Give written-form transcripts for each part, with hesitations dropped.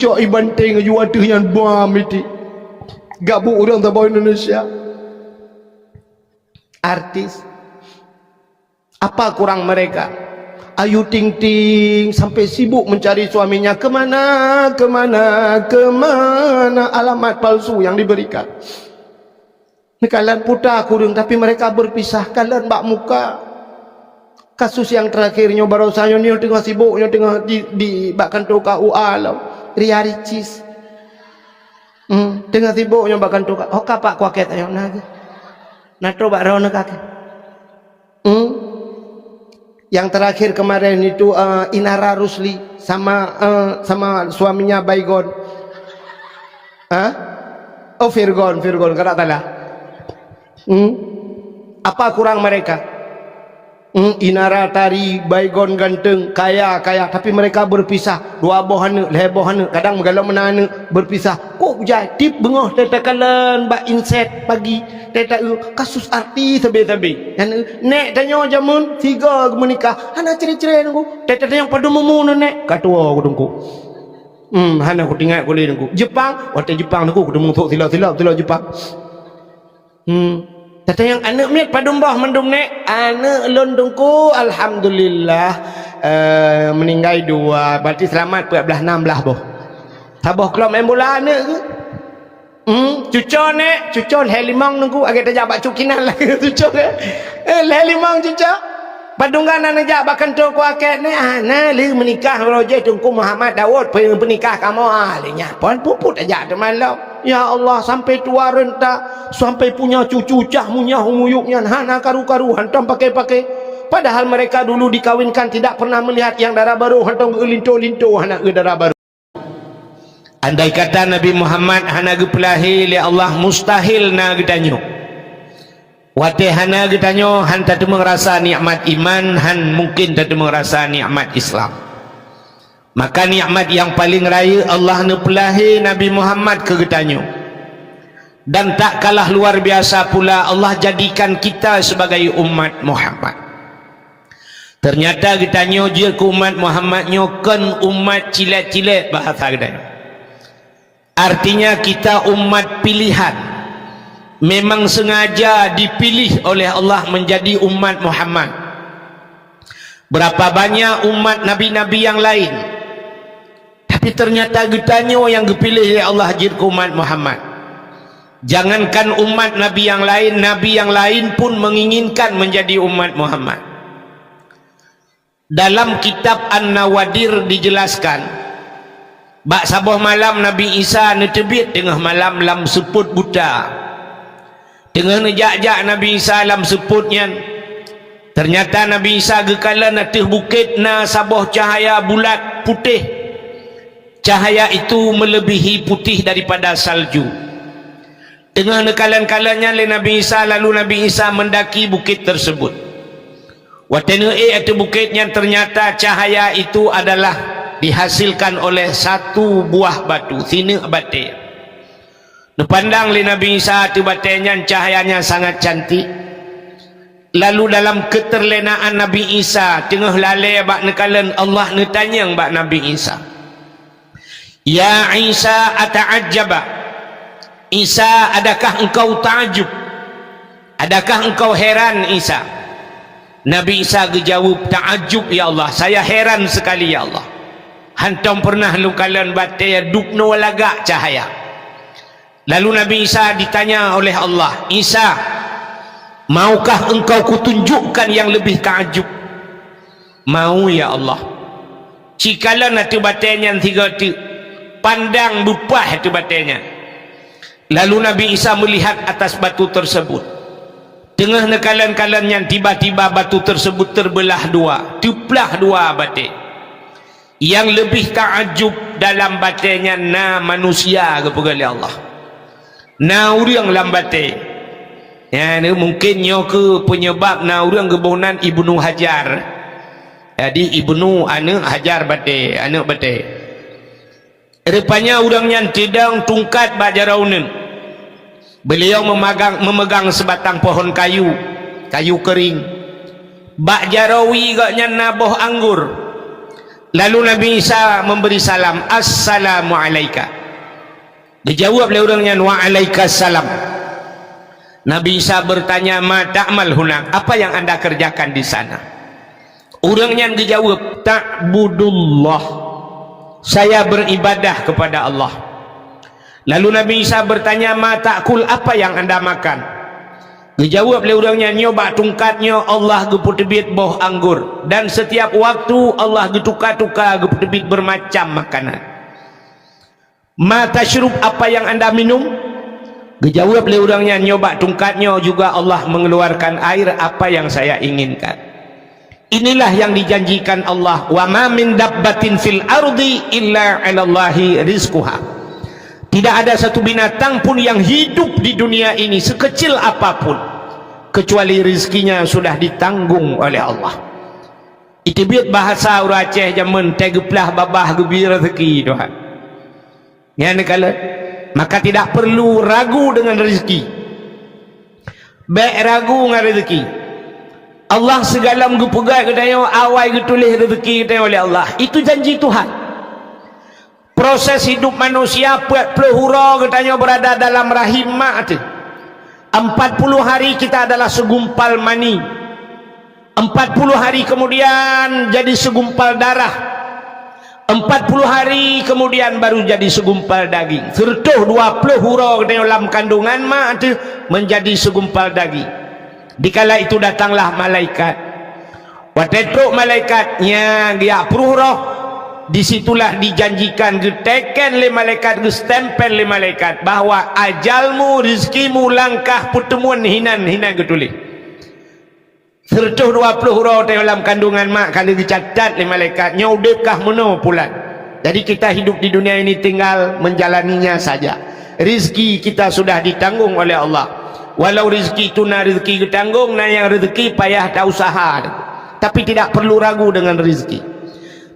Cok ibanteng ju aduh yang bom itu. Gabuk orang tabau Indonesia. Artis. Apa kurang mereka? Ayu Ting Ting sampai sibuk mencari suaminya kemana alamat palsu yang diberikan. Kalian putar kurung tapi mereka berpisah. Kalian bak muka. Kasus yang terakhirnya baru saya ni tengah sibuknya tengah di bak kantor KUA lah. Ria Ricis. Tengah sibuknya bak kantor KUA. Oh kapak kuaket ayo naga. Nato bak rona kaki. Yang terakhir kemarin itu Inara Rusli sama suaminya Baygon. Oh Virgon kada talah. Apa kurang mereka? Inara tari, Baygon ganteng, kaya tapi mereka berpisah. Dua bohana, lebohana, kadang megalau menana berpisah. Kok jadi bengoh tetakalan bak inset pagi teta kasus artis tabe-tabe. Nek tanya jamun tiga menikah, hana ciri-ciri nunggu. Teta yang pada mumun nek katua aku tunggu. Hana aku tinggal aku nunggu. Jepang, waktu Jepang nunggu aku tunggu silap Jepang. Tata yang anak miat padumbah mendum nek anak londongku alhamdulillah meninggal 2 berarti selamat 14 16 boh. Tabah kelam embola anak ke? Cucon nek cucon helimang nunggu agak tajak bak cukinan lah cucon helimang cucon padunggan anak jak bakan tu ku akak nek ana li menikah roje tungku Muhammad Daud penikah kamu alinya pon puput aja teman lo. Ya Allah sampai tua renta sampai punya cucu cah munyah umuyuknya hana karu-karu hantam pakai padahal mereka dulu dikawinkan tidak pernah melihat yang darah baru hantam linto-linto hana darah baru. Andai kata Nabi Muhammad hana gepelahi li Allah mustahil na gedanyo wate hana gedanyo han tatu merasa nikmat iman han mungkin tatu merasa nikmat Islam. Maka nikmat yang paling raya Allah nepelahi Nabi Muhammad ke getanyo. Dan tak kalah luar biasa pula Allah jadikan kita sebagai umat Muhammad. Ternyata getanyo je ke umat Muhammad nyokan umat cilet-cilet bahasa getanyo. Artinya kita umat pilihan. Memang sengaja dipilih oleh Allah menjadi umat Muhammad. Berapa banyak umat nabi-nabi yang lain, tapi ternyata getanyo yang dipilih oleh Allah jadi umat Muhammad. Jangankan umat nabi yang lain pun menginginkan menjadi umat Muhammad. Dalam kitab An-Nawadir dijelaskan bak sabuh malam Nabi Isa netebit tengah malam lam seput buta. Tengah nejak-jak Nabi Isa lam seputnya. Ternyata Nabi Isa gekala natih bukit na sabuh cahaya bulat putih. Cahaya itu melebihi putih daripada salju. Tengah nekalan-kalannya oleh Nabi Isa, lalu Nabi Isa mendaki bukit tersebut. Watene itu bukitnya ternyata cahaya itu adalah dihasilkan oleh satu buah batu, sini bate. Nepandang oleh Nabi Isa itu batenya cahayanya sangat cantik. Lalu dalam keterlenaan Nabi Isa tengah lalai bak nekalan Allah netanya bak Nabi Isa. Ya Isa ata'ajjaba. Isa adakah engkau ta'ajub? Adakah engkau heran Isa? Nabi Isa dijawab ta'ajub ya Allah, saya heran sekali ya Allah. Hantam pernah lukalan batai dukno lagak cahaya. Lalu Nabi Isa ditanya oleh Allah, Isa, maukah engkau kutunjukkan yang lebih ta'ajub? Mau ya Allah. Cikala nanti batainya tiga pandang lupah itu batenya. Lalu Nabi Isa melihat atas batu tersebut. Tengah nekalan-kalannya tiba-tiba batu tersebut terbelah dua, tuplah dua batai. Yang lebih takjub dalam batenya na manusia kepada Allah. Na orang dalam batai. Ya, ni mungkin ke penyebab na orang kebonan Ibnu Hajar. Jadi Ibnu anak Hajar batai, anak batai. Rupanya orang yang tidak tungkat bajaraunan. Beliau memegang sebatang pohon kayu kering. Bak jarawi gaknya naboh anggur. Lalu Nabi Isa memberi salam, assalamu alaika. Dijawab oleh orangnya, wa alaikassalam. Nabi Isa bertanya, ma ta'mal hunak, apa yang anda kerjakan di sana? Orangnya dijawab, ta'budullah, saya beribadah kepada Allah. Lalu Nabi Isa bertanya, ma ta'kul, apa yang anda makan? Dijawab oleh orangnya, nyoba tungkatnya Allah geputebit boh anggur, dan setiap waktu Allah getuka-tuka geputebit bermacam makanan. Ma tashrub, apa yang anda minum? Dijawab oleh orangnya, nyoba tungkatnya juga Allah mengeluarkan air apa yang saya inginkan. Inilah yang dijanjikan Allah, wa ma min dabbatin fil ardi illa 'alallahi rizquha. Tidak ada satu binatang pun yang hidup di dunia ini sekecil apapun kecuali rizkinya sudah ditanggung oleh Allah. Itu biar bahasa orang Aceh zaman tegeplah babah gebi rezeki Tuhan. Ya nekala, maka tidak perlu ragu dengan rezeki. Baik ragu dengan rezeki. Allah segala menggepegat katanya awal getulis rezeki katanya oleh Allah. Itu janji Tuhan. Proses hidup manusia 40 hura katanya berada dalam rahim mak tu. 40 hari kita adalah segumpal mani. 40 hari kemudian jadi segumpal darah. 40 hari kemudian baru jadi segumpal daging. Sertuh 20 hura katanya dalam kandungan mak tu menjadi segumpal daging. Dikala itu datanglah malaikat. Watetruk malaikatnya dia peruh. Disitulah dijanjikan geteken le malaikat, gestempel le malaikat bahwa ajalmu, rizkimu, langkah pertemuan hinan getulih. Sertuh 20 hurau dalam kandungan mak kalau dicatat le malaikat nyaudepkah meno pulan. Jadi kita hidup di dunia ini tinggal menjalaninya saja. Rizki kita sudah ditanggung oleh Allah. Walau rizki itu na rizki ditanggung, na yang rezeki payah tak usaha. Tapi tidak perlu ragu dengan rizki.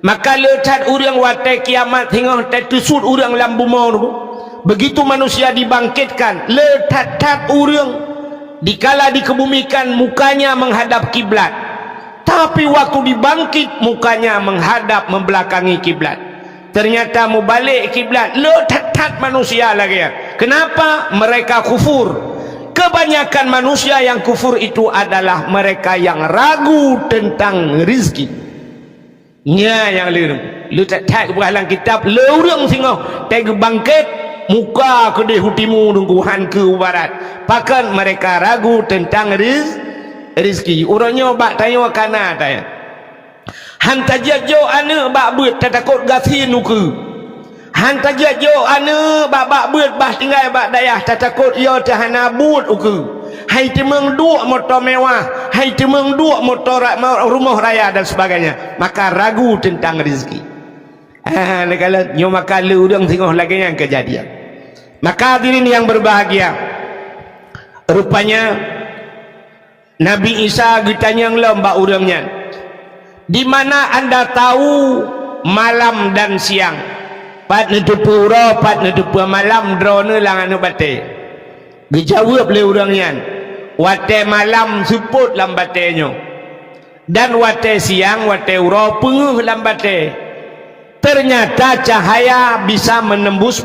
Maka lecat orang watai kiamat hingga tertusut orang dalam bumi. Begitu manusia dibangkitkan, lecat orang dikala dikebumikan mukanya menghadap kiblat. Tapi waktu dibangkit mukanya menghadap membelakangi kiblat. Ternyata mau balik kiblat, lecat manusia lagi. Kenapa? Mereka kufur. Kebanyakan manusia yang kufur itu adalah mereka yang ragu tentang rizki. Nya yang lu tak kepahalan kitab lurung singoh teg bangkit muka ke hutimu nungguhan ke barat. Pakan mereka ragu tentang rizki. Orangnya bak tanya kana tanya. Hantajat jo ana bak beut takut gasi nuku. Hantajat jo ana bak beut bah tinggal bak dayah takut yo tahana but uku. Hai temeng dua motor mewah, hai temeng dua motor rumah raya dan sebagainya, maka ragu tentang rezeki. Kalau nyo maka lu udang tengok lagi yang kejadian. Maka hadirin yang berbahagia, rupanya Nabi Isa ditanya mbak urangnya, di mana anda tahu malam dan siang? Pat netupu ro, pat netupu malam drone lang anu bate. Dijawab oleh orangnya, wate malam suput lambatenya dan wate siang wate uro penguh lambate. Ternyata cahaya bisa menembus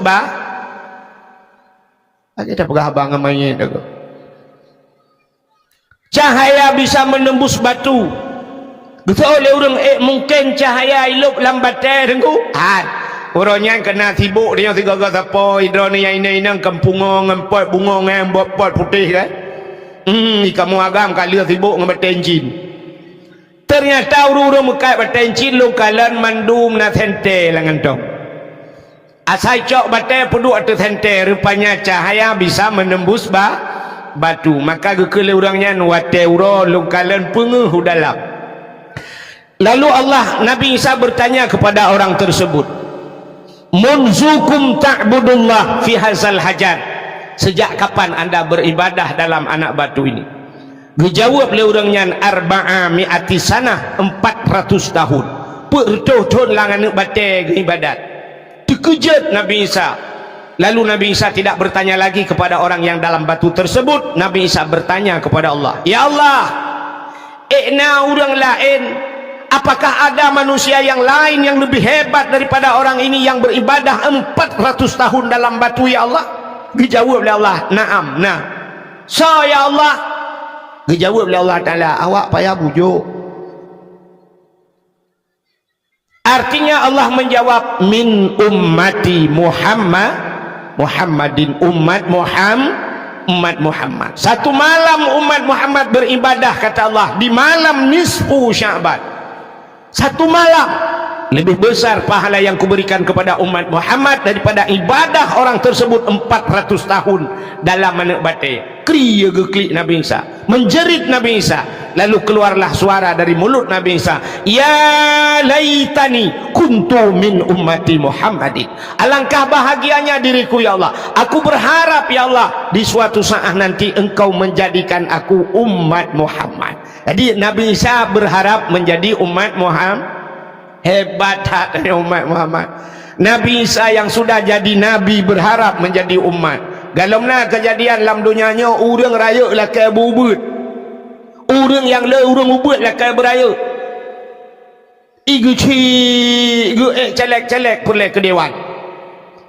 ada pegah abang namanya itu. Cahaya bisa menembus batu. Betul oleh orang mungkin cahaya iluk lambate dengku. Orangnya kena sibuk dia tiga apa hidro ni yang ini kampung ngempot bunga ngembot pot putih kan. Kamu agam kali sibuk ngebetencin. Ternyata urung mekai betencin lokalan mandum na sente langan tong. Asai cok bate peduk atau sente rupanya cahaya bisa menembus batu. Maka gekele orangnya wate uro lokalan penguh dalam. Lalu Allah Nabi Isa bertanya kepada orang tersebut, munzukum ta'budullah fi hazal hajar, sejak kapan anda beribadah dalam anak batu ini? Dijawab oleh orangnya, arba'a mi'ati sanah, 400 tahun. Pertuh-tuh langan bate ibadat. Dikejut Nabi Isa. Lalu Nabi Isa tidak bertanya lagi kepada orang yang dalam batu tersebut. Nabi Isa bertanya kepada Allah, ya Allah, na orang lain Apakah ada manusia yang lain yang lebih hebat daripada orang ini yang beribadah 400 tahun dalam batu ya Allah? Dijawab oleh Allah, na'am, nah. So ya Allah, dijawab oleh Allah Ta'ala, awak payah bujuk. Artinya Allah menjawab, min ummati Muhammadin, umat Muhammad. Satu malam umat Muhammad beribadah, kata Allah, di malam nisfu Sya'ban. Satu malam lebih besar pahala yang kuberikan kepada umat Muhammad daripada ibadah orang tersebut 400 tahun dalam mana batik. Kriya geklik Nabi Isa, menjerit Nabi Isa, lalu keluarlah suara dari mulut Nabi Isa, ya laitani kuntu min ummati Muhammadin. Alangkah bahagianya diriku ya Allah, aku berharap ya Allah di suatu saat nanti engkau menjadikan aku umat Muhammad. Jadi Nabi Isa berharap menjadi umat Muhammad. Hebat hati umat Muhammad. Nabi Isa yang sudah jadi nabi berharap menjadi umat. Galamna kejadian dalam dunianya, orang raya lah kaya bubut, orang yang le orang ubut lah kaya beraya. Igu celek perle ke dewan,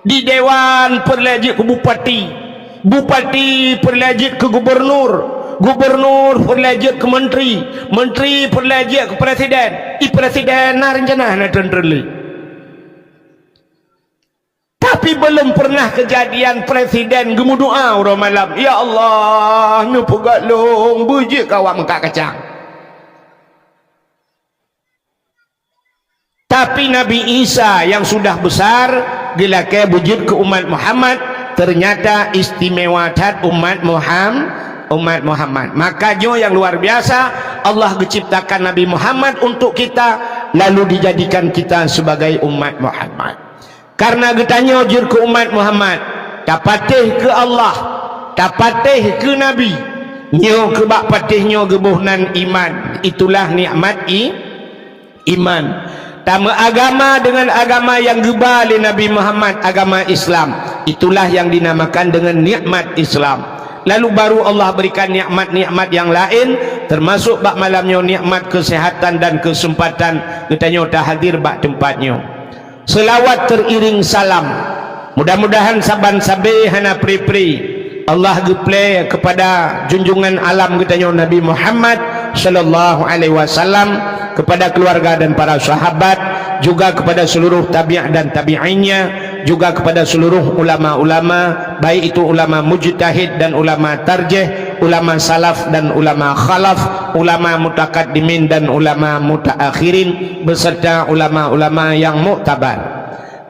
di dewan perlejit ke bupati, bupati perlejit ke gubernur, gubernur perlejit ke menteri, menteri perlejit ke presiden, presiden na rencana na tenderli. Tapi belum pernah kejadian presiden gemu doa orang malam, ya Allah nu pegalong bujik kawak mengkak kacang. Tapi Nabi Isa yang sudah besar gila ke wujud ke umat Muhammad, ternyata istimewa tat umat Muhammad. Makanya yang luar biasa, Allah menciptakan Nabi Muhammad untuk kita, lalu dijadikan kita sebagai umat Muhammad. Karena getanya jur ke umat Muhammad, tapatih ke Allah, tapatih ke Nabi, nyo ke bak patihnya gebuhnan iman. Itulah nikmat iman. Tama agama dengan agama yang gebal Nabi Muhammad, agama Islam. Itulah yang dinamakan dengan nikmat Islam. Lalu baru Allah berikan nikmat-nikmat yang lain, termasuk bak malamnya nikmat kesehatan dan kesempatan katanya tak hadir bak tempatnya. Selawat teriring salam, mudah-mudahan saban sabe hana pri-pri Allah geplay kepada junjungan alam katanya Nabi Muhammad sallallahu alaihi wasallam, kepada keluarga dan para sahabat, juga kepada seluruh tabi'ah dan tabi'innya, juga kepada seluruh ulama-ulama, baik itu ulama mujtahid dan ulama tarjih, ulama salaf dan ulama khalaf, ulama mutakaddimin dan ulama mutaakhirin, beserta ulama-ulama yang muktabar.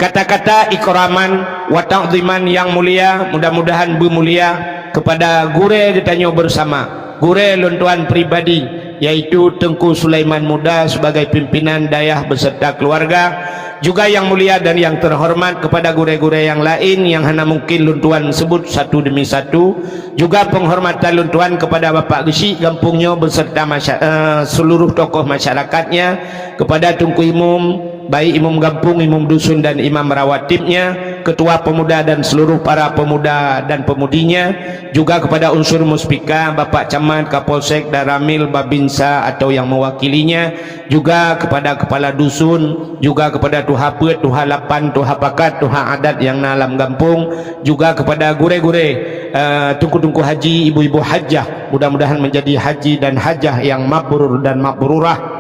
Kata-kata ikraman wa ta'ziman yang mulia, mudah-mudahan bermulia kepada gure ditanya bersama, gure lontuan pribadi, yaitu Tengku Sulaiman Muda sebagai pimpinan dayah beserta keluarga, juga yang mulia dan yang terhormat kepada gure-gure yang lain yang hanya mungkin luntuan sebut satu demi satu, juga penghormatan luntuan kepada Bapak Gesi Gampungnya beserta seluruh tokoh masyarakatnya, kepada Tengku Imum, baik imam kampung, imam dusun dan imam rawatibnya, ketua pemuda dan seluruh para pemuda dan pemudinya, juga kepada unsur muspika, Bapak Camat, Kapolsek, Daramil, Babinsa atau yang mewakilinya, juga kepada kepala dusun, juga kepada tuha pet, tuha lapan, tuha pakat, tuha adat yang dalam kampung, juga kepada gure-gure tungku-tungku haji, ibu-ibu hajah, mudah-mudahan menjadi haji dan hajah yang mabrur dan mabrurah.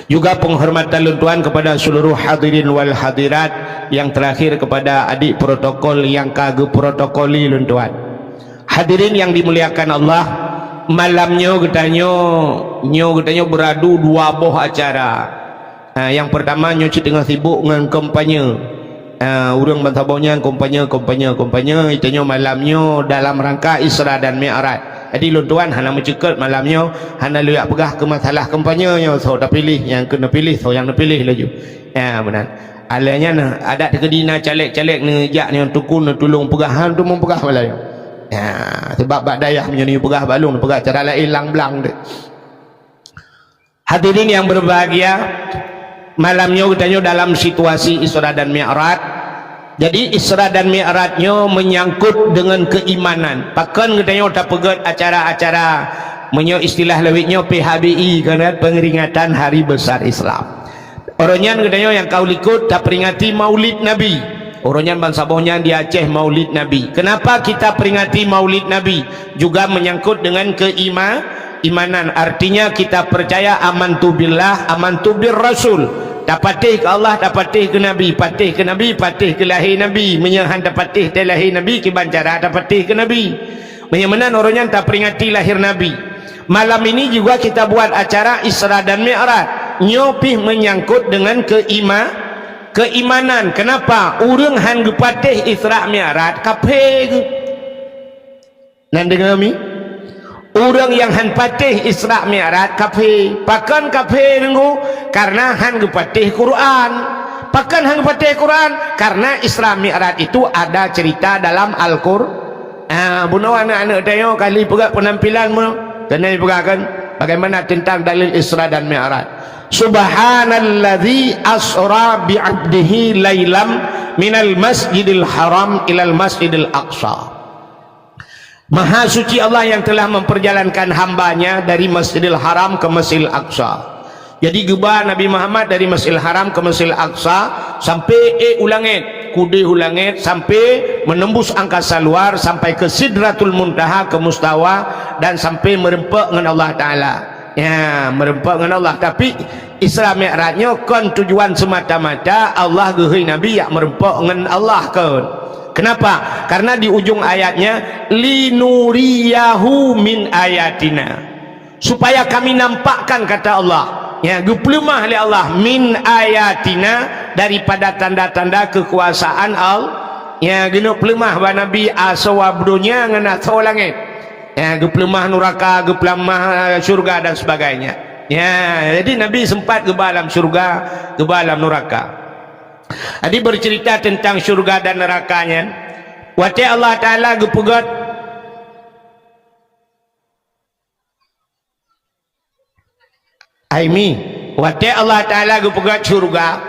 Juga penghormatan luntuan kepada seluruh hadirin wal hadirat, yang terakhir kepada adik protokol yang kagak protokoli luntuan. Hadirin yang dimuliakan Allah, malamnya getanya beradu dua boh acara. Yang pertama nyoci tengah sibuk dengan kampanye. Urang bantabaunya kampanye itanya malamnya dalam rangka Isra dan Mi'raj. Jadi luntuan hana mencekat malamnya, hana lihat pegah ke masalah kampanyenya, so dah pilih yang kena pilih, so yang nak pilih laju. Ya benar. Alanya nah adat kedina caleg-caleg ni jak ni tukun tolong pegahan tu mempegah malam. Ya sebab bak dayah punya ni pegah balung, pegah cara lain lang-blang dek. Hadirin yang berbahagia, malamnya katanya dalam situasi Isra dan Mi'raj. Jadi Isra dan Mi'rajnya menyangkut dengan keimanan. Pakan katanya tak pegat acara-acara menyo istilah lewitnya PHBI kan, pengeringatan hari besar Islam. Orangnya katanya yang kau likut tak peringati Maulid Nabi. Orangnya bangsa bohnya di Aceh Maulid Nabi. Kenapa kita peringati Maulid Nabi? Juga menyangkut dengan keimanan. Artinya kita percaya amantu billah, amantu bir Rasul. Tak patih ke Allah, tak patih ke Nabi. Patih ke Nabi, patih ke lahir Nabi. Menyahan tak patih ke lahir Nabi, kibancara tak patih ke Nabi. Menyamanan orangnya tak peringati lahir Nabi. Malam ini juga kita buat acara Isra dan Mi'raj. Nyopih menyangkut dengan keimanan. Kenapa? Urang han gepatih Isra Mi'raj kafir. Nan dengar mi? Urang yang han patih Isra Mi'raj kafir. Pakan kafir dengu karena han gepatih Quran. Pakan han gepatih Quran karena Isra Mi'raj itu ada cerita dalam Al-Qur'an. Bunuh anak-anak tayo kali pegak penampilan mu. Kena dipegakan bagaimana tentang dalil Isra dan Mi'raj. Subhanalladzi asra bi'abdihi lailam minal masjidil haram ilal masjidil aqsa. Maha suci Allah yang telah memperjalankan hambanya dari Masjidil Haram ke Masjidil Aqsa. Jadi geba Nabi Muhammad dari Masjidil Haram ke Masjidil Aqsa sampai ulangit, kude ulangit sampai menembus angkasa luar sampai ke Sidratul Muntaha, ke Mustawa, dan sampai merempak dengan Allah Ta'ala. Ya, merempak dengan Allah. Tapi Isra Mi'rajnya kan tujuan semata-mata Allah gehui Nabi yang merempak dengan Allah kan. Kenapa? Karena di ujung ayatnya linuriyahu min ayatina, supaya kami nampakkan, kata Allah, ya, geplemah oleh Allah min ayatina, daripada tanda-tanda kekuasaan Allah. Ya, gino pelemah ba Nabi asawabdunya ngena saw langit. Ya, geplemah neraka, geplemah syurga dan sebagainya. Ya, jadi Nabi sempat ke dalam syurga, ke dalam neraka. Jadi bercerita tentang syurga dan nerakanya. Wati Allah Ta'ala gepegat Aimi, wati Allah Ta'ala gepegat syurga.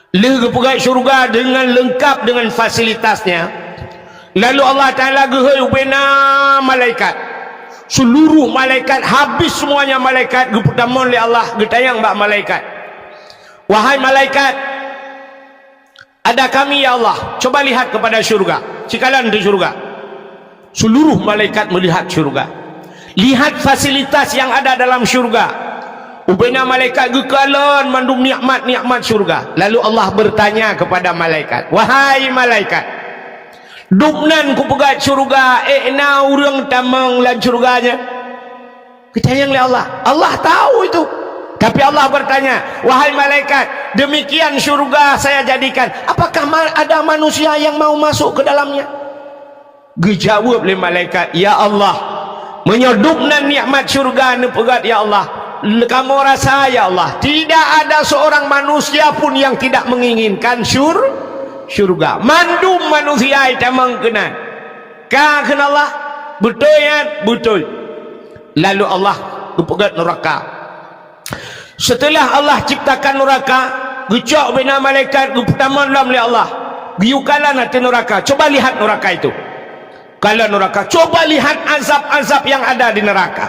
Gepegat syurga dengan lengkap dengan fasilitasnya. Lalu Allah Ta'ala gehe ubena malaikat. Seluruh malaikat, habis semuanya malaikat, gepetamon oleh Allah, getayang bak malaikat. Wahai malaikat, ada kami ya Allah, coba lihat kepada syurga. Cikalan di syurga. Seluruh malaikat melihat syurga. Lihat fasilitas yang ada dalam syurga. Ubena malaikat gekalan mandum nikmat-nikmat syurga. Lalu Allah bertanya kepada malaikat, wahai malaikat, duknan ku pegat syurga, na urang tamang lan syurganya. Ketayang oleh Allah. Allah tahu itu. Tapi Allah bertanya, wahai malaikat, demikian syurga saya jadikan, apakah ada manusia yang mau masuk ke dalamnya? Dijawab oleh malaikat, ya Allah, menyodupnan nikmat syurga nepegat ya Allah. Kamu rasa ya Allah, tidak ada seorang manusia pun yang tidak menginginkan syurga. Mandum manusia itu mengkenan. Kah kena Allah? Betul ya? Betul. Lalu Allah nepegat neraka. Setelah Allah ciptakan neraka, gecok bina malaikat, pertama dalam oleh Allah, giukalan hati neraka. Coba lihat neraka itu. Kalau neraka, coba lihat azab-azab yang ada di neraka.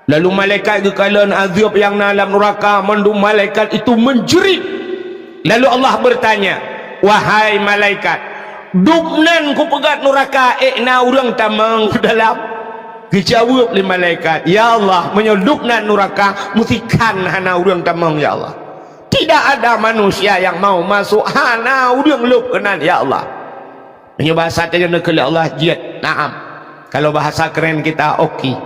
Lalu malaikat gekalan azab yang dalam neraka, mandum malaikat itu menjerit. Lalu Allah bertanya, wahai malaikat, dubnan ku pegat neraka, na urang tamang dalam. Dijawab oleh malaikat, ya Allah, menyelupna neraka musikan hana urang tamang ya Allah. Tidak ada manusia yang mau masuk hana urang lup kenan ya Allah. Ini bahasa tanya ke Allah jid, naam. Kalau bahasa keren kita okey.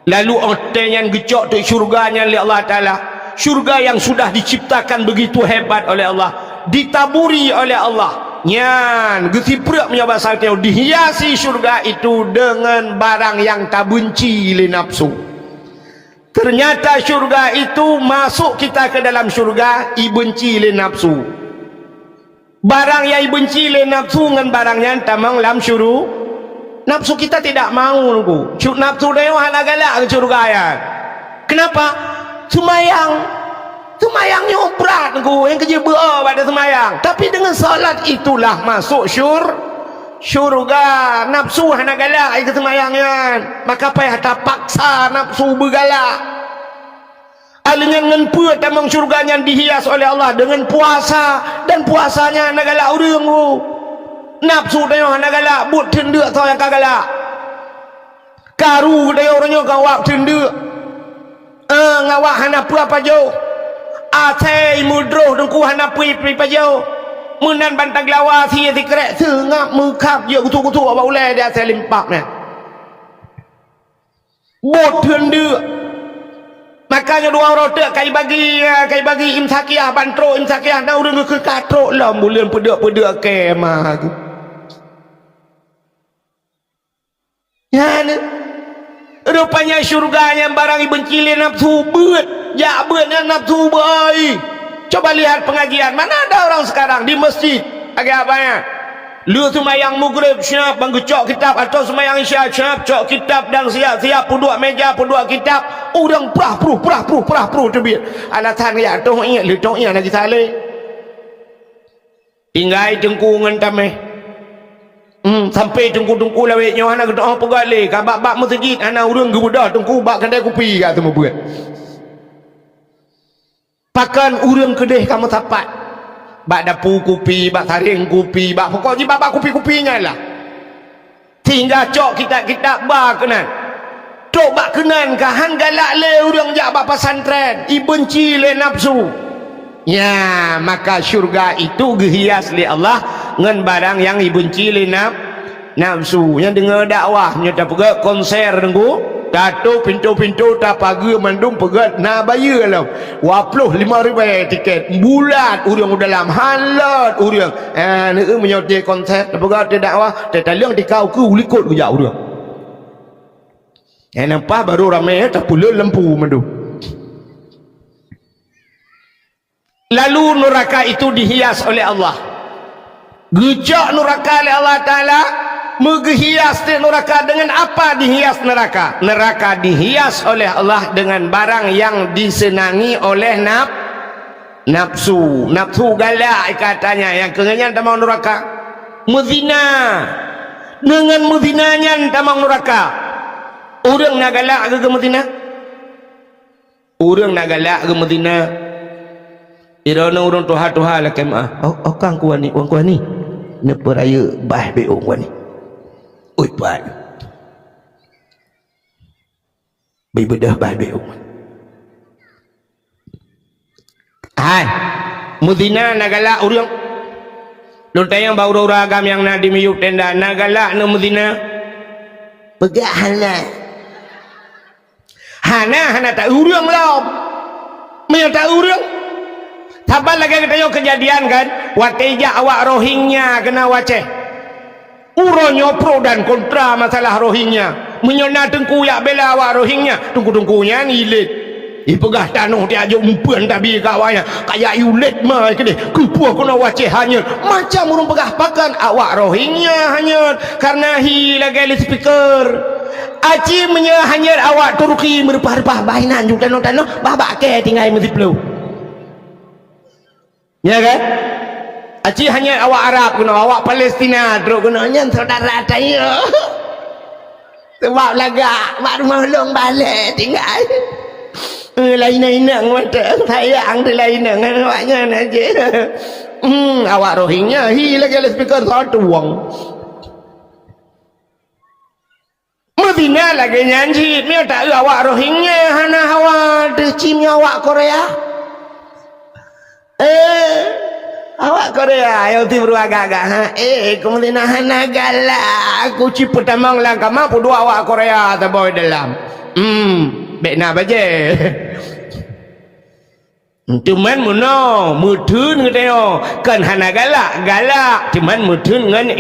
Lalu orang yang gecok tu syurganya oleh Allah Ta'ala, syurga yang sudah diciptakan begitu hebat oleh Allah, ditaburi oleh Allah, nyan gesiprak punya bahasa teo, dihiasi syurga itu dengan barang yang tak benci le nafsu. Ternyata syurga itu masuk kita ke dalam syurga ibenci le nafsu. Barang yang ibenci le nafsu dengan barangnya tamang lam syuru. Nafsu kita tidak mau nunggu. Nafsu dia hana galak ke syurga ya. Kenapa? Semayangnya berat nunggu, yang kerja pada semayang. Tapi dengan salat itulah masuk syurga nafsu hana galak itu semayangan, maka payah tak paksa nafsu bergalak. Alingan ngan puat tamang syurganya dihias oleh Allah dengan puasa, dan puasanya hana galak urang tu. Nafsu dia hana galak, but tenduk tau yang kagalak. Karu dia orangnya kawak tenduk. Ngawak hana apa jauh. Atai mudroh dengku hana pui pa jauh. Menan bantang lawa si kerek sengap mekap je kutu-kutu apa ulai dia saya limpak ni. Bot tenduk. Makanya dua orang tak kai bagi imsakiah bantro imsakiah dah urang ke katrok lah bulan pedak kemah tu. Ya ni. Rupanya syurganya barang bencilin nafsu beut. Ya beutnya nafsu baik. Coba lihat pengajian, mana ada orang sekarang di masjid agak apanya? Lu sembahyang maghrib siap menggecok kitab, atau sembahyang isya siap cok kitab dan siap puduk meja puduk kitab. Orang perah tebit. Alasan ya tong ingat lu tong ingat lagi saleh. Tinggai tengkungan tameh. Sampai tengku lawetnya anak doa pegale kabak masjid anak urang gebudah tengku bak kedai kopi kat semua buat. Pakan urang kedai kamu tapat. Bak dapu kopi, bak taring kopi, bak pokoknya bak kopi-kopinya lah. Tinggal cok kitab bak kenan. Cok bak kenan kahan galak le urang jak bak pesantren. Ibenci le nafsu. Ya, maka syurga itu gehias li Allah ngan barang yang ibenci le nafsu. Yang dengar dakwah nya tak pergi konser dengku. Datuk pintu-pintu tak pagi mandum pegat nak bayar lah 25,000 tiket bulat urang dalam halat urang ni menyodia konsep pegat dia dakwah dia taliang di kau ke ulikut ke jauh urang nampak baru ramai tak pula lampu mandum. Lalu neraka itu dihias oleh Allah, gejak neraka oleh Allah Ta'ala. Menghias neraka dengan apa dihias neraka? Neraka dihias oleh Allah dengan barang yang disenangi oleh nafsu galak katanya. Yang kengenyan tamang neraka mezina, dengan mezinanya tamang neraka. Orang nak galak ke mezina? Orang nak galak ke mezina? Irana orang tuha-tuha lah kemah. Kang kuan ni ne peraya bah beong kuan ni. Oi pan. Bebedah babe umat. Hai. Mudina nagala urang. Lontayang bau ragam yang na di miyuk tenda nagala no mudina. Pegah hana tak urang lah. Maya tak urang. Sabar lagi kita kejadian kan. Wateja awak Rohingya kena waceh. Uronyo pro dan kontra masalah Rohingya. Menyona tengku yak bela awak Rohingya. Tengku-tengkunya nilit. Pegah tanuh dia ajuk umpuan tabi kawanya. Kayak yulet mah ke dia. Kepuah kena waceh hanyut. Macam urung pegah pakan awak Rohingya hanyut. Karena hi lagi speaker. Aci menye hanyut awak Turki merupah-rupah bainan juga tanah babak ke tinggal mesti pelu. Ya kan? Aci hanya awak Arab kena, awak Palestina terus kena nyen saudara saya. Sebab lagak mak rumah long balik tinggal. Lain-lain mata sayang tu lain awaknya aja. Awak Rohingya hi lagi ada speaker satu wang. Medina lagi nyanyi, dia tak awak Rohingya hana awak decimnya awak Korea. Awak Korea yang tiba agak-agak kemudian hana galak aku ciput tamang lang kama pu dua awak Korea tak boy dalam bekna baje cuman muno mudun ngeteo kan hana galak cuman mudun ngan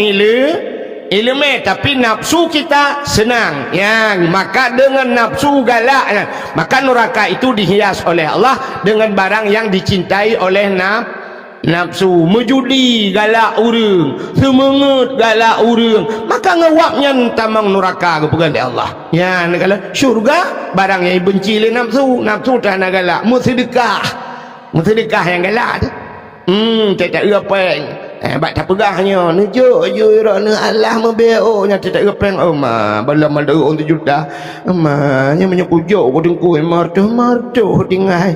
ilmu tapi nafsu kita senang yang maka dengan nafsu galak maka neraka itu dihias oleh Allah dengan barang yang dicintai oleh nafsu. Mejudi galak urang, semangat galak urang, maka ngewaknya tamang neraka kepegan di Allah ya negala syurga barang yang benci le nafsu tak galak. Sedekah yang galak tu tak apa Bak tak pegahnya nujuk je rana Allah membeo nya tak repeng bala malu on 7 juta nya menyokujuk ku tengku marto tinggal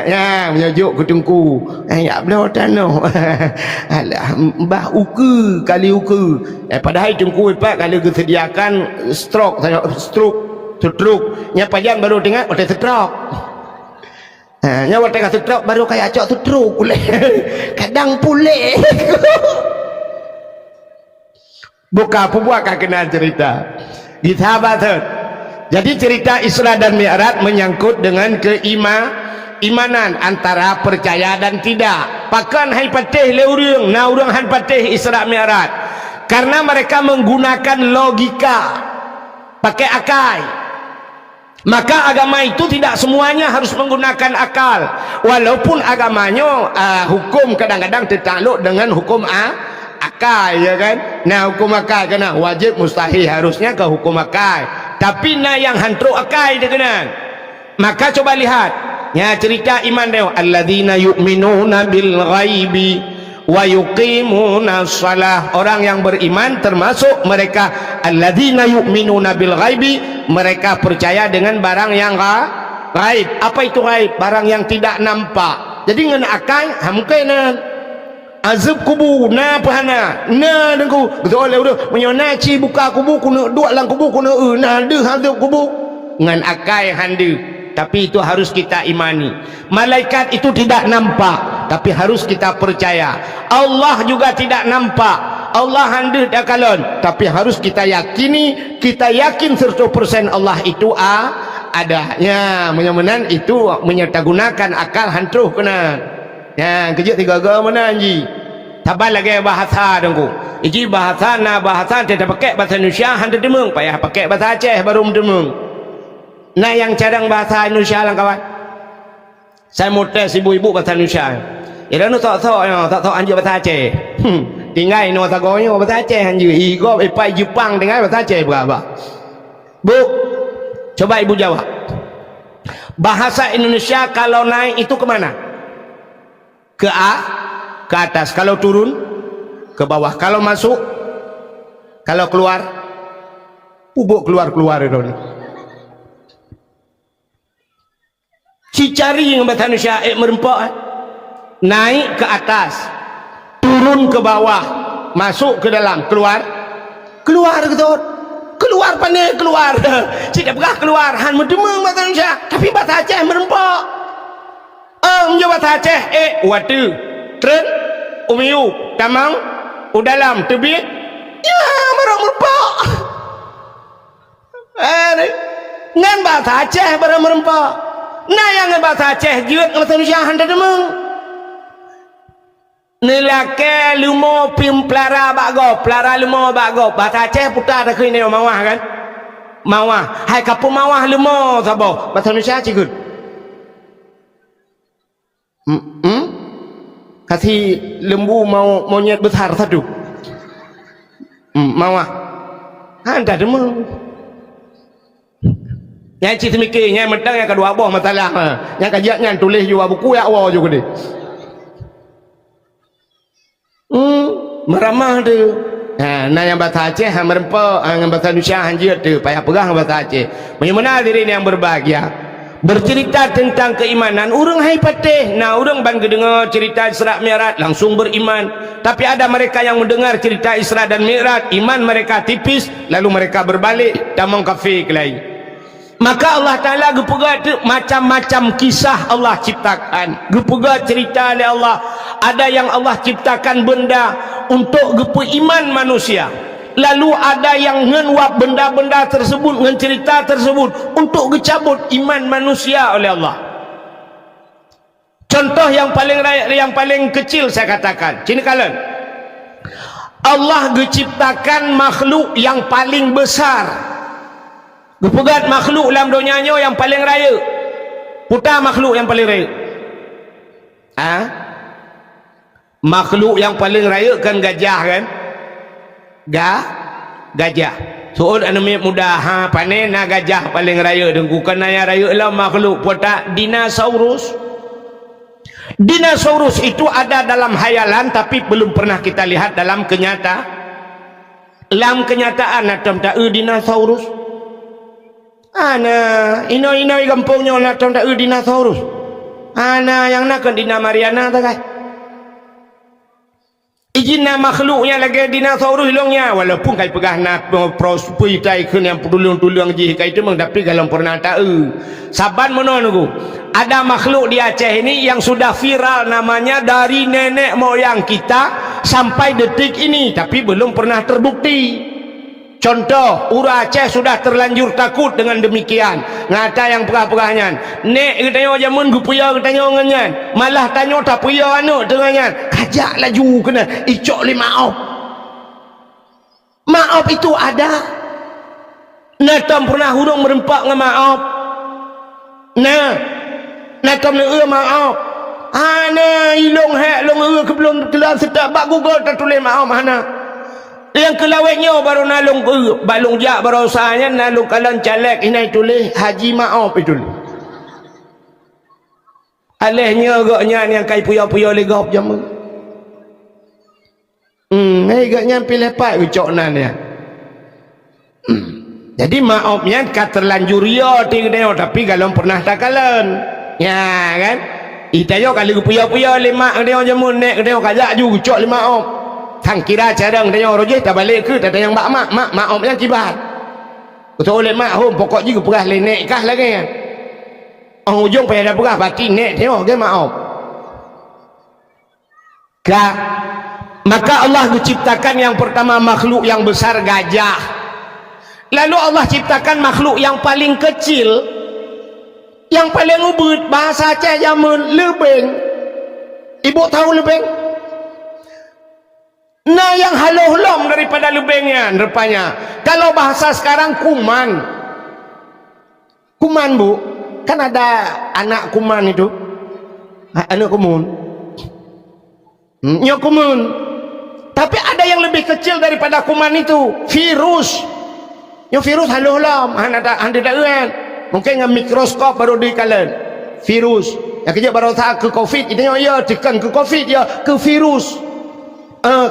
ya menyojuk ku tengku ya belo tano alah mbah uku kali uku padahal tengku pak kalau disediakan stroke nya pajan baru dengar ada stroke nyawa tengah stroke baru kayak acok stroke pulih kadang pulih buka buat kenal cerita di sahabat. Jadi cerita Isra dan Mi'raj menyangkut dengan keimanan antara percaya dan tidak. Pakan hai patih le urang na urang han patih Isra Mi'raj karena mereka menggunakan logika pakai akal. Maka agama itu tidak semuanya harus menggunakan akal, walaupun agamanya hukum kadang-kadang tertakluk dengan hukum akal, ya kan? Nah, hukum akal kena wajib mustahil harusnya ke hukum akal, tapi nah yang hantruk akal dia kena. Maka coba lihat ya cerita iman dia, alladzina yu'minuna bil ghaibi wa yuqimuna shalah. Orang yang beriman termasuk mereka alladzina yu'minuna bil ghaibi, mereka percaya dengan barang yang gaib. Apa itu gaib? Barang yang tidak nampak. Jadi ngan akal mungkin azab kubur na pahana na dengku betul udah menyonaci buka kubur kuna dua lang kubur kuna na de azab kubur ngan akal hande. Tapi itu harus kita imani. Malaikat itu tidak nampak, tapi harus kita percaya. Allah juga tidak nampak, Allah hande dak kalon, tapi harus kita yakini, kita yakin 100% Allah itu ada. Ya, menyamanan itu menyertagunakan akal hantuh kena. Ya, kerja 3 agama mana anji. Tabal lagi bahasa dengku. Iji bahasa tidak pakai bahasa Indonesia hande demung, payah pakai bahasa Aceh baru demung. Nah yang cadang bahasa Indonesia lah kawan. Saya mau tes ibu-ibu bahasa Indonesia. Ira nu tak anjir bahasa Aceh. Tinggal no tagonya bahasa Aceh anjir. Igo ipai Jepang tinggal bahasa Aceh berapa? Bu, coba ibu jawab. Bahasa Indonesia kalau naik itu kemana? Ke atas. Kalau turun ke bawah. Kalau masuk, kalau keluar, bubuk keluar itu. Cicari yang bahasa Indonesia merempak naik ke atas, turun ke bawah, masuk ke dalam, keluar gitu, keluar pandai keluar. Tidak pernah keluar han mendemang bahasa Indonesia, tapi bahasa Aceh merempak. Bahasa Aceh watu tren umiu tamang udalam tebit ya merempak. Ngan bahasa Aceh merempak. Nah yang bahasa Aceh juga bahasa Indonesia handa demeng. Nelake lumo pim plara lumo bago. Bahasa Aceh putar dak ini mawah kan? Mawah. Hai kapu mawah lumo sabo. Bahasa Indonesia cikut. Kasih lembu mau monyet besar satu. Mawah. Handa demeng. Yang cik semikir, yang mentang yang kedua buah masalah. Yang kajian tulis juga buku ya awal juga dia. Meramah tu. Nah yang bahasa Aceh merempak, yang bahasa Indonesia hanjir tu, payah pegang bahasa Aceh. Bagaimana diri yang berbahagia? Bercerita tentang keimanan, orang hai patih. Nah orang bangga dengar cerita Isra Mi'raj langsung beriman. Tapi ada mereka yang mendengar cerita Isra dan Mi'raj, iman mereka tipis, lalu mereka berbalik tamang kafir ke lain. Maka Allah Ta'ala gepegat macam-macam kisah Allah ciptakan, gepegat cerita oleh Allah. Ada yang Allah ciptakan benda untuk gepe iman manusia, lalu ada yang ngenuap benda-benda tersebut, ngen cerita tersebut untuk gecabut iman manusia oleh Allah. Contoh yang paling kecil saya katakan, cini kalian, Allah geciptakan makhluk yang paling besar. Gepegat makhluk dalam dunianya yang paling raya. Putar makhluk yang paling raya. Makhluk yang paling raya kan gajah kan? Gajah. Soal anami mudah panen gajah paling raya dengku kan yang raya lah makhluk putar dinosaurus. Dinosaurus itu ada dalam hayalan tapi belum pernah kita lihat dalam dalam kenyataan. Natam tak dinosaurus. Ana ino-ino kampungnya natam tak dinosaurus. Ana yang nak dina Mariana tak kan? Ijina makhluknya lagi dinosaurus hilangnya walaupun kai pegah nak prospui tai kun yang tulung-tulung ji kai itu tapi kalau pernah tahu saban menunggu ada makhluk di Aceh ini yang sudah viral namanya dari nenek moyang kita sampai detik ini tapi belum pernah terbukti. Contoh, Ura Aceh sudah terlanjur takut dengan demikian. Ngata yang pegah-pegahnya. Nek katanya jamun gupuya katanya nganyan. Malah tanya tak puya anu dengannya. Kajak laju kena icok li maaf. Maaf itu ada. Natam pernah hurung merempak dengan maaf. Natam ni maaf. Ana ilong hak long kebelum kelam sedap bak Google tak tulis maaf mana. Yang kelawetnya baru nalung balung jak baru usahanya nalung kalan caleg ini tulis Haji Maaf itu. Alehnya agaknya yang kai puya-puya legap jamu. Agaknya pilih pak ucok nan ya. Jadi maafnya kat terlanjur ya tapi kalau pernah tak kalan. Ya kan? Itayo kali puya-puya lima dia jamu nek dia kajak ju ucok lima maaf. Tang kira cara tanya orang je tak balik ke tak tanya mak maaf yang kibat betul oleh mak hom pokok juga perah lenek kah lagi orang ujung payah dah perah batin nek tengok ke maaf kah maka Allah menciptakan yang pertama makhluk yang besar gajah lalu Allah ciptakan makhluk yang paling kecil yang paling ubud bahasa Aceh jamun lebeng. Ibu tahu lebeng? Nah yang haluh-hulum daripada lebengnya rupanya kalau bahasa sekarang kuman bu kan ada anak kuman itu anak kumun kumun tapi ada yang lebih kecil daripada kuman itu virus virus haluh-hulum anda tak mungkin dengan mikroskop baru dikalen virus yang kejap baru tak ke covid itu ya tekan ke covid ya ke virus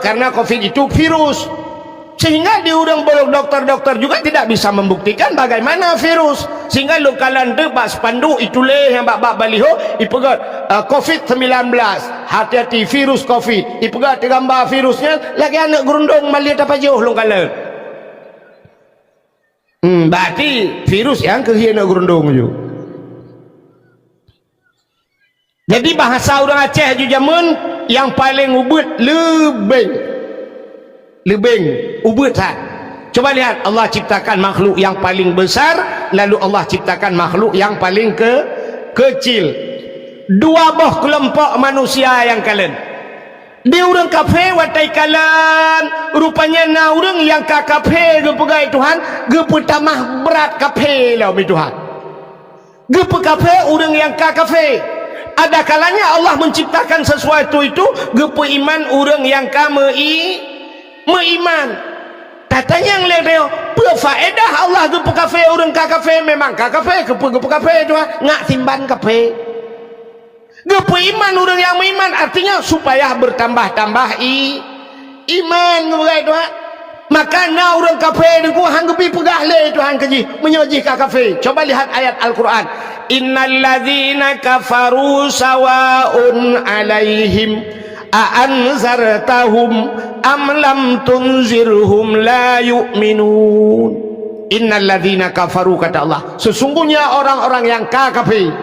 karena COVID itu virus sehingga diurang bolong dokter-dokter juga tidak bisa membuktikan bagaimana virus sehingga lokalan debak spanduk itulah yang bak baliho ipegat COVID-19 hati-hati virus COVID ipegat gambar virusnya lagi anak gerundung malihat apa jauh lokalan berarti virus yang kehiana gerundung juga. Jadi bahasa orang Aceh juga jamun yang paling ubud lebeng ubud tak. Coba lihat Allah ciptakan makhluk yang paling besar lalu Allah ciptakan makhluk yang paling kecil. Dua boh kelompok manusia yang kalian. Dia orang kafe watai kalan rupanya na orang yang ka kafe ge pegai Tuhan ge pertamah berat kafe lah Tuhan. Ge pe kafe orang yang ka kafe. Ada kalanya Allah menciptakan sesuatu itu gepe iman orang yang meiman katanya yang leo berfaedah Allah gepe kafe orang ka kafe memang ka kafe gepe kafe itu ngak simban kafe gepe iman orang yang meiman artinya supaya bertambah-tambah iman itu maka na orang kafe itu hanggepi pegah le itu hang keji menyoji ka kafe. Coba lihat ayat Al-Quran innalladzina kafaru sawaun alaihim a'anzartahum am lam tunzirhum la yu'minun. Innalladzina kafaru kata Allah sesungguhnya orang-orang yang kafir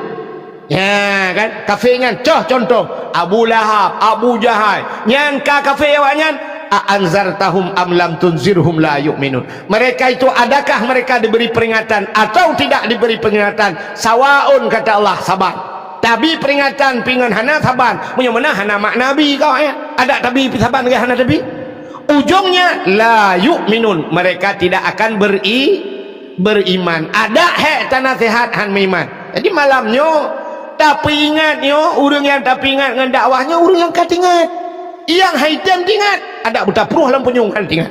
ya kan kafirnya contoh Abu Lahab Abu Jahal yang kafir awaknya a'anzartahum am lam tunzirhum la yu'minun. Mereka itu adakah mereka diberi peringatan atau tidak diberi peringatan sawaun kata Allah sabar tapi peringatan pingan hana saban punya mana hana mak nabi kau ada tapi saban ke hana tapi ujungnya la yu'minun mereka tidak akan beriman ada tanah sehat han iman. Jadi malamnya tapi ingatnya orang yang tapi ingat dengan dakwahnya orang yang katingat yang haitam tingat ada buta peruh lam punyung kan tingat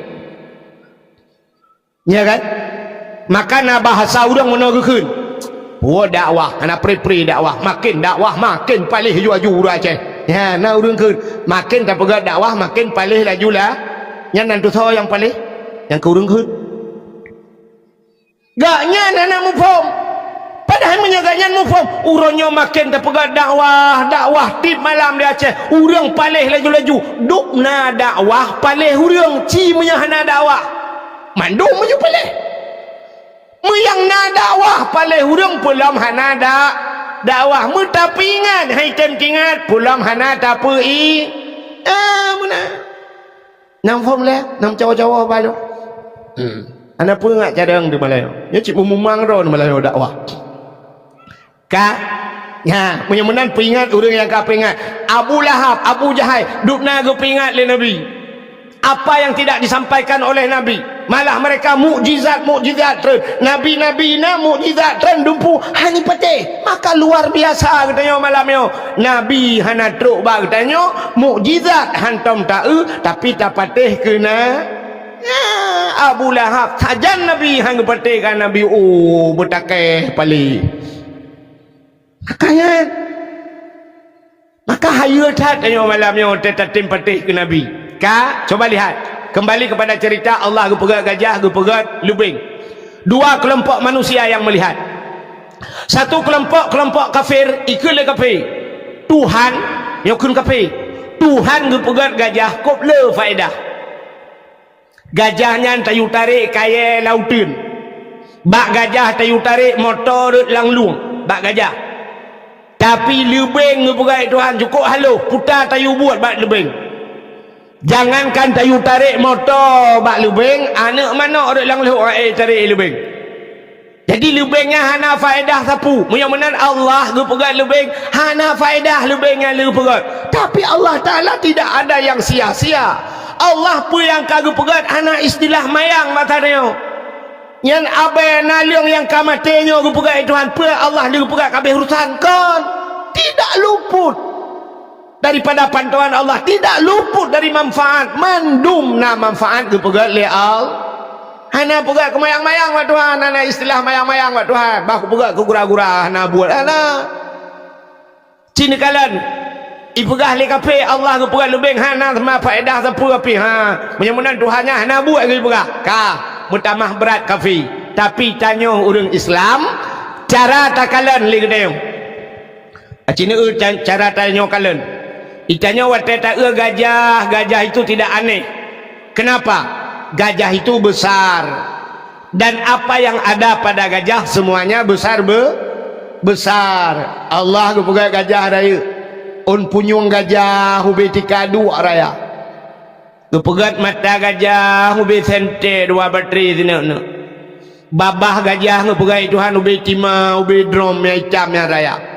ya kan maka na bahasa orang menagekeun dakwah hana pri dakwah makin palih laju dah Aceh ya na urang keun makin tak pegat dakwah makin palih laju lah nyan nantu tho yang palih yang ke urang keun gaknya anak mufhum padahal menyaganyan mufhum uronyo makin tak pegat dakwah tip malam di Aceh urang palih laju dukna dakwah palih urang ci menyahana dakwah mandum menyuh palih yang na dakwah palih urang pulam hana dakwah mu tapi ingat hai tem ingat pulam hana tapi mana nam phong le nam cawa-cawa balu ana pun ingat cadang di Melayu nya cip mumang ro di Melayu dakwah ka ya punya menan pingat urang yang ka pingat Abu Lahab Abu Jahal dukna go pingat le Nabi apa yang tidak disampaikan oleh Nabi malah mereka mukjizat nabi-nabi na mukjizat tren dumpu hani pete maka luar biasa katanya malam yo nabi hana truk ba katanya mukjizat hantam tau tapi tak patih kena Abu Lahab sajan nabi hang patih kan nabi bertakeh pali makanya maka hayu tat katanya malam yo tetatim patih ke nabi coba lihat kembali kepada cerita Allah gepegat gajah gepegat lubing dua kelompok manusia yang melihat satu kelompok kafir ikut le kafir Tuhan yakun kafir Tuhan gepegat gajah kop le faedah gajahnya tayu tarik kaya lautin bak gajah tayu tarik motor langlung bak gajah tapi lubing gepegat Tuhan cukup haluh putar tayu buat bak lubing jangankan tayu tarik motor bak lubing anak mana orang lang leh tarik lubing jadi lubingnya hana faedah sapu mudah-mudahan Allah ge pegat lubing hana faedah lubingnya le pegat tapi Allah Taala tidak ada yang sia-sia Allah pun yang kagak pegat hana istilah mayang matanya yang abai naliong yang kamatenyo ge pegat Tuhan pun Allah ge pegat kabeh urusan kan tidak luput daripada pantauan Allah tidak luput dari manfaat mandumna manfaat gepegat le hana pegat ke mayang-mayang wa Tuhan hana istilah mayang-mayang wa Tuhan bah pegat ke gura-gura hana buat hana cini kalan ipegah le kape Allah gepegat lubing hana sama faedah sapu api mudah-mudahan Tuhannya hana buat ke pegat mutamah berat kafi tapi tanyo urang Islam cara takalan le gedeng cini cara tanyo kalan itanya wateta gajah itu tidak aneh kenapa gajah itu besar dan apa yang ada pada gajah semuanya besar Allah gepegat gajah raya punyung gajah hube tikadu raya gepegat mata gajah hube sente dua bateri sini babah gajah gepegat Tuhan hube tima hube drum ya icamnya raya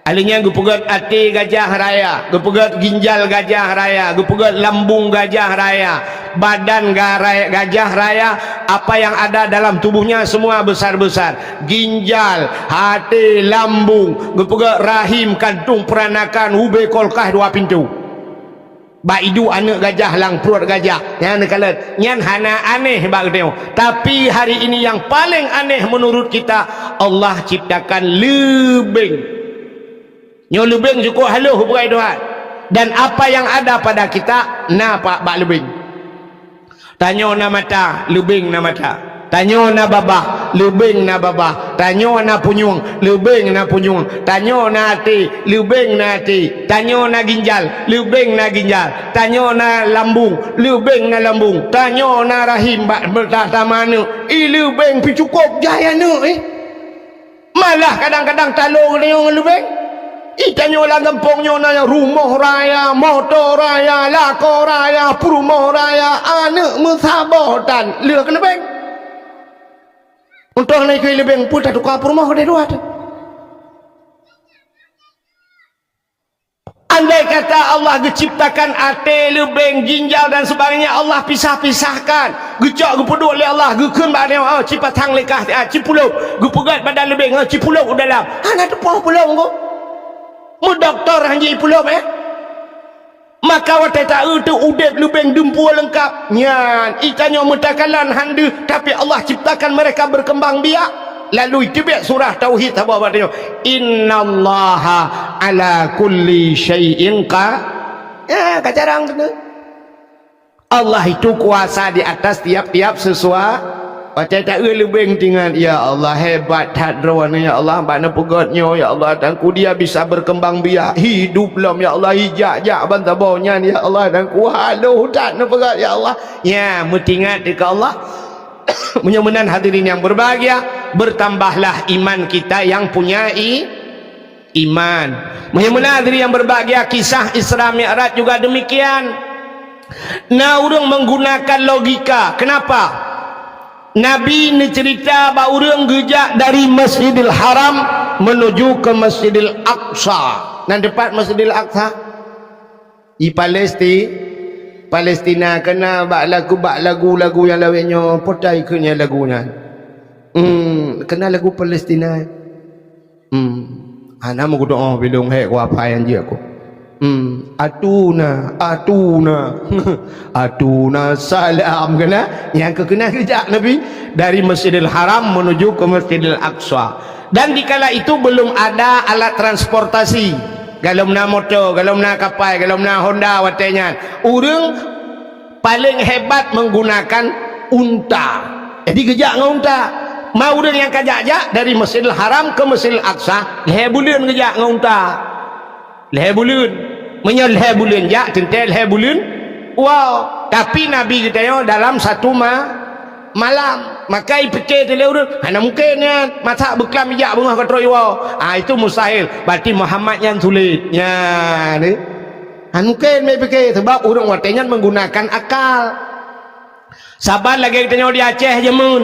alinya gepegat ati gajah raya gepegat ginjal gajah raya gepegat lambung gajah raya badan gajah raya apa yang ada dalam tubuhnya semua besar-besar ginjal hati lambung gepegat rahim kantung peranakan ube kolkah dua pintu baidu anak gajah lang perut gajah yang nekalat nyan hana aneh bagdeo tapi hari ini yang paling aneh menurut kita Allah ciptakan lubing lubing cukup haluh bukai Tuhan dan apa yang ada pada kita pak bak lubing tanyo na mata lubing na mata tanyo na babah lubing na babah tanyo na punyung lubing na punyung tanyo na hati lubing na hati tanyo na ginjal lubing na ginjal tanyo na lambung lubing na lambung tanyo na rahim bak bertata mana lubing pi cukup jaya malah kadang-kadang talung leong lubing ikannya orang kampungnya nanya rumah raya, motor raya, lako raya, perumahan raya, anak mensabotan, lihat ke lebeng. Untuk naik ke lebeng pun tak tukar perumahan ke dua. Andai kata Allah diciptakan ate, lebeng, ginjal dan sebagainya Allah pisah-pisahkan. Gecok gepeduk oleh Allah, gekun badan cipatang lekah, cipulau, gepegat badan lebeng, cipulau dalam. Hana tepung pulau engkau. Mu doktor hanji pulau maka wateta itu udep lebeng dumpu lengkap nyan ikannya metakalan handu tapi Allah ciptakan mereka berkembang biak lalu itu biar surah tauhid apa dia innallaha ala kulli syai'in kacarang tu Allah itu kuasa di atas tiap-tiap sesuatu. Macam tak lebih dengan ya Allah hebat hadron ya Allah mana pegatnya ya Allah dan ku dia bisa berkembang biak hidup lam ya Allah hijak-jak bantabaunya ya Allah dan ku haluh tak nak pegat ya Allah ya mutingat dekat Allah. Mudah-mudahan hadirin yang berbahagia bertambahlah iman kita yang punya iman. Mudah-mudahan hadirin yang berbahagia kisah Isra Mi'raj juga demikian. Nah orang menggunakan logika. Kenapa? Nabi ni cerita bahawa orang gejak dari Masjidil Haram menuju ke Masjidil Aqsa. Dan dekat Masjidil Aqsa di Palestina kena bak lagu yang lawannya potai kena lagunya. Kena lagu Palestina. Ana mau doa bilung hek ku apa yang dia aku. Atuna salam kena yang kena kejak Nabi dari Masjidil Haram menuju ke Masjidil Aqsa. Dan dikala itu belum ada alat transportasi, galum na motor, galum na kapal, galum na Honda watenya. Orang paling hebat menggunakan unta. Jadi kejak dengan unta. Mau orang yang kajak dari Masjidil Haram ke Masjidil Aqsa, leher bulan kejak dengan unta. Leher bulan menyol leher bulan jak tentel leher bulan wow. Tapi Nabi kita yo dalam satu malam maka ipeke tele urut ana mungkin ya masa beklam jak bungah katro wow. Itu mustahil berarti Muhammad yang sulit ya ni mungkin me peke sebab urang watenya menggunakan akal. Sabar lagi kita di Aceh jamun.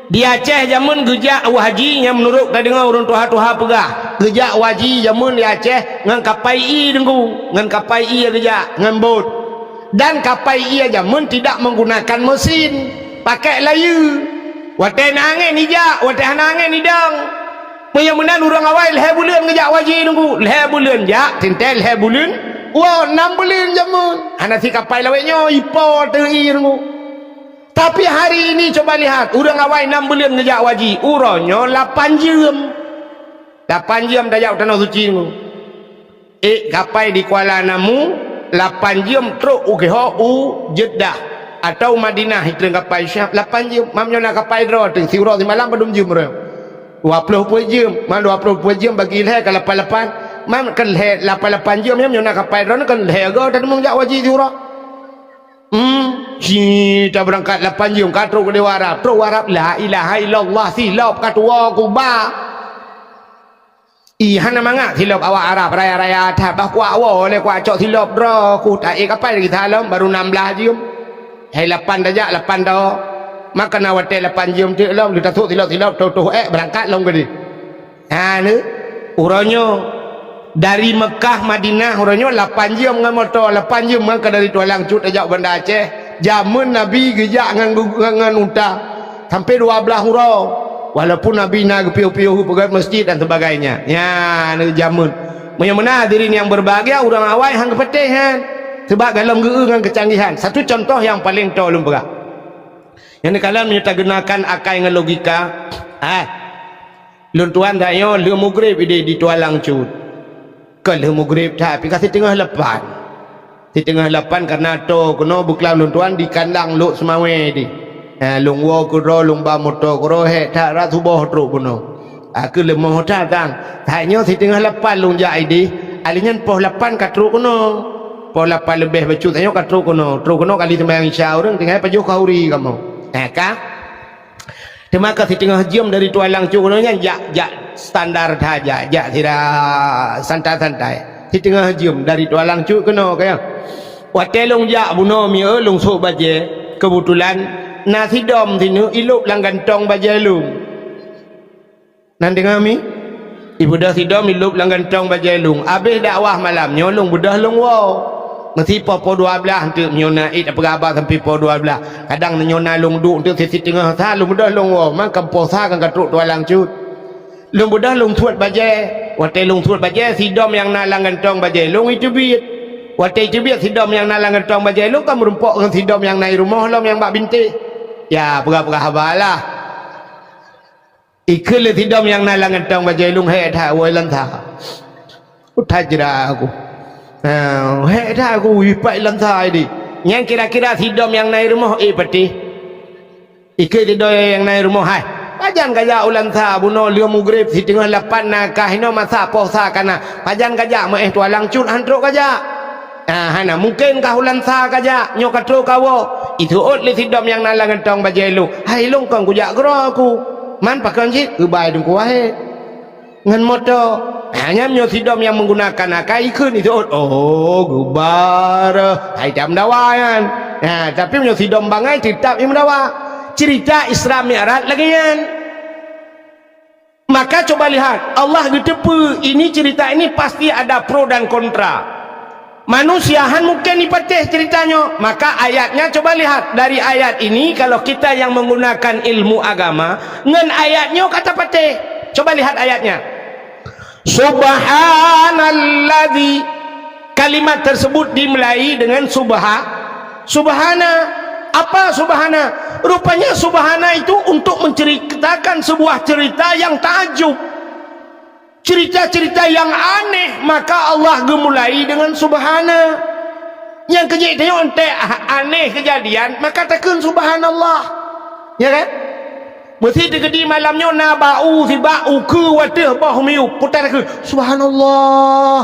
Di Aceh jamun gejak haji yang menurut kita dengar orang tuha-tuha pegah. Gejak haji jamun di Aceh ngan kapai i dengku, ngan kapai i gejak ngan bot. Dan kapai i jamun tidak menggunakan mesin, pakai layu. Wate angin hijak, wate angin hidang. Mudah-mudahan orang awal leher bulan gejak haji dengku, leher bulan jak, tintel leher bulan. Wow, 6 bulan jamun. Ana si kapai lawenya ipo teri dengku. Tapi hari ini coba lihat, orang awal 6 bulan ngejak haji, uronyo 8 jam. 8 jam dah jauh tanah suci ni. Kapai di Kuala Namu 8 jam teruk Jeddah atau Madinah itu kapai Syam 8 jam. Mamnya nak kapai draw tu siurah di malam belum jam dah. 20 jam, mam 20 jam bagi leher ke 88. Mam kan leher 88 jam mamnya nak kapai draw kan leher go dan mengjak haji siurah. Kita berangkat 8 jam katru ke Dewa Arab. Terus Arab la ilaha illallah silap katua kuba. Hana mangak silap awak Arab raya-raya atas bah kuat awak oleh kuat cok silap dra ku tak kapal lagi dalam baru 16 jam. 8 dah jak 8 dah. Maka nak wate 8 jam tu lam dia tatuk silap tuh berangkat long ke dia. Ni uranyo dari Mekah Madinah orangnya 8 jam dengan motor 8 jam maka dari Tualang Cut ajak Banda Aceh zaman Nabi gejak dengan unta sampai 12 hurau walaupun Nabi nak piu-piu pergi masjid dan sebagainya ya ni zaman mana hadirin yang berbahagia orang awal hang kepetih kan sebab dalam dengan kecanggihan. Satu contoh yang paling tolong perak yang kalian menyerta gunakan akal dengan logika luntuan tak yo lu mugrib di Tualang Cut kalau mugrib tak tapi kasih tengah lepan di tengah lapan karena to kena buklam luntuan di kandang luk semawe di lung wo kuro lung ba moto kuro he tak ratu boh tru kuno aku lemah tak tang hanya di tengah lapan lung jai di alinya poh lapan katru kuno poh lapan lebih becut hanya katru kuno kali sembahyang isya orang tengah pajuh kauri kamu kah maka di tengah jam dari Tualang Cut kuno nya jak standar saja jak tidak santai-santai di tengah jam dari Tualang Cut kena kaya watelong jak buno mi long sok baje kebetulan nasi dom sini iluk lang gantong baje lung nan dengar mi ibu dah sidom iluk lang gantong baje lung habis dakwah malam nyolong budah long wow mesti po 12 untuk nyona it apa khabar sampai po 12 kadang nyona long duk untuk sisi tengah sa long budah long wow maka po sa kan katruk Tualang Cut long budah long tuat baje watai long tuat baje sidom yang nalang gantong baje long itu biit watai itu biit sidom yang nalang gantong baje long kan merumpok dengan sidom yang naik rumah long yang bak bintik ya pegah-pegah habalah ikut le tidam yang nalang entang bajai lung hai dah wai lantha utajra aku hai dah aku wipai lantha ini yang kira-kira tidam yang naik rumah peti ikut tidam yang naik rumah hai pajan kaja ulan tha buno liu mugrib si tengah lapan nakah hino masa posa kana pajan kaja meh tualang cut handro kaja hana mungkin kah ulan tha kaja nyo katro kawo itu ot le tidam yang nalang entang bajai lu hai long kang kujak gro aku man pakan sih ubai dong kuahe ngan moto hanya nyo tidam yang menggunakan akai ikun itu ot gubar hai jam dawayan tapi nyo tidam bangai tetap im dawa cerita Isra Mi'raj lagi kan. Maka coba lihat Allah getepu ini cerita ini pasti ada pro dan kontra. Manusiahan mungkin dipatih ceritanya. Maka ayatnya coba lihat dari ayat ini kalau kita yang menggunakan ilmu agama ngan ayatnya kata patih. Coba lihat ayatnya. Subhanalladzi kalimat tersebut dimulai dengan subhana. Apa subhana? Rupanya subhana itu untuk menceritakan sebuah cerita yang takjub, cerita-cerita yang aneh, maka Allah gemulai dengan subhana. Yang kejadian aneh kejadian, maka takkan subhanallah, ya kan? Mesti terjadi malamnya nabau sibau ke wadah bah miu putar ke subhanallah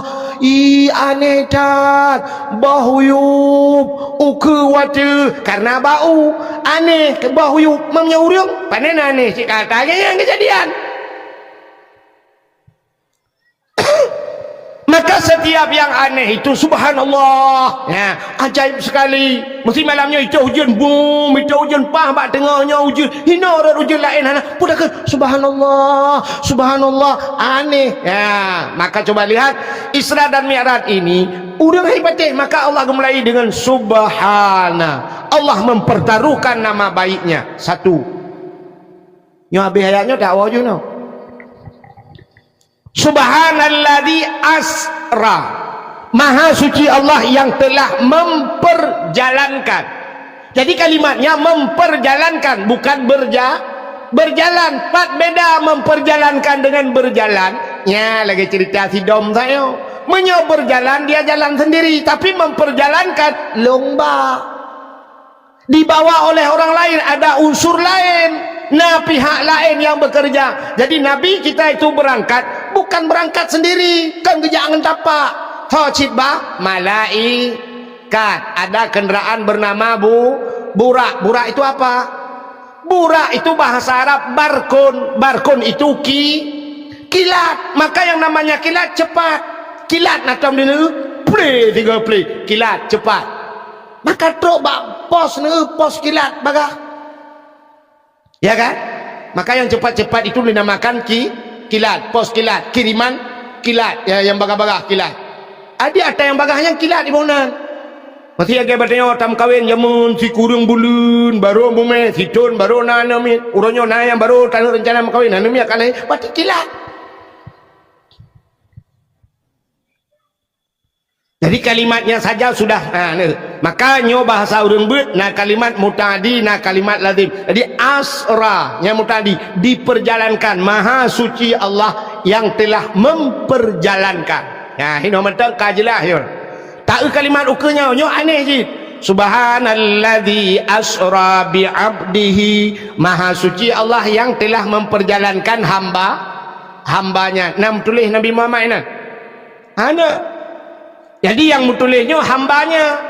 aneh tat bahuyub uke wadah karena bau aneh ke bahuyub mamnya urang panen aneh cik katanya yang kejadian. Maka setiap yang aneh itu subhanallah ya, ajaib sekali. Mesti malamnya itu hujan boom, itu hujan pah bak tengahnya hujan hina orang hujan lain hana pudakan subhanallah aneh ya. Maka coba lihat Isra dan Mi'raj ini urang hebatnya, maka Allah mulai dengan subhana. Allah mempertaruhkan nama baiknya satu nyo habis ayatnya dakwah je no. Subhanalladzi asra, maha suci Allah yang telah memperjalankan. Jadi kalimatnya memperjalankan bukan berjalan. Pat beda memperjalankan dengan berjalan. Ya lagi cerita si dom saya menyo berjalan dia jalan sendiri, tapi memperjalankan lomba dibawa oleh orang lain, ada unsur lain. Nah pihak lain yang bekerja. Jadi Nabi kita itu berangkat bukan berangkat sendiri kan jangan tapak thocitbah malaikat, ada kendaraan bernama burak itu apa? Burak itu bahasa Arab barkun itu kilat. Maka yang namanya kilat cepat, kilat natam dinu play 3 play kilat cepat. Maka truk bak pos kilat bagah ya kan? Maka yang cepat-cepat itu dinamakan kilat, pos kilat, kiriman kilat ya, yang bagah-bagah kilat. Ada yang bagah yang kilat di bonan. Masih agak bertanya tam kawin jamun si kurung bulun baru bume si tun baru nanami uronyo na yang baru tanu rencana kawin nanami akan pati kilat. Jadi kalimatnya saja sudah maka nyo bahasa urang beut na kalimat mutadi na kalimat lazim. Jadi asra nya mutadi diperjalankan, maha suci Allah yang telah memperjalankan. Ya hino mentang kajelah yo. Tak kalimat ukenya nyo aneh je. Subhanalladzi asra bi 'abdihi, maha suci Allah yang telah memperjalankan hambanya. Nam tulis Nabi Muhammad ini. Ana jadi yang menulisnya hambanya.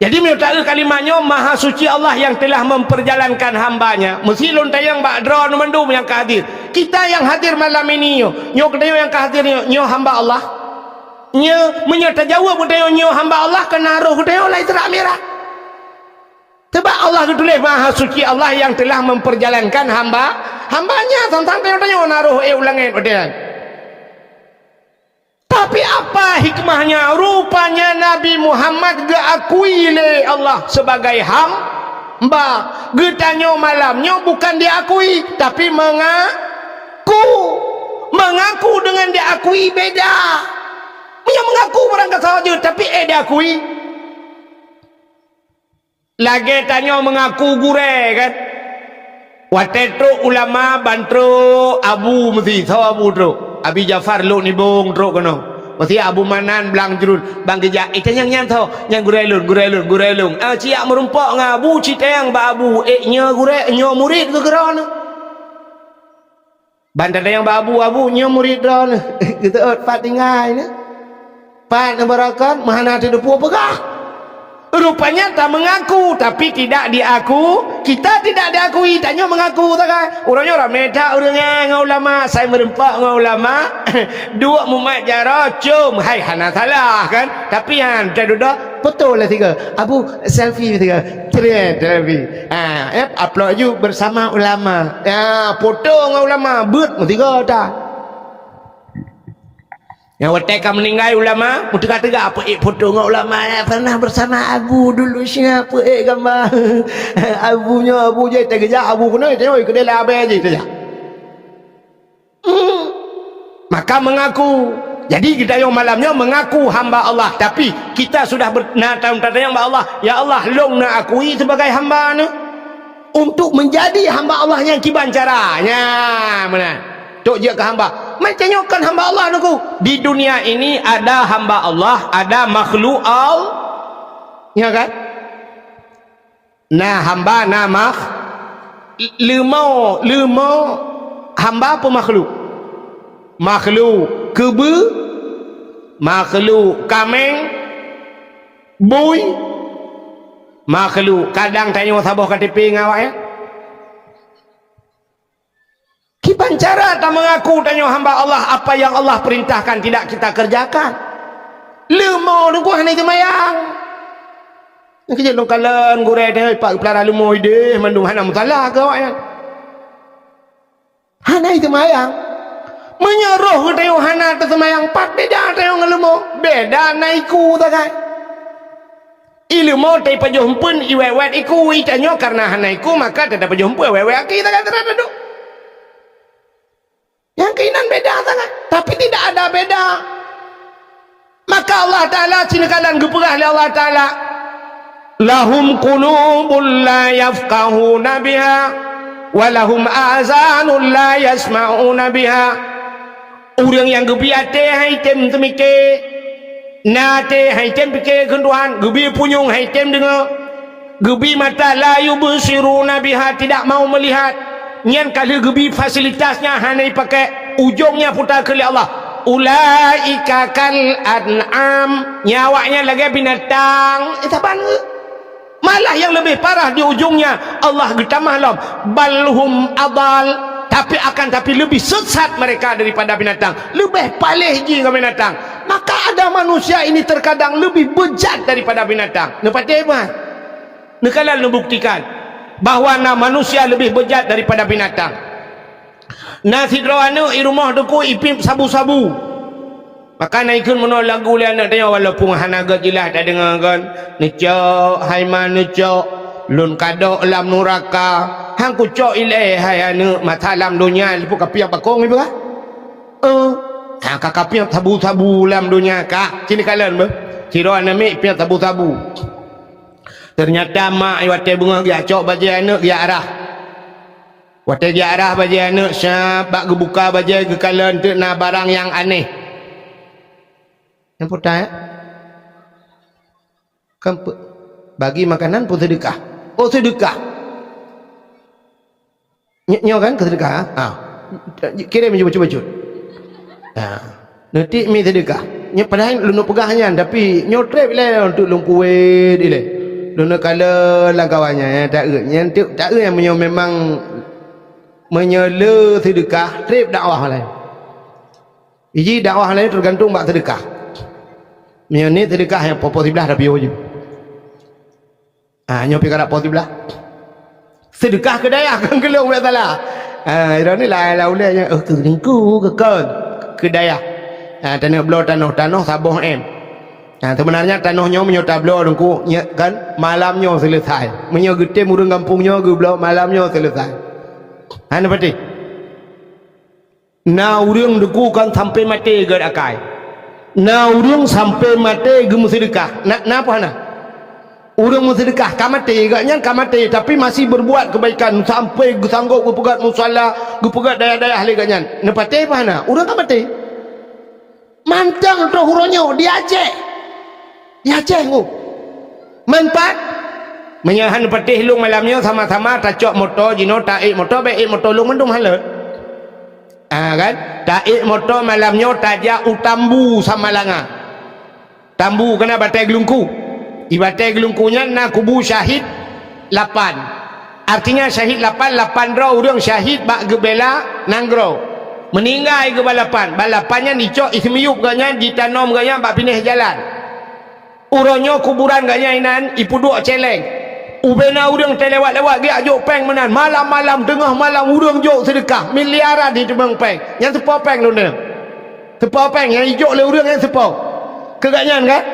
Jadi menurut kalimatnya maha suci Allah yang telah memperjalankan hambanya. Mesti lontayang bak draw mendum yang hadir. Kita yang hadir malam ini nyo kedayo yang hadir nyo hamba Allah. Nyo menyata jawab kedayo nyo hamba Allah kenaruh kedayo lai terak merah. Sebab Allah tulis maha suci Allah yang telah memperjalankan hambanya. Tentang tanya naruh ulangin kedayo. Tapi apa hikmahnya? Rupanya Nabi Muhammad diakui oleh Allah sebagai hamba. Getanyo malamnya bukan diakui, tapi mengaku dengan diakui beda. Yang mengaku berangkat saja, tapi diakui. Lagi tanyo mengaku gure kan? Watetro ulama bantro Abu mesti tahu Abu tro. Abi Jafar lu ni bong tro kono. Mesti Abu Manan belang jurun bang geja itu yang tahu yang gurelun ciak merumpak ngabu citeng ba Abu nya gure nyo murid ke geron bandar yang ba Abu nyo murid ron kita pat tinggal ni pat barakat mahana tu depu pegah rupanya tak mengaku tapi tidak diaku kita tidak diakui tanya mengaku tak kan orangnya orang meda orangnya ngau ulama saya merempak ngau ulama dua mumat jara cum hai hana salah kan tapi yang dah betul lah tiga Abu selfie tiga selfie upload you bersama ulama foto ngau ulama but tiga dah yang wateka meninggal ulama tega-tega apa foto dengan ulama pernah bersama Abu dulu siapa gambar Abu je tega Abu kena tengok ke dalam abai je saja maka mengaku jadi kita yang malamnya mengaku hamba Allah tapi kita sudah bertanya yang Allah ya Allah long nak akui sebagai hamba ni untuk menjadi hamba Allah yang kiban caranya mana tok je ke hamba macam nyokan hamba Allah nuku di dunia ini ada hamba Allah ada makhluk Allah ya kan nah hamba nah lemau hamba apa makhluk kebe makhluk kameng bui makhluk kadang tanya sabah KTP ngawak ya kiban cara tak mengaku tanya hamba Allah apa yang Allah perintahkan tidak kita kerjakan lemau nunggu hanya itu mayang kerja longkalan gureh dia pak pelara lemau ide mandung hana mutalah ke awak ya hana itu mayang menyeruh ke tanya hana itu mayang pat beda tanya lemau beda naiku tak kan ilmu tay pajumpun iwewet iku itanya karena hana iku maka tidak pajumpu iwewet kita kan terada yang keinginan beda sangat tapi tidak ada beda maka Allah Ta'ala cinakalan geperah oleh Allah Ta'ala lahum qulubun la yafqahuna biha walahum azanun la yasma'una biha orang yang gebi ate hai tem temike nate hai tem pike kenduan gebi punyung hai tem dengar gebi mata la yubsiruna biha tidak mau melihat nyan kali gebi fasilitasnya hanya pakai ujungnya putar ke Allah ulaika kal an'am nyawanya lagi binatang taban malah yang lebih parah di ujungnya Allah getamah lam balhum adal tapi lebih sesat mereka daripada binatang lebih palih je ke binatang maka ada manusia ini terkadang lebih bejat daripada binatang nampak hebat nekalan membuktikan bahawa manusia lebih bejat daripada binatang. Nasi drawanu di rumah duku ipip sabu-sabu. Maka naikun menol lagu le anak tanya walaupun hanaga jelas tak dengar kan. Necok haiman necok lun kadok lam nuraka. Hang ku cok ile hai anu matalam dunia lepu kapiak bakong ibu ka? Kapiak sabu-sabu lam dunia ka. Sini kalian be. Siro anami piak sabu-sabu. Ternyata mak wate bunga dia cok baju anak dia arah. Wate dia arah baju anak siapa gebuka baju ke kalan tu na barang yang aneh. Yang putar ya? Kan bagi makanan pun sedekah. Oh sedekah. Nyo kan ke sedekah? Kirim baju-baju. Nanti mi sedekah. Nyo padahal lu pegahnya tapi nyo trip le untuk lungkuwe ile. Luna kala langkawannya tak yang memang menyela sedekah trip dakwah lain. Iji dakwah lain tergantung bak sedekah. Ni sedekah yang popo sebelah dah biar je. Nyopi kada popo sebelah. Sedekah ke daya kan kelong tak salah. Ira ni lah ulanya tu lingku ke daya. Tanah belah tanah sabuh sebenarnya tanahnya menyota belah dengku kan malamnya selesai. Menyogete murung kampungnya ge belah malamnya selesai. Ana pati. Na urang dengku kan sampai mati ge akai. Na urang sampai mati ge sedekah. Napa hana? Orang sedekah kamate agaknya kamate tapi masih berbuat kebaikan sampai sanggup berpegat musalla, berpegat daya-daya ahli agaknya. Nepate mana? Orang kamate. Mantang tu huronyo dia Aceh. Dia Aceh ngau. Manfaat menyahan patih lung malamnya sama-sama tacok motor jino taik motor baik motor lung mendung halat. Kan? Taik motor malamnya tajak utambu sama langa. Tambu kena batai gelungku. Ibatai gelungkunya nak kubu syahid 8. Artinya syahid 8 draw orang syahid bak gebela nanggro. Meninggal ke balapan. Balapannya dicok ismiyup ganya ditanam ganya bak pindah jalan. Uronyo kuburan ganya inan ipuduk celeng. Ubena orang terlewat-lewat dia jok peng menan. Malam-malam tengah malam orang jok sedekah miliaran di tebang peng. Yang sepau peng lu ni. Sepau peng yang hijau le orang yang sepau. Kegaknya kan?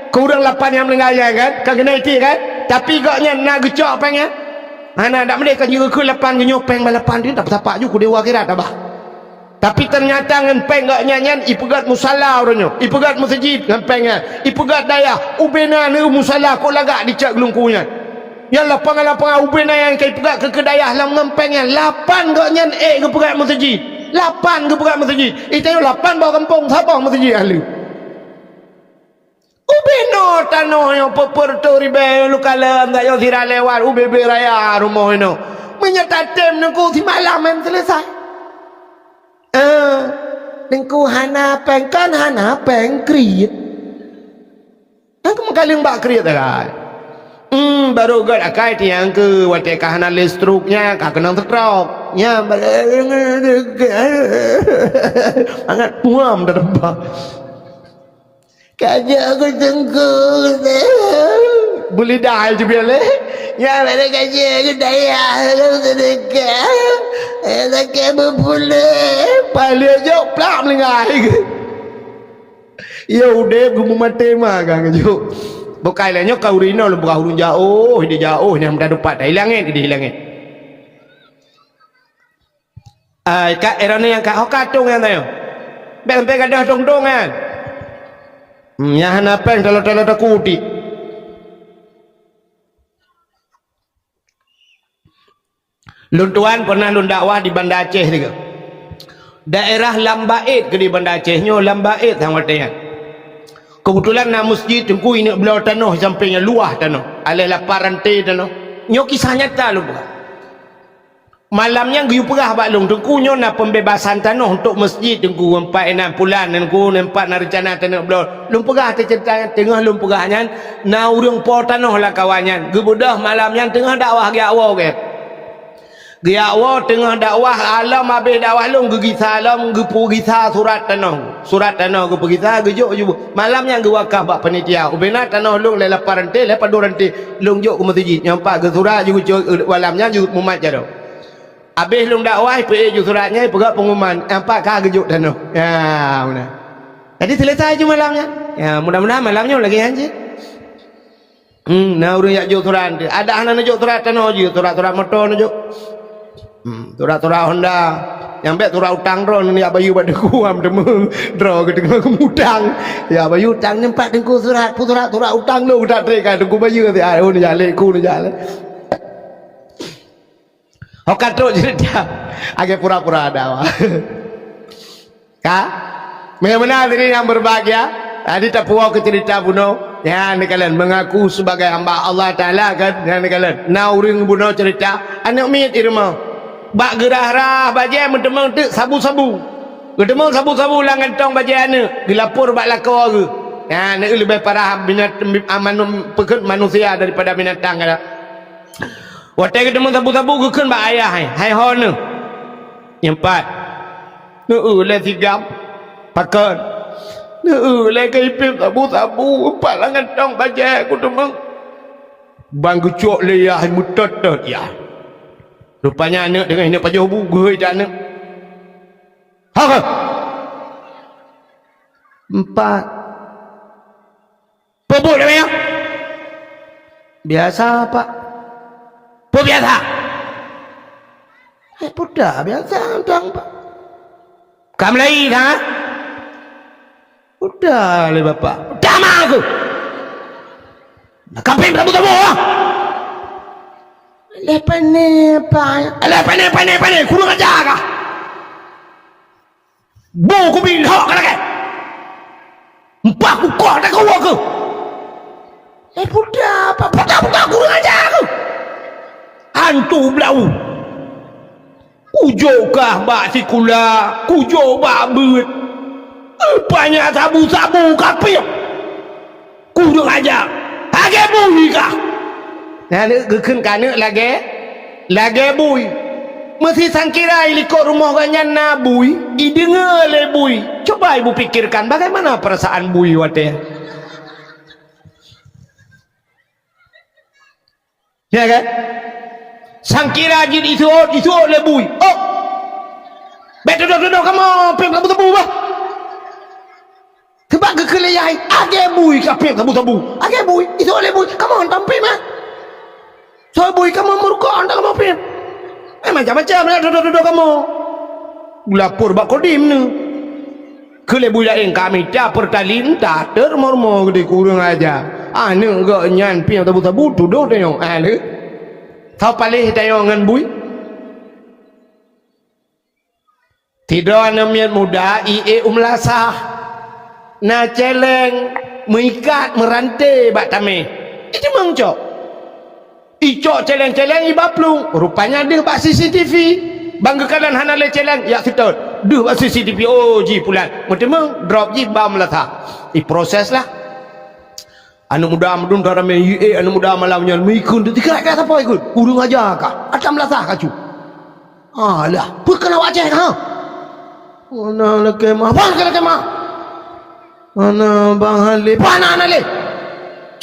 Kurang 8 yang meninggal kan? Kan kena itu kan? Tapi gaknya nak gecok peng ya. Mana tak boleh kan juga ke 8 genyok peng balapan dia tak tapak juga dewa akhirat abah. Tapi ternyata ngan peng gaknya nyan ipegat musalla orangnya. Ipegat masjid ngan pengnya. Ipegat daya ubena ni musalla kok lagak dicak gelungkunya. Yang lapangan-lapangan ubena yang kai pegat ke kedayah lam ngempengnya 8 gaknya ke pegat masjid. 8 ke pegat masjid. Itu 8 bawa kampung siapa masjid ahli. Ubeno tanah yang peperto ribe lukala anda yo sira lewat UBB raya rumah ino menyatatem nengku si malam selesai nengku hana pengkan hana peng kriit aku mengkaling bak kriit kan baru gad akai tiang ke wate kahana listruknya kah kenang stroke nya sangat puam terbang kaja aku tengkuk boleh dah je biar leh ya mana kaja aku daya aku sedekah sedekah berpulih paling jauh pelak melengai ya udah aku mau mati mah kan jauh bukai lahnya kau rino lu buka hurun jauh dia jauh ni mudah dapat dah hilangin dia hilangin kak erana yang kak hokatung yang tayo bang kadah dong-dong kan yang hana peng talo-talo takuti luntuan pernah lun dakwah di Banda Aceh juga daerah Lambaid ke di Banda Aceh nyo Lambaid sang watanya kebetulan na masjid tengku ini belau tanah sampingnya luah tanah alih laparan te tanah nyo kisah nyata lu bukan malamnya giu perah bak long tengku nyo na pembebasan tanah untuk masjid tengku 4-6 bulan tengku 4 na rencana tanah belau long perah tercerita tengah long perahnya na urang po tanah lah kawannya gebudah malamnya tengah dakwah gi awal ke gi awal tengah dakwah alam habis dakwah long gi salam gi pugisa surat tanah gi pugisa gi jok ju malamnya gi wakaf bak panitia ubena tanah long le laparan te le paduran te long jok ke masjid nyampak gi surat ju malamnya ju mumat jado. Habis lung dakwah pergi ju suratnya pegat pengumuman empat kah gejuk tanah. Ya mana. Jadi selesai je malamnya. Ya mudah-mudahan malamnya lagi anjir. Nah urang yak juk surat. Ada anak juk surat tanah je, surat-surat motor juk. Surat-surat Honda. Yang bet surat utang drone ni abayu pada kuam demeng draw ke tengah kemudang. Ya abayu utang nempat tengku surat utang lu tak trek tengku bayu tu. Ah ni jalan ku ni jalan. Hokat terus cerita agak pura-pura ada kak benar-benar ini yang berbahagia tadi tak puas ke cerita buno ya ni kalian mengaku sebagai hamba Allah Ta'ala kan ya ni kalian na uring buno cerita anak mit irma bak gerah-rah bajai mentemang tu sabu-sabu gedemang sabu-sabu langan tong bajai anak dilapor bak lakau ke ya ni lebih parah manusia daripada binatang kan. Waktu kita sabu-sabu ke kan bak ayah hai hon ni. Yang 4. Le 3 pakan. Le kaipip sabu-sabu palangan tong bajai aku demang. Bang gecok le ya hai mutot ya. Rupanya anak dengan ini pajuh bugu dak anak. Ha. 4. Pobok dah ya. Biasa Pak. Apa biasa? Budak biasa tuang Pak. Kamu lagi kan? Udah le bapak. Udah mah aku. Kapim tabu-tabu lah. Lepas ni apa? Lepas ni kurang ajar kah? Bu ku binhok kan ke? Empat ku kau tak kau ke? Budak kurang ajar ke? Hantu belau. Kujo kah bak sikula, kujo bak beut. Banyak sabu-sabu kapir. Kurang ajar. Lagi bui kah? Nah, gekun kana lagi bui. Mesti sangkira ikut rumah ganyan na bui, idengar le bui. Coba ibu pikirkan bagaimana perasaan bui wate. Ya kan? Sangkira jin itu le bui. Oh. Betul kamu pem tabu bah. Sebab kekeleyai age bui kapim tabu. Age bui itu le bui. Kamu hantam pem ah. So bui kamu murko anda kamu pem. Macam-macam lah duduk kamu. Lapor bak kodim ni. Kele bui lain kami tak pertalin tak termormo gede kurang aja. Ni gak nyan pem tabu duduk tengok. Ni. Tahu palih tengok dengan bui. Tidak namian muda ie umlasah. Na celeng mengikat merantai bak tame. Itu mangcok. Icok celeng-celeng ibaplung. Rupanya dia bak CCTV. Banggakan hana le celeng. Ya kita. Duh bak CCTV. Oh ji pulan. Mertemang drop ji bam latah. Proses lah. Anak muda amdun darame ie anak muda malamnya mengikut. Dikira kata apa ikut? Urung aja kah? Atam latah kacu. Alah. Pukana wajah kah? Mana le kemah? Bang kena kemah. Mana bang Halil? Mana Halil?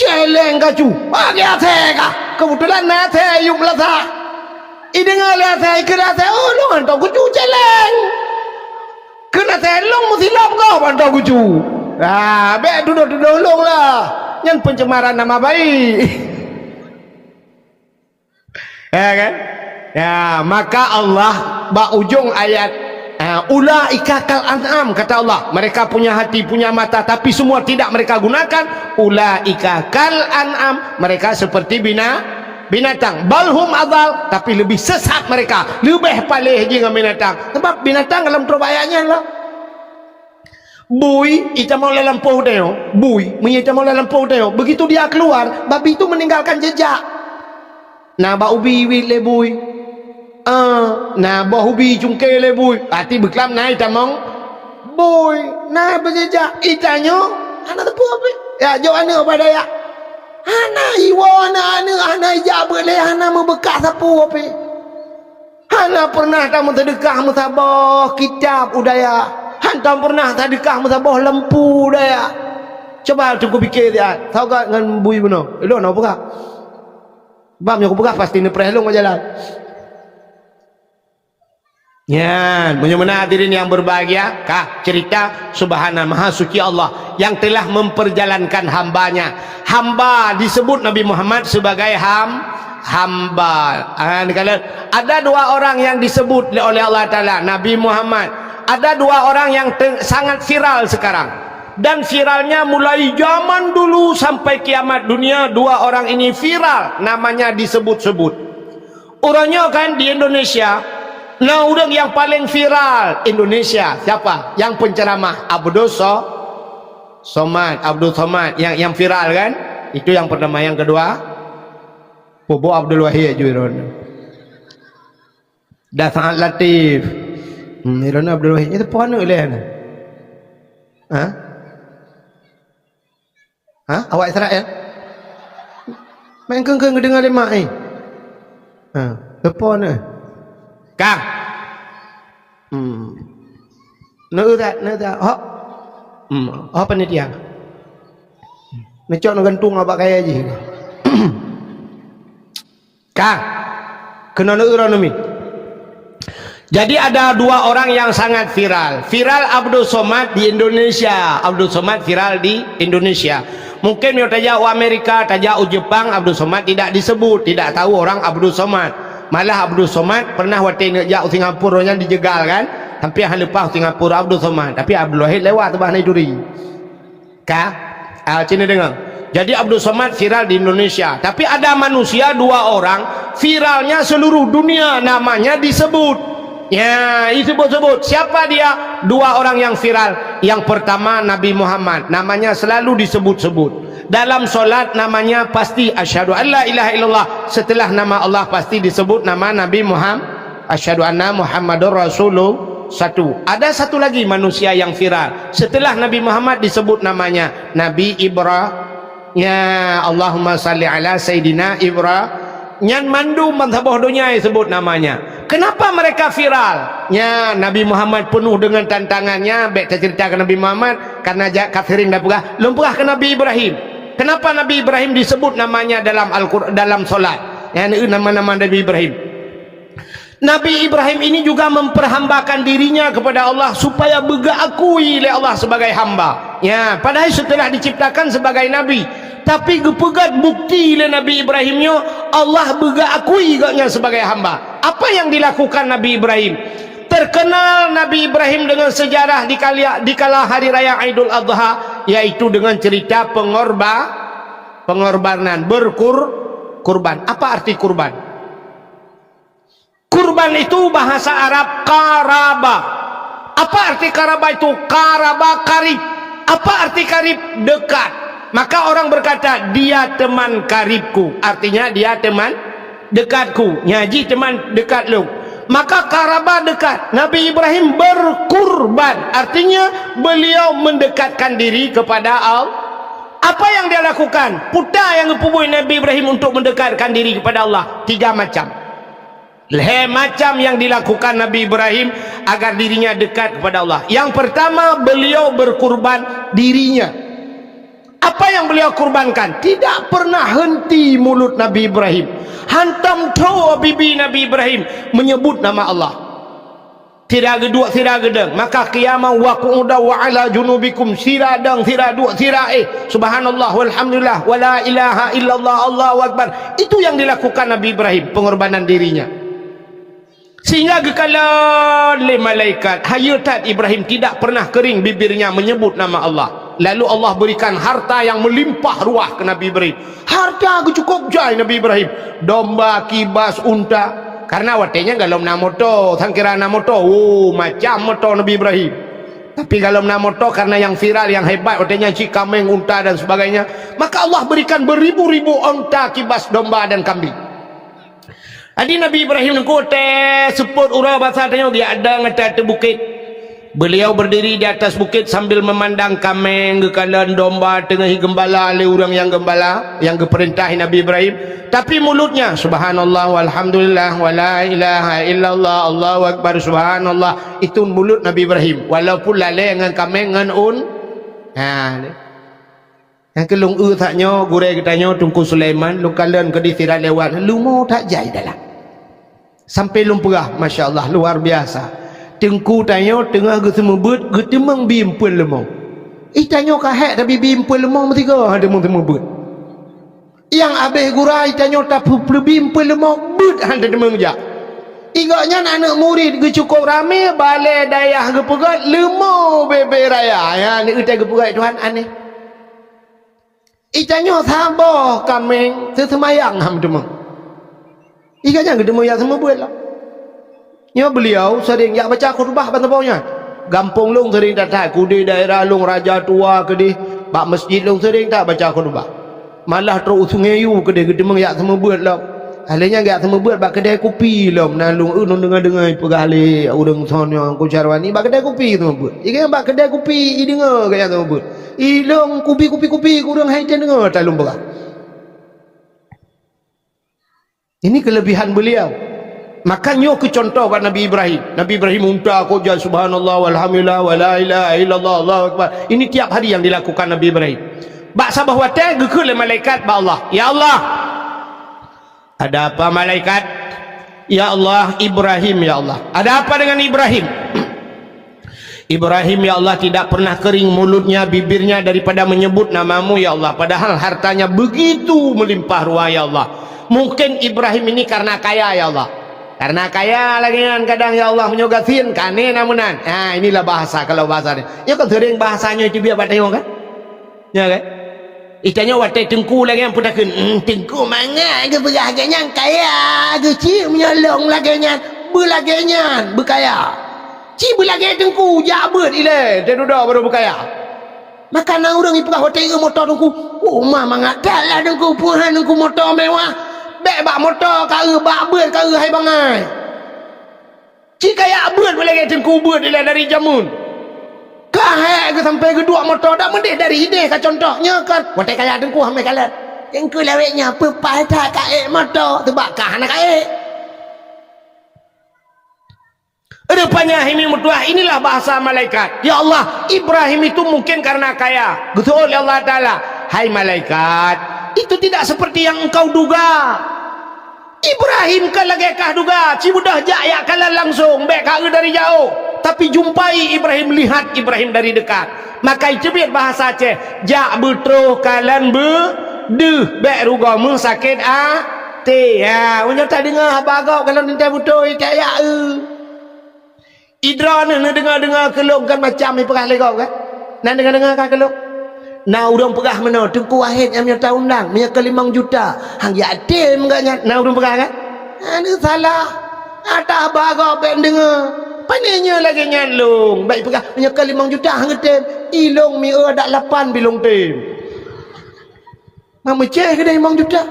Celeng kacu. Bagi ate kah? Kebetulan ate yuk latah. Idengar ate kena ate. Oh lu hantar kucu celeng. Kena telong mesti lom kau hantar kucu. Be duduk long lah. Yang pencemaran nama baik. Ya kan? Ya, maka Allah bak ujung ayat ulaika kal an'am kata Allah. Mereka punya hati, punya mata tapi semua tidak mereka gunakan. Ulaika kal an'am, mereka seperti binatang. Balhum adal, tapi lebih sesat mereka. Lebih palih dengan binatang. Sebab binatang dalam terbayaknya lah. Bui ita mau lampau teo. Bui menyita mau lampau teo. Begitu dia keluar, babi itu meninggalkan jejak. Nah bau biwi le bui. Nah bau ubi cungke le bui. Hati beklam naik tamong. Bui nah berjejak itanyo. Anak tepu apa? Ya jo ana pada ya. Ana iwana ana jabe le ana membekas sapu apa? Ana pernah tamu sedekah musabah kitab udaya. Hantam pernah sedekah musabah lempu daya. Coba cukup fikir dia. Tahu tak dengan bui benar? Elok nak buka. Bam aku buka pasti ni perhelong jalan. Ya, bagaimana hadirin yang berbahagia? Kah cerita Subhana Maha Suci Allah yang telah memperjalankan hambanya. Hamba disebut Nabi Muhammad sebagai hamba. Ada dua orang yang disebut oleh Allah Ta'ala Nabi Muhammad. Ada dua orang yang sangat viral sekarang. Dan viralnya mulai zaman dulu sampai kiamat dunia. Dua orang ini viral. Namanya disebut-sebut. Orangnya kan di Indonesia. Nah orang yang paling viral Indonesia siapa? Yang penceramah Abdul Somad. Abdul Somad yang viral kan? Itu yang pertama. Yang kedua Bobo Abdul Wahid Juiron. Dah sangat latif. Irona Abdul Wahid itu puan oleh awak Israel main keng-keng dengar lemak ni depan ni Kang nak tak apa ni dia nak gantung abak kaya je Kang kena nak urang ni. Jadi ada dua orang yang sangat viral. Viral Abdul Somad di Indonesia. Abdul Somad viral di Indonesia. Mungkin yang tajak Amerika, tajak Jepang, Abdul Somad tidak disebut. Tidak tahu orang Abdul Somad. Malah Abdul Somad pernah waktu ngejak Singapura yang dijegal kan. Hampir hari lepas Singapura Abdul Somad. Tapi Abdul Wahid lewat tebah naik duri. Kah? Cina dengar. Jadi Abdul Somad viral di Indonesia. Tapi ada manusia 2 orang viralnya seluruh dunia, namanya disebut. Ya, disebut-sebut. Siapa dia? 2 orang yang viral. Yang pertama Nabi Muhammad, namanya selalu disebut-sebut. Dalam solat namanya pasti asyhadu an la ilaha illallah. Setelah nama Allah pasti disebut nama Nabi Muhammad. Asyhadu anna Muhammadur Rasulullah. Satu. Ada satu lagi manusia yang viral. Setelah Nabi Muhammad disebut namanya Nabi Ibrahim. Ya, Allahumma salli ala Sayyidina Ibrahim. Nyan mandu mazhabah dunia disebut namanya. Kenapa mereka viral? Ya, Nabi Muhammad penuh dengan tantangannya. Baik ceritakan Nabi Muhammad karena kafirin dah pegah. Lumpah ke Nabi Ibrahim. Kenapa Nabi Ibrahim disebut namanya dalam Al-Quran, dalam solat? Ya, nama-nama Nabi Ibrahim. Nabi Ibrahim ini juga memperhambakan dirinya kepada Allah supaya berakui oleh Allah sebagai hamba. Ya, padahal setelah diciptakan sebagai nabi, tapi gepegat bukti oleh Nabi Ibrahimnya Allah berakui gaknya sebagai hamba. Apa yang dilakukan Nabi Ibrahim? Terkenal Nabi Ibrahim dengan sejarah di kala hari raya Aidul Adha, yaitu dengan cerita pengorbanan kurban. Apa arti kurban? Kurban itu bahasa Arab karaba. Apa arti karaba itu? Karaba, karib. Apa arti karib? Dekat. Maka orang berkata dia teman karibku, artinya dia teman dekatku. Nyaji teman dekat lu. Maka karaba dekat. Nabi Ibrahim berkurban, artinya beliau mendekatkan diri kepada Allah. Apa yang dia lakukan? Putar yang dipubui Nabi Ibrahim untuk mendekatkan diri kepada Allah. 3 macam. Macam yang dilakukan Nabi Ibrahim agar dirinya dekat kepada Allah. Yang pertama, beliau berkurban dirinya. Apa yang beliau kurbankan? Tidak pernah henti mulut Nabi Ibrahim. Hantam to bibi Nabi Ibrahim menyebut nama Allah. Tidak geduk, tidak gedeng. Maka qiyamah wa qu'uda wa ala junubikum, siradang, siraduk, siraih. Subhanallah walhamdulillah wa la ilaha illallah Allahu akbar. Itu yang dilakukan Nabi Ibrahim, pengorbanan dirinya. Sehingga gekala oleh malaikat, hayat Ibrahim tidak pernah kering bibirnya menyebut nama Allah. Lalu Allah berikan harta yang melimpah ruah ke Nabi Ibrahim. Harta cukup jai Nabi Ibrahim. Domba, kibas, unta. Karena watenya galom na moto, sangkira na moto. Oh, macam moto Nabi Ibrahim. Tapi galom na moto karena yang viral, yang hebat, watenya cikameng, unta dan sebagainya. Maka Allah berikan beribu-ribu unta, kibas, domba dan kambing. Adi Nabi Ibrahim kote seput urau bahasa tanya dia ada ngata bukit. Beliau berdiri di atas bukit sambil memandang kameng, gekalan domba, tengah gembala oleh orang yang gembala, yang keperintahi Nabi Ibrahim. Tapi mulutnya subhanallah walhamdulillah wa la ilaha illallah Allahu akbar subhanallah. Itu mulut Nabi Ibrahim. Walaupun lalai dengan kameng dengan yang kelung taknya gurei katanya Tungku Sulaiman lu kalian ke disirat lewat lu mau tak jai dalam sampai lumperah, Masya Allah, luar biasa. Tengku tanya tengah ke semua bet ketemang bimpul lemong tanya kahek tapi bimpul lemong mesti ke ada semua bet yang habis gurai tanya tak bimpul lemong bet ada demang jak igaknya anak murid ke cukup ramai balai dayah ke pegat lemong bebe raya ya ni utai ke pegat Tuhan aneh. Ikannya sabar kami sesemayang ham demang. Ikannya gedemu yang semua buat lah. Ya beliau sering ya baca khutbah bantapaunya. Gampung long sering datang kudi daerah long raja tua ke di bak masjid long sering tak baca khutbah. Malah terus sungai yu ke di gedemu yang semua buat lah. Halnya gak semua buat bak kedai kopi lah. Nalung dengar pegale urang sono ku carwani bak kedai kopi semua buat. Ikan bak kedai kopi i dengar gaya semua buat. Ilong kupi kurang haijan dengar tak lumbah. Ini kelebihan beliau. Makanya ke contoh kat Nabi Ibrahim. Nabi Ibrahim unta koja subhanallah walhamdulillah wa la ilaha illallah Allahu akbar. Ini tiap hari yang dilakukan Nabi Ibrahim. Bak sabah watai gekul malaikat ba Allah. Ya Allah. Ada apa malaikat? Ya Allah, Ibrahim ya Allah. Ada apa dengan Ibrahim? Ibrahim ya Allah tidak pernah kering mulutnya, bibirnya daripada menyebut namamu ya Allah. Padahal hartanya begitu melimpah ruah ya Allah. Mungkin Ibrahim ini karena kaya ya Allah. Karena kaya lagi kadang ya Allah menyogatin kane namunan. Nah inilah bahasa kalau bahasa ini. Ya kan sering bahasanya itu biar pada kan? Ya kan? Itanya watai tengku lagi yang putakan. Tengku mana ke beraganya kaya ke cik menyolong laganya berlaganya berkaya. Cik berlaganya tengku jabut ile dia duduk baru berkaya. Maka nak orang ipah hotel motor tengku. Oh mama ngakal lah tengku puhan tengku motor mewah. Bek bak motor kau bak ber kau hai bangai. Cik kaya ber berlaganya tengku ber ile dari jamun. Kahek ke sampai kedua motor dah mendek dari ide kan contohnya kan watai kaya tengku hamil kalat tengku leweknya pepai tak kaek motor terbakar anak kaek rupanya ini mutuah inilah bahasa malaikat. Ya Allah, Ibrahim itu mungkin karena kaya betul ya Allah Ta'ala. Hai malaikat, itu tidak seperti yang engkau duga. Ibrahim kan lagi kah duga cibudah jaya kalah langsung bek kau dari jauh, tapi jumpai Ibrahim, lihat Ibrahim dari dekat. Maka itu biar bahasa Aceh jak betruh kalan deh bek ruga mun sakit te ya unya tak dengar bagau kalau nanti betul kaya idra ni dengar kelong kan macam ni perah legau kan nak dengar kan kelong. Nah urang perah mana tengku wahid yang punya undang punya ke 5 juta hang yatim enggaknya. Nah urang perah kan ada salah ada bagau ben dengar panenya lagi nyalung baik perah punya ke 5 juta hang tem ilong mi ada 8 bilong tem mama ceh ke 5 juta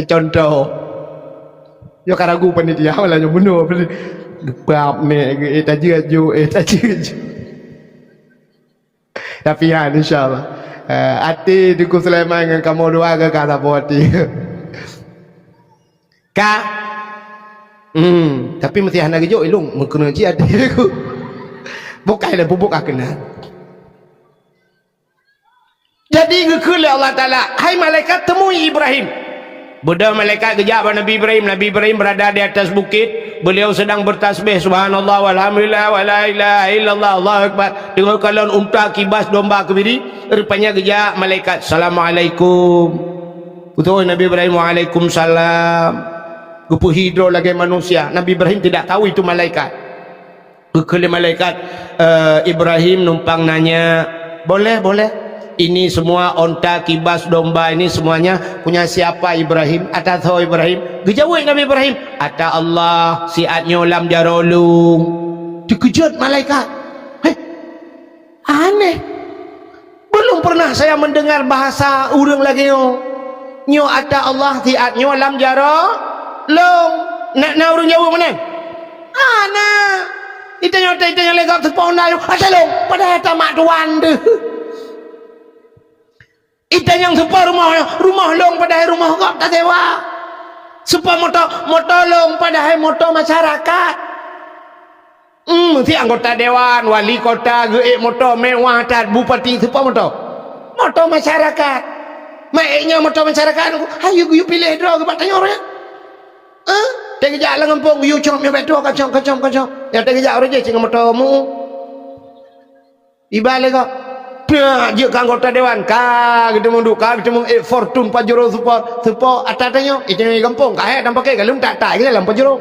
contoh yo karagu panitia wala yo bunuh bab ni tajaju tapi ya insyaallah hati Tuku Sulaiman dengan kamu dua ke kata hati kak tapi mesti hendak kerja ilung mengkena ci hati aku bukai lah bubuk akena. Jadi ngekul Allah Ta'ala, hai malaikat temui Ibrahim. Budak malaikat kejap Nabi Ibrahim berada di atas bukit. Beliau sedang bertasbih subhanallah walhamdulillah wala ilaha illallah Allahu akbar. Dengar kalon unta kibas domba kebiri. Rupanya kejap malaikat assalamualaikum. Betul Nabi Ibrahim waalaikumsalam. Gupu hidro lagi manusia. Nabi Ibrahim tidak tahu itu malaikat. Kekele malaikat Ibrahim numpang nanya, boleh ini semua onta kibas domba ini semuanya punya siapa Ibrahim? Ata tahu Ibrahim? Gejawai Nabi Ibrahim, ata Allah siatnya lam jarolung. Dikejut malaikat. Aneh. Belum pernah saya mendengar bahasa urang lagi nyo ata Allah siatnya lam jarolung. Nak urang jawab mana? Ana. Itanya legap sepon ayo. Ata long pada eta mak tuan deh. Ita yang sepa rumah long pada rumah kok tak sewa. Sepa motor long pada motor masyarakat. Si anggota dewan, wali kota, geek motor mewah dan bupati sepa motor masyarakat. Mainnya motor masyarakat. Hayu you pilih draw ke batanya orang. Tengah jalan ngempong you com you betul kacong. Yang tengah jalan orang je cing motormu. Ibalik kok. Nah, dia anggota dewan ka kita mundu fortune pajero support atatanya itu yang kampung kae dan pakai galung tak ke dalam pajero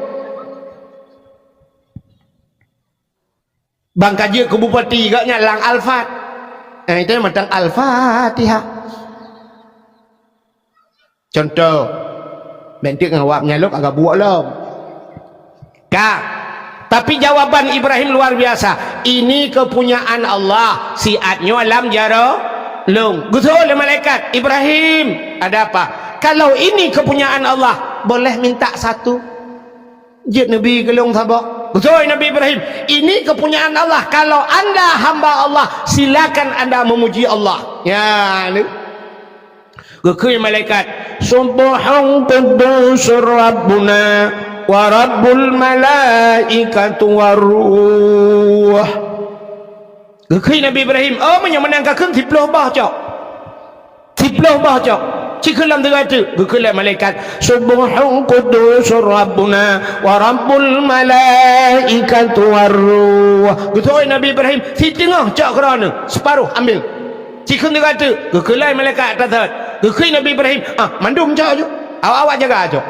bang kaji ke bupati gaknya lang alfat itu matang al-fatihah contoh bentik ngawak nyaluk agak buak lom ka. Tapi jawaban Ibrahim luar biasa. Ini kepunyaan Allah. Siatnya alam jaro lung. Betul malaikat. Ibrahim, ada apa? Kalau ini kepunyaan Allah, boleh minta satu. Jid Nabi gelung sabak. Betul Nabi Ibrahim. Ini kepunyaan Allah. Kalau anda hamba Allah, silakan anda memuji Allah. Ya, ni. Gekui malaikat. Subhan quddusur Rabbuna wa rabbul malaikatu waruh. Gekui Nabi Ibrahim, menangkakan tiploh bah cok. Cikelam dengan tu, gekui malaikat. Subhan quddusur Rabbuna wa rabbul malaikatu waruh. Gekui Nabi Ibrahim, si tengah cok kerana separuh ambil. Cikun dengan tu, gekui malaikat atas. Gekui Nabi Ibrahim, mandum cok je. Awak jaga cok.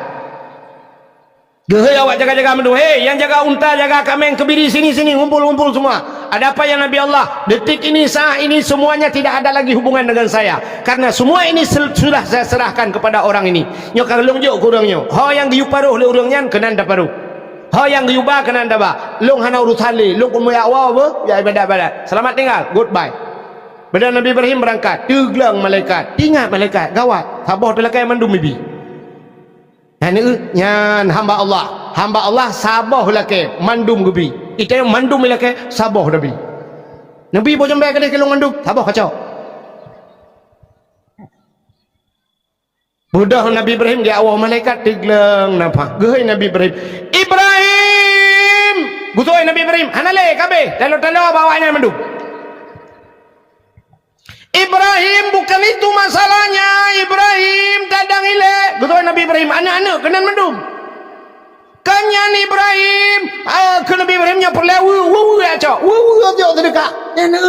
Gehei awak jaga-jaga mendu. Hei yang jaga unta, jaga kambing, kebiri sini ngumpul semua. Ada apa ya Nabi Allah? Detik ini, saat ini semuanya tidak ada lagi hubungan dengan saya. Karena semua ini sudah saya serahkan kepada orang ini. Nyo kalung jo kurangnya. Ho yang giu paruh le urangnya kenan da paruh. Ho yang giu ba kenan da ba. Long hana urusan le, long kumu ya wa be, ya ibadat. Selamat tinggal. Goodbye. Pada Nabi Ibrahim berangkat, teglang malaikat, ingat malaikat, gawat, sabar telakai mandum bibi. Nyan hamba Allah sabar lelaki mandum gebi. Itu yang mandum lelaki sabar Nabi. Nabi boleh sampai ke kelong mandum, sabar kacau. Budak Nabi Ibrahim dia awal malaikat teglang napa? Gehai Nabi Ibrahim. Ibrahim, gutoi Nabi Ibrahim. Hanale kabe, talo bawanya mandum. Ibrahim, bukan itu masalahnya. Ibrahim dadang ile. Gutoi Nabi Ibrahim, anak-anak kenan mandum. Kanyan Ibrahim, ke Nabi Ibrahimnya perlawu, ya cok, jauh terdekat.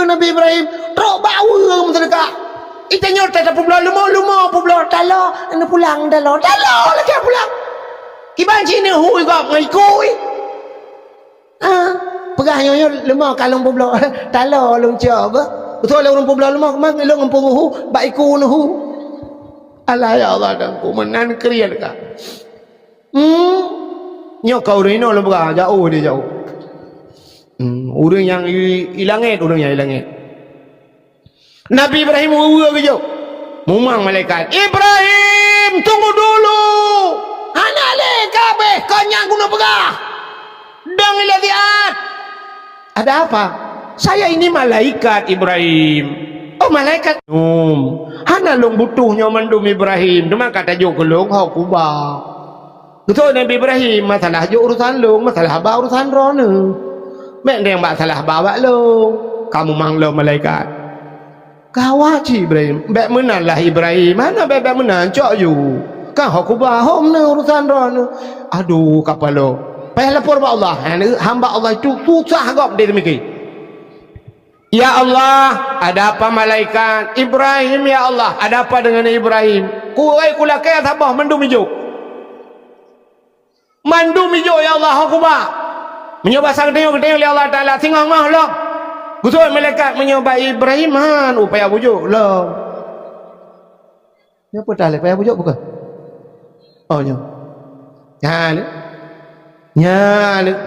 Nabi Ibrahim, rok bau terdekat. Itanya tak pulang, lumo pulang, talo, anda pulang, talo, lagi pulang. Kiban sini hui kau ngikui. Pegahnya lumo kalung pulang, talo long coba. Betul orang pulang lumo, mang long puhu, baiku nuhu. Allah ya Allah dan ku menan krian ka. Nyo kau rino lo berah jauh dia jauh. Orang yang ilangit, Nabi Ibrahim uwa ke jauh. Mumang malaikat. Ibrahim, tunggu dulu. Hanale kabeh kanyang guna berah. Dang iladiat. Ada apa? Saya ini malaikat Ibrahim. Oh malaikat. Hana long butuhnya mandum Ibrahim. Demang kata jauh kelong hau kubah. Betul Nabi Ibrahim, masalah je urusan lu, masalah ba urusan rona. Mek yang masalah bawa lu. Kamu manglo malaikat. Gawat Ibrahim, bek menanlah Ibrahim. Mana bek menan cok you. Kan aku bahom ni urusan rona. Aduh kapalo. Payah lapor ba Allah. Hamba Allah itu susah gop dia demikian. Ya Allah, ada apa malaikat? Ibrahim ya Allah, ada apa dengan Ibrahim? Kuai kulakai sabah mendum hijau. Mandu mijo ya Allah akuba. Menyoba sang tengok ya Allah Ta'ala. Tinggal mahlo. Gusul malaikat menyoba Ibrahim han. Upaya bujuk lah. Ni apa tak upaya bujuk bukan? Oh nyo.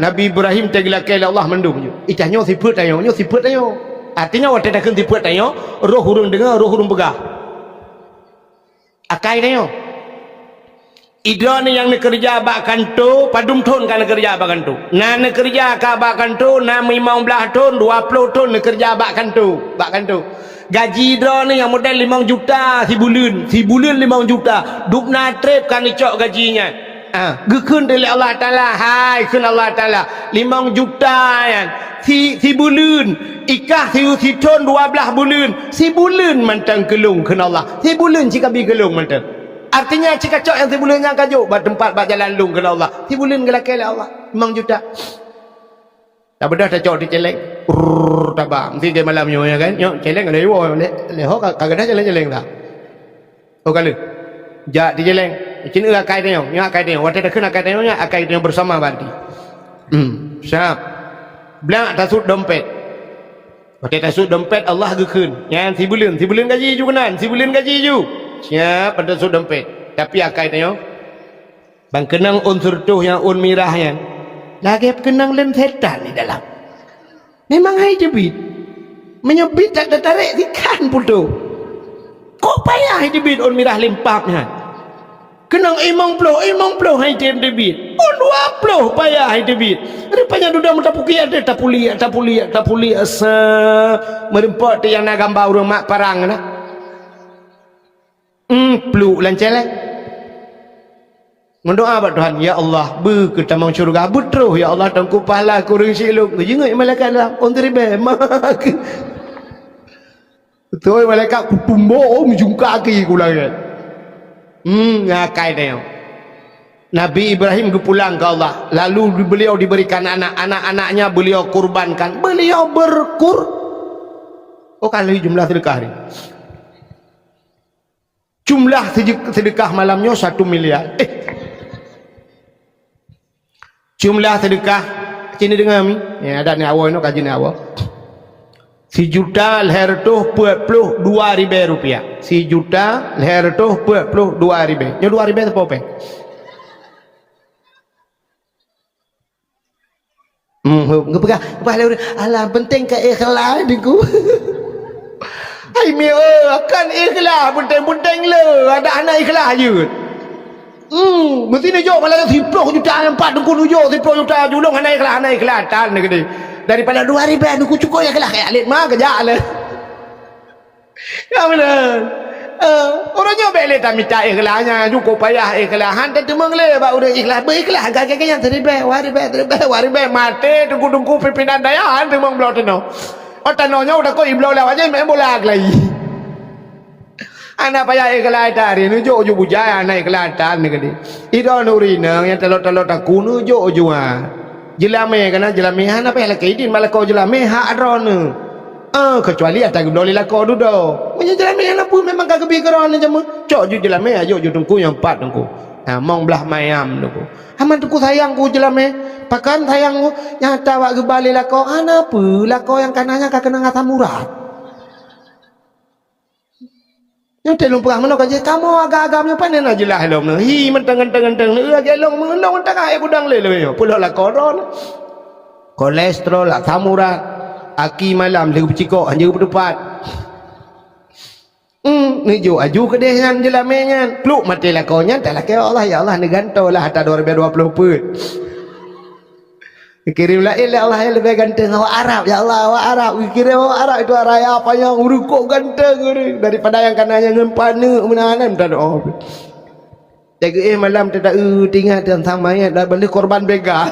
Nabi Ibrahim teglakai Allah mandu bujuk. Itanya siput ayo. Artinya waktu dah kena siput ayo. Roh hurung dengar, roh hurung pegah. Akai ayo. Ida ni yang nak kerja abak kanto, padum ton kan nak kerja abak kanto. Nak kerja ke abak kanto, nak 15 ton, 20 ton nak kerja abak kanto. Gaji ida ni yang model 5 juta sebulan 5 juta. Duk nak trip kan icok gajinya. Gekun dari Allah Ta'ala, hai kun Allah Ta'ala 5 juta kan. Sebulan ikah si ton 12 bulan. Sebulan mantang kelung kun Allah. Sebulan jika bi kelung mantang. Artinya jika cok yang tibulan yang kajuk buat tempat buat jalan lung kena Allah. Tibulan gelak Allah 5 juta. Tak bedah tak cok di celeng. Tabang. Nanti dia malam nyo ya kan. Nyo celeng ada iwo. Leho kagak dah celeng dah. Oh kalau. Jak di celeng. Cina akai dia nyo. Nyo akai dia. Waktu dah kena akai dia nyo. Akai dia bersama banti. Siap. Belang tasut dompet. Waktu tasut dompet Allah gekun. Yang tibulan gaji ju kenan. Tibulan gaji ju. Siap pada sudut dompet. Tapi akai tanya bang kenang unsur tu yang un mirah yang lagi kenang lem setan di dalam. Memang hai jebit menyebit tak tarik ikan pun tu. Kok payah hai jebit un mirah limpapnya. Kenang imang ploh hai jebit. Un 20 payah hai jebit. Rupanya duda mutapuki ada tapuli asa merempot yang nak gambar urang mak parang na. Peluk lancelek. Mendoa buat Tuhan, ya Allah, ber ke tamang syurga, betroh ya Allah, tangku pahala ku ring siluk. Jenguk malaikat lah, on teribe mak. Betul malaikat ku tumbo ujung kaki ku lagi. Ngakai dia. Nabi Ibrahim pulang ke Allah, lalu beliau diberikan anak-anaknya beliau kurbankan. Beliau Oh kali jumlah sedekah ni. Jumlah sedekah malamnya 1 miliar. Jumlah sedekah sini dengar mi. Ya ada ni awal no kaji ni awal. Si juta leher tu 42,000 rupiah. Si juta leher tu 42,000. Nya 2,000 tu apa? Alah penting ke ikhlas diku. Ai mi akan ikhlas penting le ada anak ikhlas je. Mesti ni jo malah 10 juta 4 dengku nujo 10 juta julung anak ikhlas tan ni gede. Daripada 2,000 aku cukup ikhlas kayak alit mah kerja le. Ya benar. Orangnya boleh tak minta ikhlasnya cukup payah ikhlasan tak temang le ba udah ikhlas berikhlas agak yang teribeh waribeh mati tunggu pimpinan dayahan temang belau teno otanonya udah kau iblau lewat aja main bola lagi anak payah ikhlas tadi nuju bujaya anak ikhlas tan ni gede ida nurina yang telot-telot aku nuju jua jelame kana jelame hana payah laki malah kau jelame hak adrone kecuali ada dolly lako dudo punya jelame anak pun memang kagak bigeran aja mah cok ju jelame ayo ju tungku yang 4 tungku mong belah mayam tungku aman tungku sayangku jelame pakan sayangku nyata wak gebali lako apa lako yang kanannya kagak kena ngata murad nyata lumpah mana kaje kamu agak-agamnya panen aja lah helom hi menteng-menteng lagi long mengendong tengah gudang le pulau lako ron kolesterol lah samurat aki malam lagi bercikok hanya berdepat ni jo aju kedehan jelamenyan pluk mati lakonya tak laki Allah ya Allah ni gantau lah hatta 2020 pun kirim lah Allah yang lebih ganteng awak Arab ya Allah awak Arab kirim awak Arab itu raya apa yang urukok ganteng daripada yang kanannya ngempana menahanan tak ada jaga malam tak tinggal dan samanya dah beli korban begal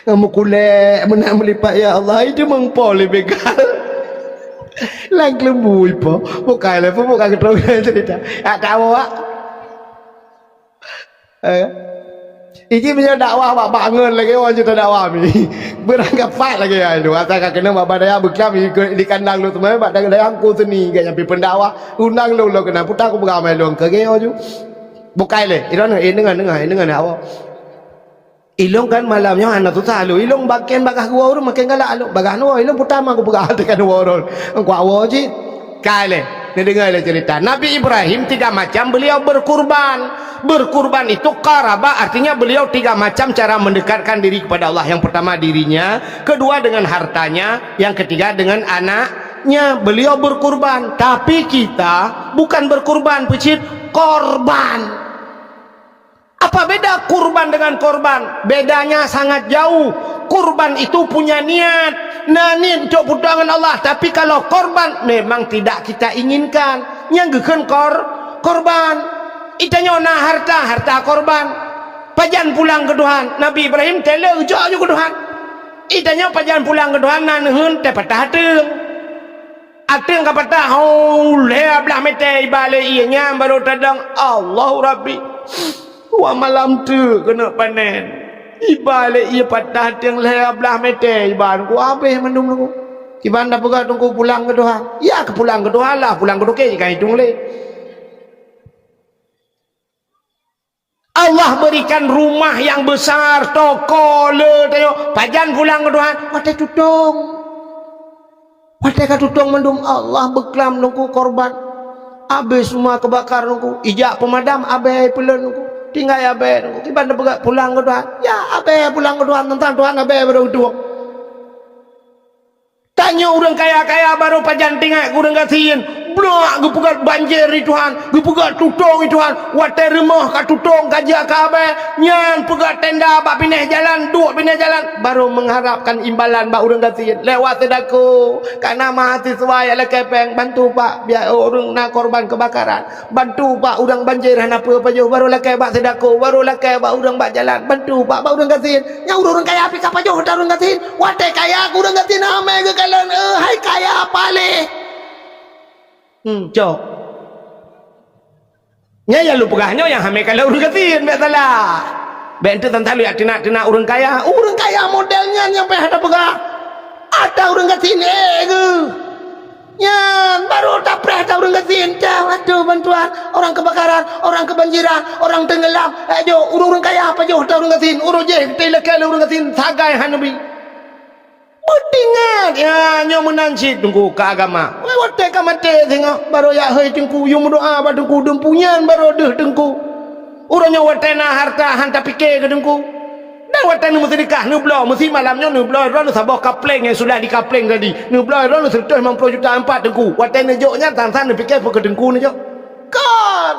kamu kulek menang melipat ya Allah itu mengpol begal lang lembu ipo bukan lah pun bukan keterangan cerita tak awak ini punya dakwah bak bangun lagi orang cerita dakwah ni berangkat fat lagi ya itu asal kena bak daya bekam di kandang lu teman bak daya aku seni gak nyampe pendakwah undang lu kena putar aku beramai lu ke geo ju bukan le irana dengar awak ilong kan malamnya anak tu salu ilong bagian bakah gua orang makin galak alok bagah no ilong pertama aku pegang tekan orang aku awak je kale ni dengar le cerita Nabi Ibrahim 3 macam beliau berkurban itu qaraba artinya beliau 3 macam cara mendekatkan diri kepada Allah yang pertama dirinya kedua dengan hartanya yang ketiga dengan anaknya beliau berkurban tapi kita bukan berkurban pecit korban. Apa beda kurban dengan korban? Bedanya sangat jauh. Kurban itu punya niat. Niat untuk pudangan Allah. Tapi kalau korban memang tidak kita inginkan. Yang gekan korban. Itanya na harta korban. Pajan pulang ke Tuhan. Nabi Ibrahim tele ujak ke Tuhan. Itanya pajan pulang ke Tuhan nanhun te patah ateung. Ateung ka patah le belah mete ibale ianya baru tadang Allahu Rabbi. Wah malam tu kena panen ibalik ia patah yang leher belah mete iban ku habis mendung aku iban dah pegat tunggu pulang ke Tuhan ya ke pulang ke Tuhan lah pulang ke Tuhan kan hitung le Allah berikan rumah yang besar toko le tengok pajan pulang ke Tuhan wadah tutung mendung Allah beklam nunggu korban habis semua kebakar nunggu ijak pemadam habis pelan nunggu tinggal ya be tiba tiba pulang ke Tuhan ya abe pulang ke Tuhan tentang Tuhan abe baru dua tanya orang kaya baru pajan tinggal kurang kasihin blok gue pegat banjir di Tuhan gue pegat tutong di Tuhan water rumah ka tutong kajak ka abe nyan pegat tenda bak pindah jalan duk pindah jalan baru mengharapkan imbalan bak orang kasihin lewat sedako karena mahasiswa ya lekepeng bantu pak biar orang nak korban kebakaran bantu pak orang banjir apa jauh baru lekep bak sedako baru lekep bak orang bak jalan bantu pak bak orang kasihin nya orang kaya api kapa jauh orang kasihin water kaya orang kasihin ame ke kalian hai kaya apa le cok nya ya lu pegahnya yang hame kalau urang katin bet salah bet itu tentang lu ya tina urang kaya modelnya nyampe ada pegah ada urang katin ke nya baru tapreh ada urang katin aduh bantuan orang kebakaran orang kebanjiran orang tenggelam ayo urang kaya apa jauh ada urang katin urang je tele kalau urang katin sagai hanubi Bertingat ya nyo menancit tunggu ke agama. Wei wate ka mate tengok baru ya hei tengku yo berdoa ba tengku dempunyan baru deh tengku. Urangnya wate na harta hanta pikir ke tengku. Dan wate nu mesti nikah nu blo mesti malamnya nu blo ron sabah kapleng yang sudah dikapleng tadi. Nu blo ron 150 juta 4 tengku. Wate nejoknya tantan pikir ke tengku nejok. Kan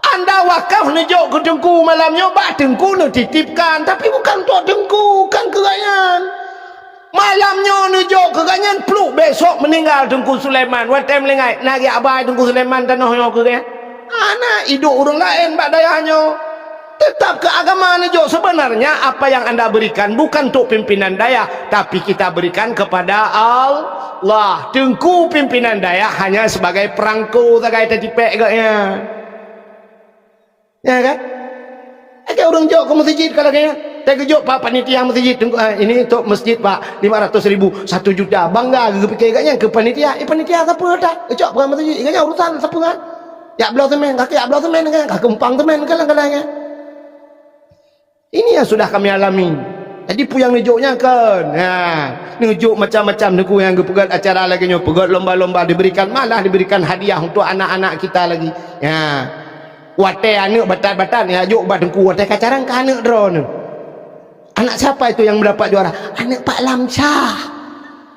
anda wakaf nejok ke tengku malamnya ba tengku nu titipkan tapi bukan untuk tengku kan kerayan. Malamnya nujuk keganyan peluk besok meninggal Tengku Sulaiman. Watai melengai nagi abai Tengku Sulaiman tanahnya keganyan. Anak hidup orang lain bak dayahnya. Tetap ke agama nujuk. Sebenarnya apa yang anda berikan bukan untuk pimpinan dayah, tapi kita berikan kepada Allah. Tengku pimpinan dayah hanya sebagai perangko sagai tertipek keganyan. Ya kan? Agak orang jauh ke masjid kalau kaya. Terkejut pak panitia masjid ini untuk masjid pak 500,000 1 juta bangga fikir katnya ke panitia panitia siapa dah kejut bukan masjid katnya urusan siapa kan ya belau temen kaki ya belau temen kan kaki umpang temen kadang-kadangnya ini yang sudah kami alami. Jadi puyang nujuknya kan nujuk macam-macam nuku yang pegat acara lagi nyo pegat lomba-lomba diberikan malah diberikan hadiah untuk anak-anak kita lagi ya wate anak batan-batan ya juk badengku wate kacarang ke anak drone. Anak siapa itu yang mendapat juara? Anak Pak Lamsyah.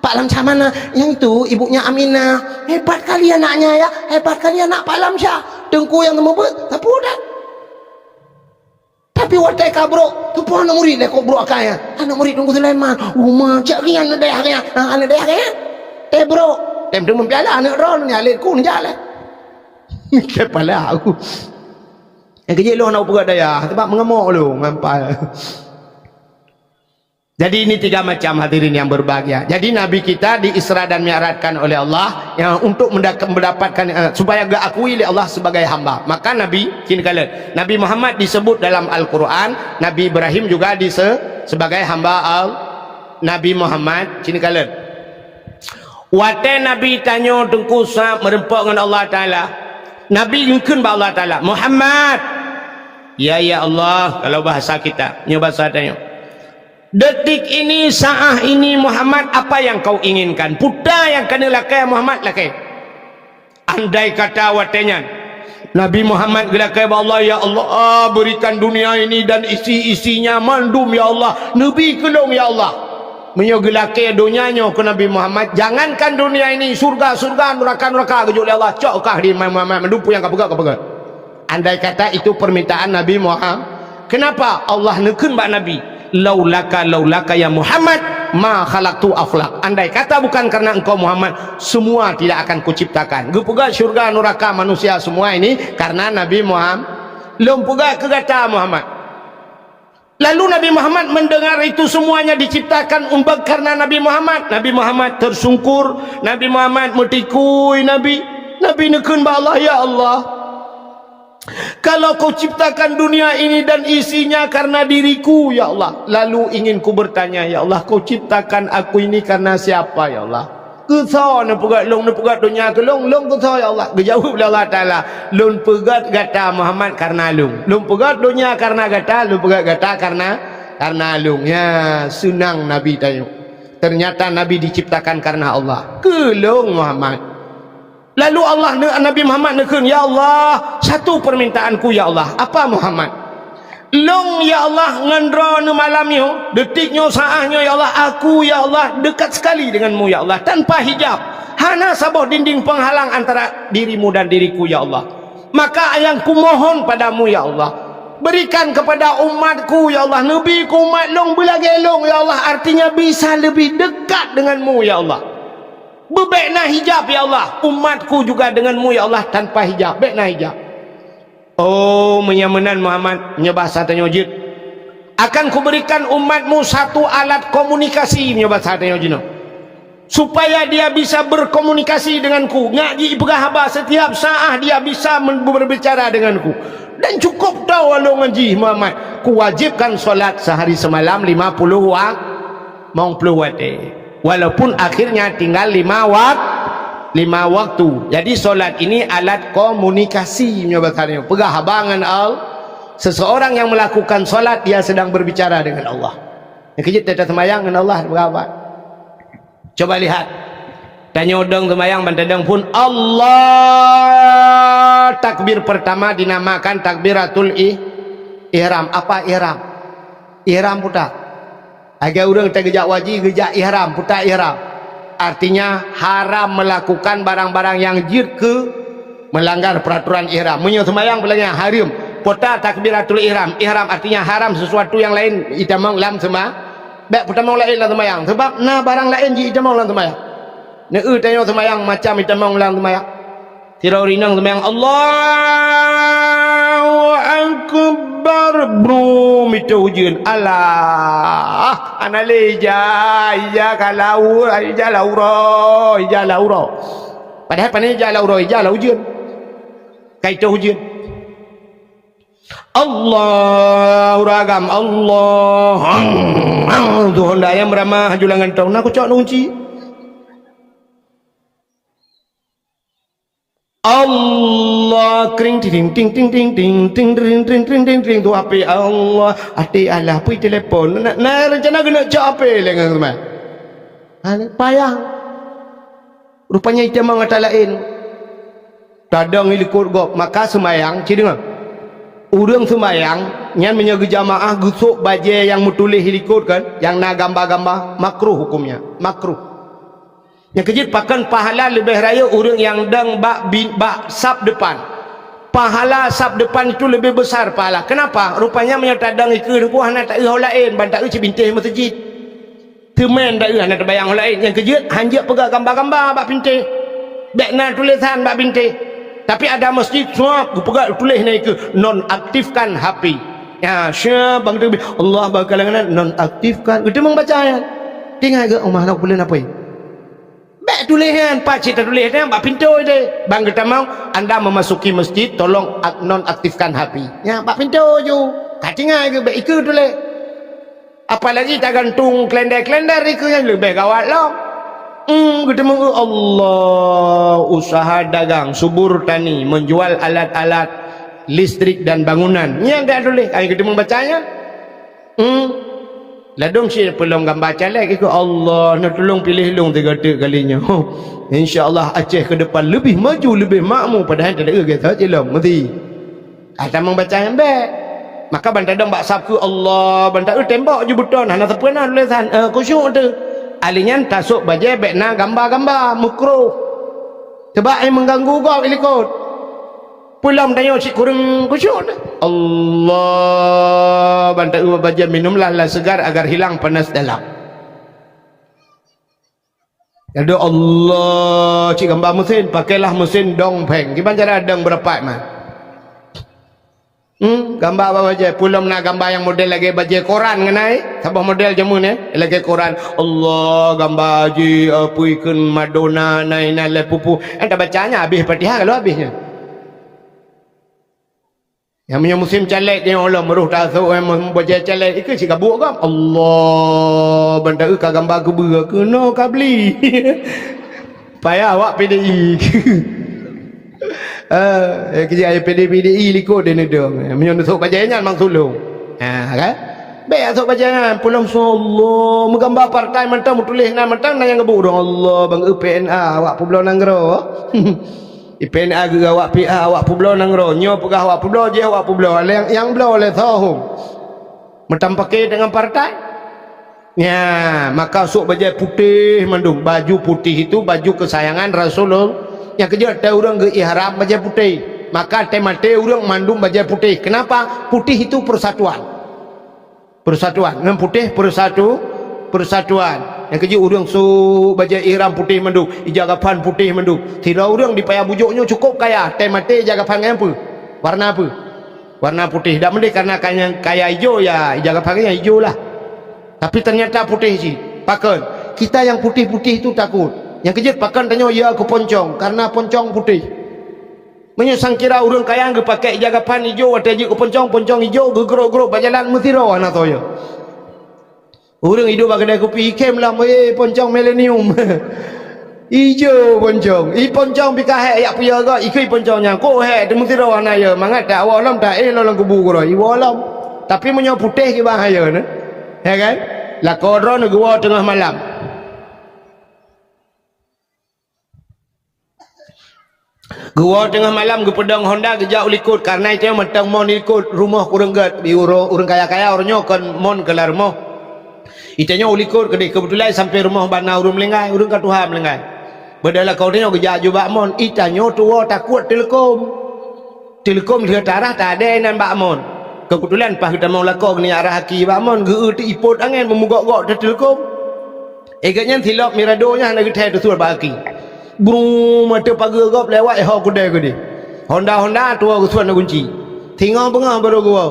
Pak Lamsyah mana? Yang itu ibunya Aminah. Hebat kali anaknya ya. Hebat kali anak Pak Lamsyah. Tengku yang temubut. Tapi udah. Tapi watai kabro. Tu pun anak murid kok bro akanya. Anak murid Tengku Sulaiman. Macam ni anak dayah kaya. Anak dayah kaya. Bro. Tem tu mempiala anak ron ni alikku ni jalan. Kepala aku. Yang kecil lu nak pegat dayah. Sebab mengemuk lu. Ngampal. Jadi ini 3 macam hadirin yang berbahagia. Jadi Nabi kita di Isra dan Mi'rajkan oleh Allah yang untuk mendapatkan supaya gak akui oleh Allah sebagai hamba. Maka Nabi kini kala Nabi Muhammad disebut dalam Al-Quran, Nabi Ibrahim juga sebagai hamba Nabi Muhammad kini kala. Wate Nabi tanya Tengku Sa merempak dengan Allah Taala. Nabi yungkun ba Allah Taala, Muhammad. Ya Allah kalau bahasa kita, nya bahasa tanya. Detik ini, saat ini Muhammad apa yang kau inginkan? Putra yang kena lakai Muhammad lakai. Andai kata watenya Nabi Muhammad gelakai Allah, ya Allah berikan dunia ini dan isi-isinya mandum ya Allah. Nabi kelong ya Allah. Menyogelakai dunianya ke Nabi Muhammad. Jangankan dunia ini, surga-surga, neraka-neraka kejut Allah. Cokkah di Muhammad mendumpu yang kapegat. Andai kata itu permintaan Nabi Muhammad. Kenapa Allah nekun bak Nabi? Laulaka ya Muhammad ma khalaqtu aflaq. Andai kata bukan karena engkau Muhammad, semua tidak akan kuciptakan. Gepugat syurga neraka manusia semua ini karena Nabi Muhammad. Lompugat kegata Muhammad. Lalu Nabi Muhammad mendengar itu semuanya diciptakan karena Nabi Muhammad. Nabi Muhammad tersungkur, Nabi Muhammad metikui Nabi nekun ba Allah, ya Allah. Kalau kau ciptakan dunia ini dan isinya karena diriku ya Allah, lalu ingin ku bertanya ya Allah, kau ciptakan aku ini karena siapa ya Allah? Kesau nak pegat long nak pegat dunia ke long kesau ya Allah. Dijawab oleh Allah Taala, long pegat gata Muhammad karena long pegat dunia karena gata, long pegat gata karena long. Ya senang Nabi tanya. Ternyata Nabi diciptakan karena Allah. Kelong Muhammad. Lalu Allah Nabi Muhammad nekun, ya Allah, satu permintaanku ya Allah. Apa Muhammad? Long ya Allah ngendra ne malamnya, detiknya saahnya ya Allah, aku ya Allah dekat sekali denganmu ya Allah tanpa hijab. Hana sabah dinding penghalang antara dirimu dan diriku ya Allah. Maka yang kumohon padamu ya Allah, berikan kepada umatku ya Allah, Nabi ku umat long belagelong ya Allah, artinya bisa lebih dekat denganmu ya Allah. Bebekna hijab ya Allah, umatku juga denganmu ya Allah tanpa hijab, bekna hijab. Oh menyamanan Muhammad menyebasa tanya jid, akan kuberikan umatmu satu alat komunikasi menyebasa tanya jid, supaya dia bisa berkomunikasi denganku. Ngaji berahaba setiap saat dia bisa berbicara denganku. Dan cukup tahu walau ngaji Muhammad, kuwajibkan solat sehari semalam 50 waktu. Walaupun akhirnya tinggal 5 waktu. Jadi solat ini alat komunikasi menyebabkannya. Pegahabangan seseorang yang melakukan solat dia sedang berbicara dengan Allah. Yang kejut tidak sembahyang dengan Allah berapa. Coba lihat. Tanya udang sembahyang bantadang pun Allah takbir pertama dinamakan takbiratul ihram. Apa ihram? Ihram putar. Agar orang kita gejak wajib, gejak ihram, putar ihram. Artinya haram melakukan barang-barang yang jir ke melanggar peraturan ihram. Munyo sembahyang bilangnya haram. Putar takbiratul ihram. Ihram artinya haram sesuatu yang lain kita mau lam sembahyang. Baik putar mau lain dalam sembahyang. Sebab nah barang lain kita mau dalam sembahyang. Nah, tanya sembahyang macam kita mau dalam sembahyang. Tirau rinang sembahyang Allahu Akbar bro itu hujan Allah analeja ija kalau ija lauro padahal panen ija lauro ija lau hujan kaito hujan Allah uragam Allah Tuhan daya meramah julangan tau nak cok nunci Allah kring ting ting ting ting ting ting ting ting ting ting ting tu api Allah ati Allah pui telefon nak rencana kena cak api lengan teman payah rupanya itu mengata lain kadang ilikut gop maka semayang cik dengar urang semayang nyan menyaga jamaah gusuk baje yang mutulih ilikut kan yang nak gambar-gambar makruh hukumnya makruh. Yang kejut pakan pahala lebih raya orang yang dang bak sab depan. Pahala sab depan itu lebih besar pahala. Kenapa? Rupanya menyatadang ikut ku hana tak euh lain ban tak euh cibintih masjid. Temen tak euh hana terbayang lain. Yang kejut hanjak pegang gambar-gambar bak pintih. Bekna tulisan bak pintih. Tapi ada masjid semua pegang tulis naik ke non aktifkan HP. Ya, syah bang tu Allah bakalangan non aktifkan. Kita membaca ayat. Tinggal ke rumah nak boleh apa? Baik tulisan, pak cita tulisan, pak pintu je. Bang kita mau, anda memasuki masjid, tolong nonaktifkan HP. Ya, pak pintu je. Katingai ke, baik ikut tulis. Apalagi tak gantung klender-klender itu yang lebih gawat lah. Kita mau Allah usaha dagang, subur tani, menjual alat-alat listrik dan bangunan. Yang tak tulis, kita mau bacanya. Ladung si pelong gambar calek ikut Allah nak tolong pilih long 3 kalinya. InsyaAllah Aceh ke depan lebih maju, lebih makmur padahal tak ada kata cilom mesti. Ada membaca yang baik. Maka bantadang bak sabku Allah, bantadang tembak je betul hana sepena tulisan khusyuk tu. Alinyan tasuk baje bekna gambar-gambar makruh. Sebab ai mengganggu kau ilikut. Pulang tanya si kurang khusyuk Allah bantai baca minumlah lah segar agar hilang panas dalam. Ada Allah cik gambar mesin pakailah mesin dongpeng. Gimana cara dong berapa mah? Gambar apa baca? Pulang nak gambar yang model lagi baca koran kenai? Sabah model jamu ni lagi koran. Allah gambar ji apa ikan Madonna naik nalai pupu. Entah bacanya habis Fatihah kalau habisnya. Yang punya musim calek dia Allah meruh tasuk yang membaca calek ikut si kabuk kan Allah benda ka gambar ke ber kena ka beli payah awak PDI kerja ayah PDI likut dia ni dong yang punya tasuk bacanya memang sulung kan baik tasuk bacanya pulang Allah menggambar partai mentang tulis nama mentang yang gebuk dong Allah bang PNA awak pulau nanggro IPNA ke awak PA awak publo nang ro nyo pegah awak publo je awak publo yang blo oleh tahu mentam pakai dengan partai ya maka sok baju putih mandum baju putih itu baju kesayangan Rasulullah yang kerja ada orang ke ihram baju putih maka temate orang mandum baju putih kenapa putih itu persatuan dengan putih persatuan yang kerja orang su baca ihram putih menduk ijagapan putih menduk tidak orang dipayah bujuknya cukup kaya temate jagapan apa warna putih tak mendek karena kaya hijau ya jagapannya hijau lah tapi ternyata putih sih pakan kita yang putih-putih itu takut yang kerja pakan tanya ya aku poncong karena poncong putih menyusang kira orang kaya yang pakai jagapan hijau atau je ke poncong hijau gegerok-gerok berjalan mesti rawan atau ya orang hidup kedai kopi ikem lah poncong milenium hijau poncong poncong pikah yak puya ga ikui poncongnya ko he mesti rawan ya mangat tak awalam tak lalang kubu ko iwalam tapi menyo putih ke bahaya ne ya kan la kodron gua tengah malam Gua tengah malam ke pedang Honda kejak ulikut karena itu yang matang mon ikut rumah kurang gat di urang kaya-kaya orangnya kan mon kelar rumah. Itanya ulikut kedai kebetulan sampai rumah bana urang melenggai, urang ka Tuhan melenggai. Badalah kau tengok kejak juga mon, itanya tua takut telekom. Telekom dia tarah tak ada nan bak mon. Kebetulan pas kita mau lakok ni arah haki bak mon, geu ti ipot angin memugak-gak de telekom. Agaknya tilap miradonya nak kita tu suar baki. Brum mata pagar gop lewat kedai ke dia. Honda tua kesuan nak kunci. Tinggal bengah baru gua.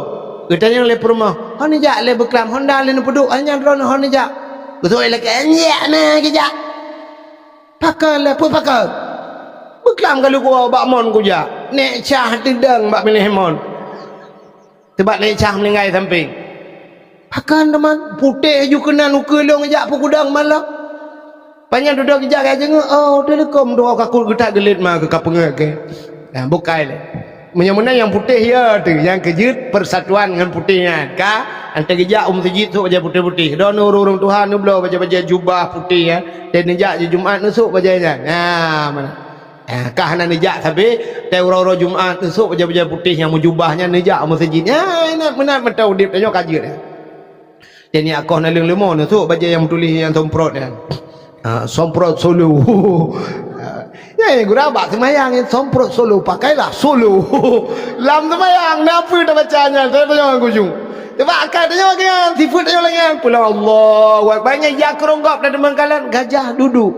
Katanya le rumah. Hon jak le beklam Honda le peduk hanya drone hon jak. Betul le kenyak na kejak. Pakal le pun pakal. Beklam kalau gua bak mon ku jak. Nek cah tedang bak milih mon. Tebak nek cah meninggal samping. Pakal teman putih ju kena nukelong jak pukudang malam. Banyak duduk kejap aja oh telekom doa kakul getak gelit mah ke kapengak ke. Nah bukai le. Menyamuna yang putih ya tu, yang kejut persatuan dengan putihnya. Ka ante kejap masjid tu baca putih-putih. Don urung Tuhan nu belo baca jubah putih ya. Dan nejak je Jumaat nusuk bacanya. Nah mana. Kah hana nejak tapi teuro Jumaat nusuk baca putih yang mujubahnya nejak masjid. Ya enak benar mentau dip tanya kajut. Jadi aku nak lemo nusuk baca yang tulis yang somprot ya. Somprot solo. Ya gura bak semayang somprot solo pakailah solo. Lam semayang apa dah bacanya saya tanya ujung. Tebak akal tanya kan sifat tanya lagi pulau Allah banyak ya keronggap dan mengkalan gajah duduk.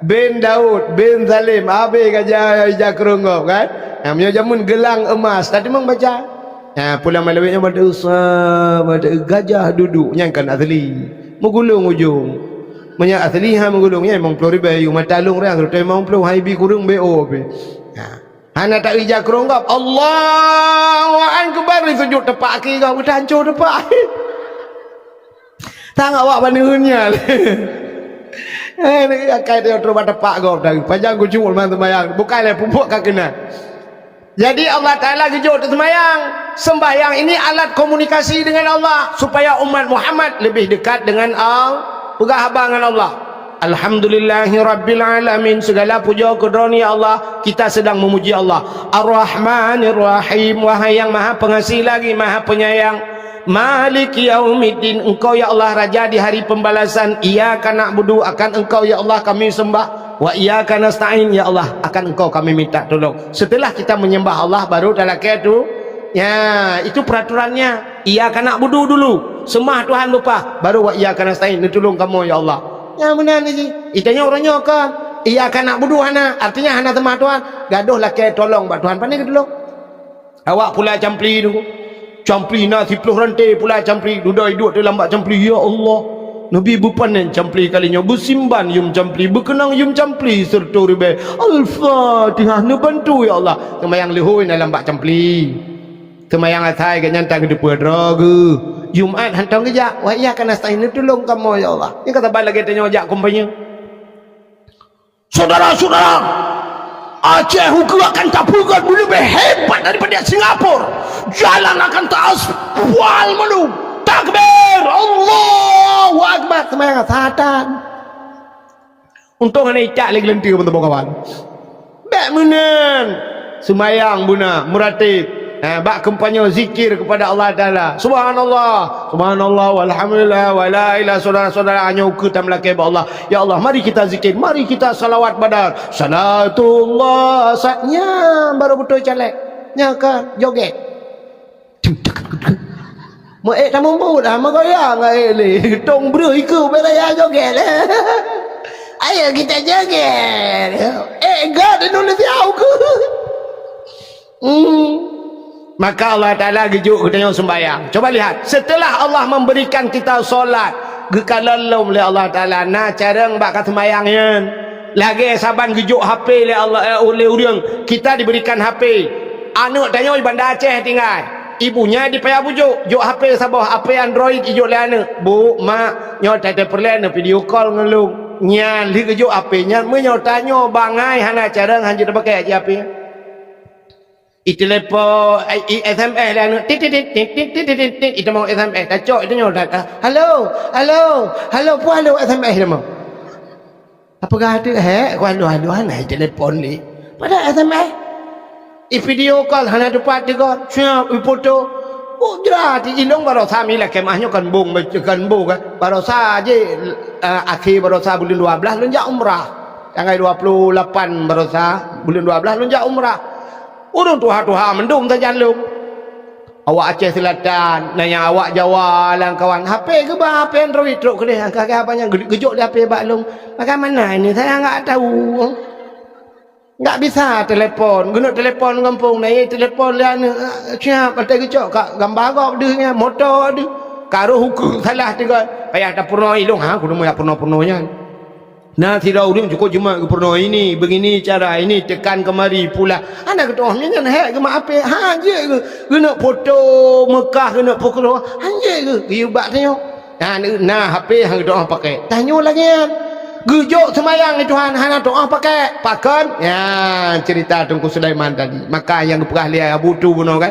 Bin Daud bin Salim abe gajah ya keronggap kan. Namanya jamun gelang emas tadi membaca. Pulang malawiknya pada gajah duduk yang kan asli menggulung ujung banyak asli menggulungnya memang pelori bayu matalung orang terus memang pelori haibi kurung BO hana tak ijak keronggap Allahu akbar sujud tepak kaki kau kita hancur tepak tak awak panuhnya akai dia terus tepak kau dari panjang kucing ulman semayang bukanlah pupuk kakena. Jadi Allah Ta'ala kejut semayang. Sembahyang ini alat komunikasi dengan Allah. Supaya umat Muhammad lebih dekat dengan Allah. Pegah dengan Allah. Alhamdulillahi Rabbil Alamin. Segala puja kedroni Allah. Kita sedang memuji Allah. Ar-Rahmanir Rahim. Wahai yang maha pengasih lagi maha penyayang. Maliki yaumiddin. Engkau ya Allah Raja di hari pembalasan. Iyyaka na'budu akan engkau ya Allah kami sembah. Wa iyyaka nasta'in ya Allah akan engkau kami minta tolong. Setelah kita menyembah Allah baru dalam itu ya itu peraturannya. Iyyaka na'budu dulu sembah Tuhan lupa baru wa iyyaka nasta'in tolong kamu ya Allah. Ya benar ni sih. Itanya orangnya kan iyyaka na'budu hana artinya hana sembah Tuhan gaduh lah ke tolong bak Tuhan pandai ke tolong. Awak pula campli tu. Campli nasi puluh rantai pula campli duduk hidup dalam bak campli ya Allah. Nabi bupanen campli kalinya busimban yum campli berkenang yum campli serta ribe al-fatihah nu bantu ya Allah semayang lehoi dalam bak campli semayang atai ke nyantang ke depan raga Jumaat hantang kejak wa iya kan nasta'in tolong kamu ya Allah ini kata balik kita nyojak kumpanya saudara-saudara Aceh hukum akan tapukan lebih hebat daripada Singapura jalan akan teraspal menu takbir Allahu Akbar semayang satan untung ada icak lagi lentir kawan-kawan tak menan semayang buna muratib bak kempanya zikir kepada Allah Ta'ala subhanallah subhanallah walhamdulillah wala ilah saudara-saudara hanya ukur dan melaki Allah ya Allah mari kita zikir mari kita salawat badar salatullah saatnya baru betul calek nyaka joget Mak tak mampu dah mak goyang le tong bro iku beraya joget ayo kita joget gad Indonesia aku maka Allah Ta'ala gejuk kita sembahyang coba lihat setelah Allah memberikan kita solat gekalalum oleh Allah Ta'ala nah carang bak sembayangnya lagi saban gejuk HP oleh Allah oleh urang kita diberikan HP anak tanya di Bandar Aceh tinggal ibunya di payah bujuk juk HP sabah HP Android ijuk le anak bu mak nyo tete perlen video call ngelung nya li juk HP nya me nyo tanyo bangai hana cara hanjir pakai HP itelepo SMS le anak tit itu mau SMS kacok itu nyo halo halo halo pu halo SMS dia mau Apakah ada kau alu hanai telefon ni. Pada SMS. Video call hana dapat juga. Siap foto. Oh jelas di ilong barosa mila kemahnya kan bung kan. Barosa je akhir barosa bulan 12 lunjak umrah. Tanggal 28 barosa bulan 12 lunjak umrah. Urung tuha-tuha mendung tak jalung. Awak Aceh Selatan, nanya awak Jawa lang kawan. HP ke bah? HP Android teruk ke dia? Kakak abang yang gejok di HP baklung. Bagaimana ini? Saya enggak tahu. Enggak bisa telepon. Guna telepon kampung naik telepon dia ni. Siap mata gejok kak gambar kau dia motor dia. Karo hukum salah juga. Payah tak purno ilung ha, kudu moyak purno-purnonya. Nah tidak udah cukup cuma ke purno ini begini cara ini tekan kemari pula anak ketuanya kan hek ke mak apa ha je ke kena foto Mekah kena pokok ha je ke dia buat tanya nah HP hang doa pakai tanya lagi kan gejok semayang ni Tuhan hana doa pakai pakan ya cerita Tungku Sulaiman tadi maka yang pernah lihat Abu Tu bunuh kan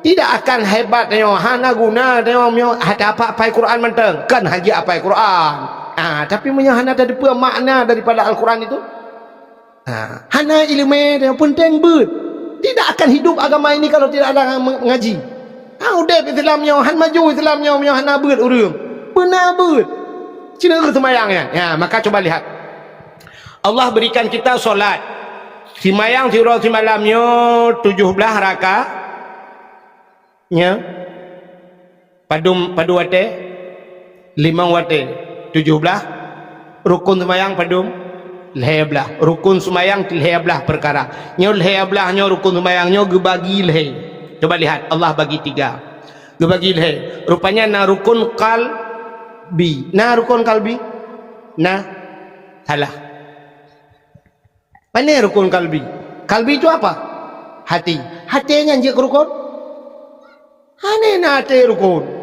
tidak akan hebat tanya hana guna tanya ada apa Quran menteng kan haji apa Quran. Tapi hana ada apa makna daripada Al-Quran itu? Hana ilmu yang penting ber. Tidak akan hidup agama ini kalau tidak ada mengaji. Udah Islamnya, han maju Islamnya, hana ber urang. Benar ber. Cina ke semayangnya. Ya, maka coba lihat. Allah berikan kita solat. Simayang sirah simalamnya 17 rakaat. Ya. Padu wate 5 wate 17 rukun semayang padum leh belah rukun semayang leh belah perkara nyo leh belahnya rukun semayangnya gebagi leh coba lihat Allah bagi 3 gebagi leh rupanya na rukun kalbi nah salah mana rukun kalbi itu apa hatinya je rukun na hati rukun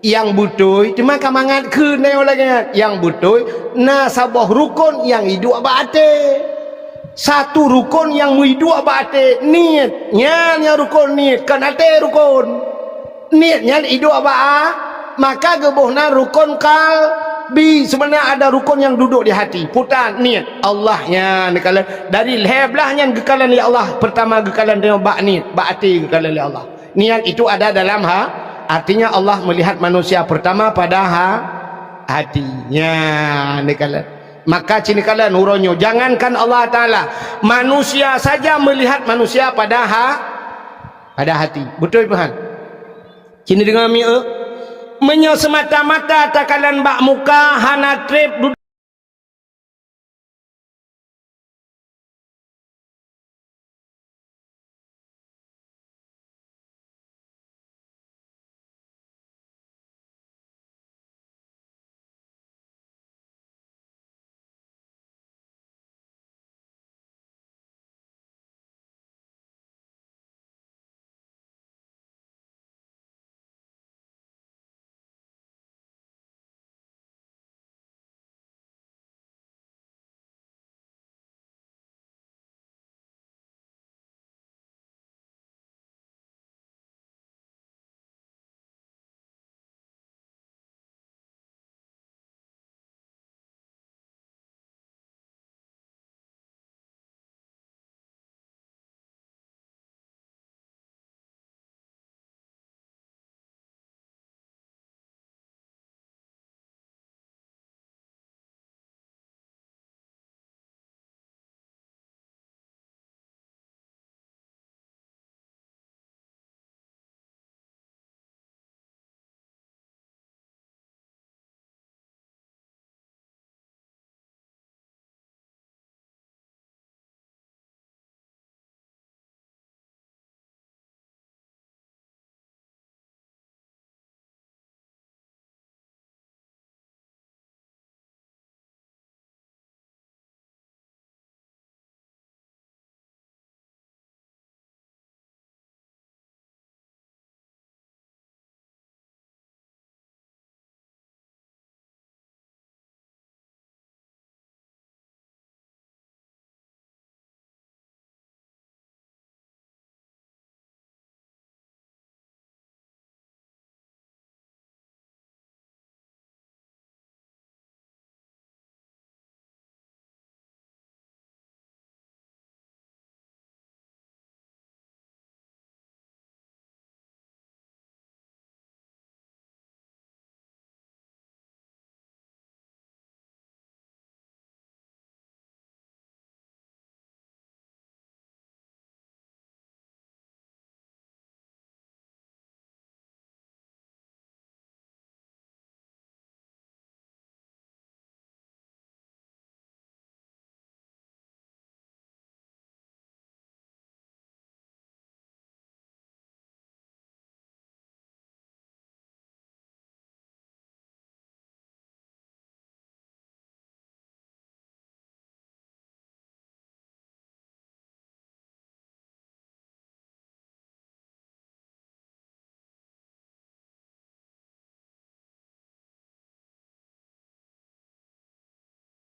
yang butuh cuma kamangat ke neo lagi yang butuh na sabah rukun yang hidup bate satu rukun yang hidup bate niatnya rukun niat kan ate rukun niatnya hidup ba maka gebohna rukun kalbi sebenarnya ada rukun yang duduk di hati putar niat Allahnya nekalan dari leblahnya gekalan ya Allah pertama gekalan dia ba niat ba ati gekalan ya Allah niat itu ada dalam artinya Allah melihat manusia pertama pada hatinya nikala maka cinikala nuronyo jangankan Allah Ta'ala manusia saja melihat manusia pada hati betul Tuhan cini dengan menyo semata-mata takalan bak muka hana trip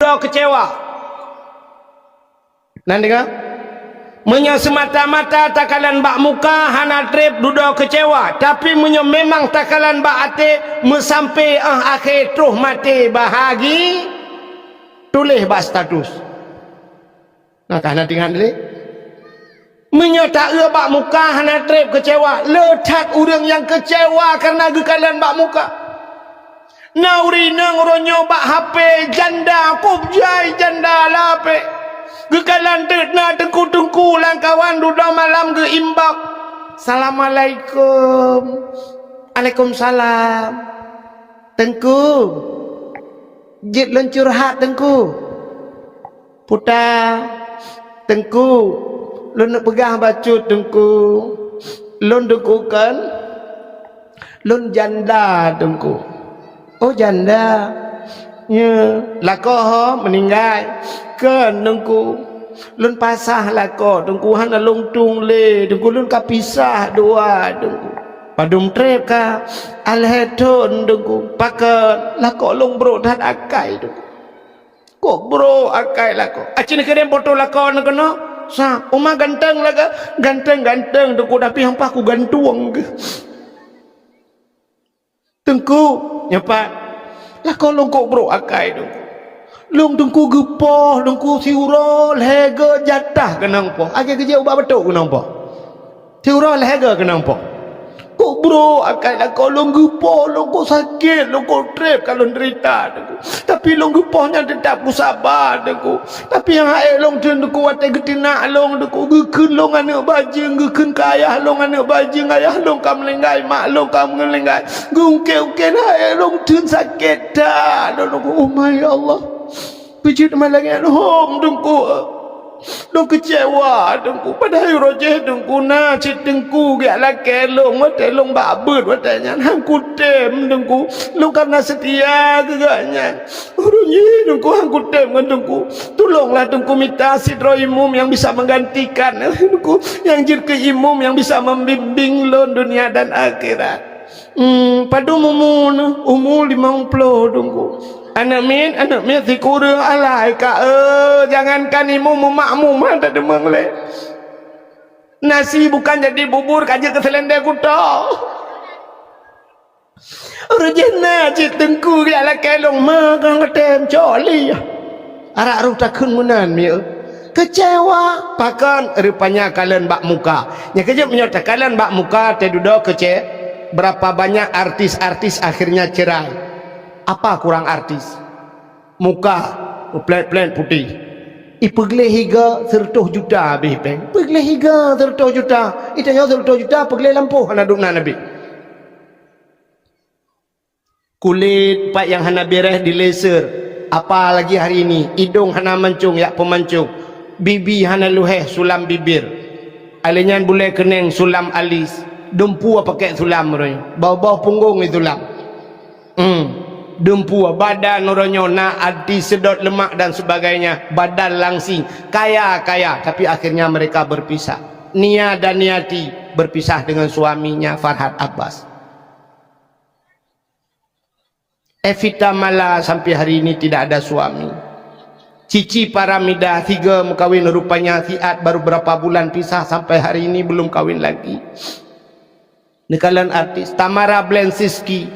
duda kecewa. Nan dengar? Menyo semata-mata takalan bak muka hana trip duda kecewa, tapi menyo memang takalan bak ate mesampai akhir terus mati bahagi tulis bak status. Nah kahana tinggal dulu. Menyo tak bak muka hana trip kecewa, letak orang yang kecewa karena gekalan bak muka. Nauri nang ronyo bak HP janda kubjai janda lape. Gekalan tetna tengku-tengku lang kawan duda malam ke imbak. Assalamualaikum. Waalaikumsalam. Tengku. Jit lon curhat tengku. Putar. Tengku. Lon nak pegang bacut tengku. Lon tengku kan. Lon janda tengku. Oh janda. Ya, lakoh meninggal. Kan tengku lun pasah lako tengku hana longtung le tengku lun kapisah dua tengku padum trep ka alheton tengku pakat lako long bro dat akai tengku kok bro akai lako acin keren foto lako nak kena sa uma ganteng laga ganteng tengku tapi hampa ku gantuang ke tengku nyapa lako long kok bro akai tengku long dengku gepoh dengku siuro lehega jatah kenang po age kerja ubah betul kenang po siuro lehega kenang po kok bro akai lah kau long gepoh long kau sakit long kau trip kalau derita dengku tapi long gepohnya tetap ku sabar dengku tapi yang air long ten dengku watai getina long dengku gekun long anak bajing gekun kayah long anak bajing ayah long kam lenggai mak long kam ngelenggai gungke air long ten sakit dah dengku oh my Allah pijit malangan hom dengku dong kecewa dengku padahal rojeh dengku na cit dengku gak laki long watai long babut watai nyan hang kutem dengku long karena setia gegaknya urunyi dengku hang kutem kan dengku tolonglah dengku minta sidro imum yang bisa menggantikan dengku yang jir ke imum yang bisa membimbing lon dunia dan akhirat padu mumun umur 50 dengku anak min si kurang alai ka jangankan imum makmum ada demang le nasi bukan jadi bubur kaje ke selendang kuto rejena cik tengku dia la kelong magang ketem coli arak ruh takun munan mi kecewa pakan rupanya kalian bak muka nya kejep menyata kalian bak muka tedudo kece berapa banyak artis-artis akhirnya cerai. Apa kurang artis? Muka plan putih. Ipegle higa 100 juta habis peng. Pegle higa 100 juta. Itanya 100 juta pegle lampu hana dukna nabi. Kulit pak yang hana beres di laser. Apa lagi hari ini? Hidung hana mancung ya pemancung. Bibi hana luheh sulam bibir. Alenyan boleh keneng sulam alis. Dempu pakai sulam roy. Bau-bau punggung itu sulam. Dempu badan orangnya na adi sedot lemak dan sebagainya badan langsing kaya tapi akhirnya mereka berpisah. Nia dan Niati berpisah dengan suaminya Farhad Abbas. Evita Mala sampai hari ini tidak ada suami. Cici Paramida 3 kawin rupanya Siat baru berapa bulan pisah sampai hari ini belum kawin lagi. Nekalan artis Tamara Blensiski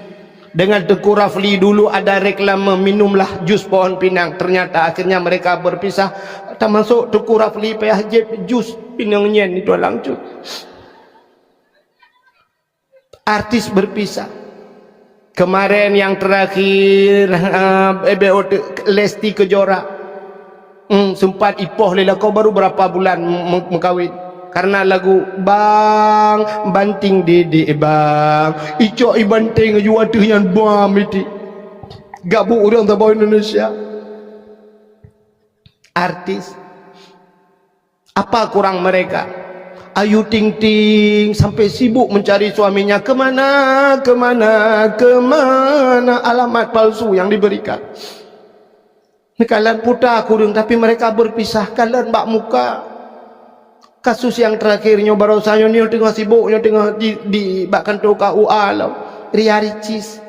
dengan Tengku Rafli dulu ada reklame minumlah jus pohon pinang, ternyata akhirnya mereka berpisah. Termasuk Tengku Rafli PHJ jus pinang nyen itu langsung. Artis berpisah. Kemarin yang terakhir Lesti Kejora sempat ipoh lela kau baru berapa bulan mengkawin karena lagu bang banting dede bang icok ibanting juatuh yang bam itu gabu orang tabau Indonesia. Artis apa kurang mereka? Ayu Ting Ting sampai sibuk mencari suaminya kemana alamat palsu yang diberikan. Kalian putar kurung tapi mereka berpisah. Kalian bak muka. Kasus yang terakhirnya baru saya ni tengah sibuknya tengah di bak kantor KUA lah. Ria Ricis.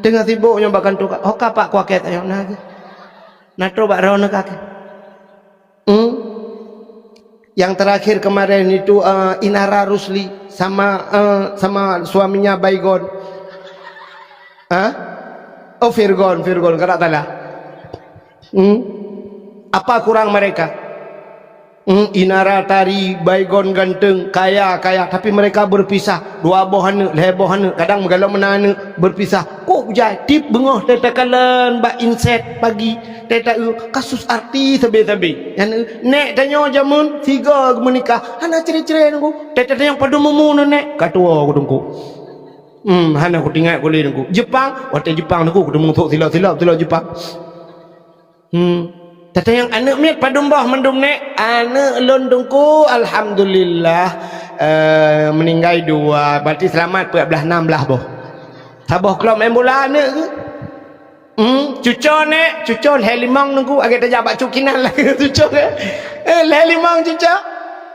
Tengah sibuknya bak kantor. Oh kapak kuaket ayo naga. Nato bak rona kaki. Yang terakhir kemarin itu Inara Rusli sama suaminya Baygon. Oh Virgon kada talah. Apa kurang mereka? Inara tari, Baygon ganteng, kaya, tapi mereka berpisah. Dua bohana, lebohana, kadang kalau menana berpisah. Kok jadi bengoh teta kalen bak inset pagi teta kasus artis tabe-tabe. Yang nek tanya jamun tiga menikah, hana ceri-ceri nunggu. Teta yang pada mumu nek katua aku tunggu. Hana aku tinggal boleh nunggu. Jepang, waktu Jepang nunggu aku tunggu silap Jepang. Tata yang anak miat padumbah mendung nek anak londongku alhamdulillah meninggal dua, berarti selamat 16 boh. Saboh kelom embola anak ke? Cucu nek, cucu helimang nunggu agak terjabak cukinan lagi cucu ke? Helimang cucu.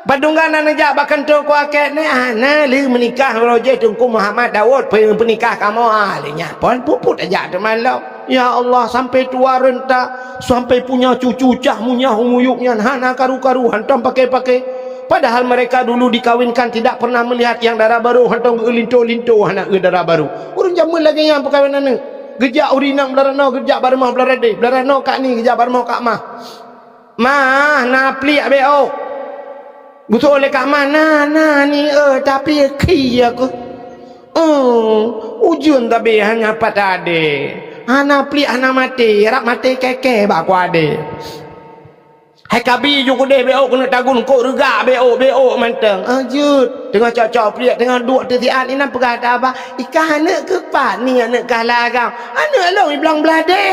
Padunggan anak jak bahkan tu ku akak nek anak li menikah roje tungku Muhammad Daud penikah kamu alinya. Pon puput aja teman lo. Ya Allah sampai tua renta, sampai punya cucu cah munyah umuyuknya hana karu-karu hantam pakai-pakai. Padahal mereka dulu dikawinkan tidak pernah melihat yang darah baru hantam linto-linto anak darah baru. Urang jamun lagi yang perkawinan ni. Gejak urinang belarano, gejak barmah belarade, belarano kak ni, gejak barmah kak mah. Mah napli abeo. Butuh oleh kak mah nah ni tapi ki aku. Ujun tapi hanya patade. Ana pli ana mati, rak mati keke bak ku ade. Hai kabi ju ku deh beo kena tagun kok regak beo manteng. Ajut, tengah cocok pli tengah duk tetian ini pegah ada apa? Ikan anak ke pak ni anak kalah kau. Anak long iblang belade.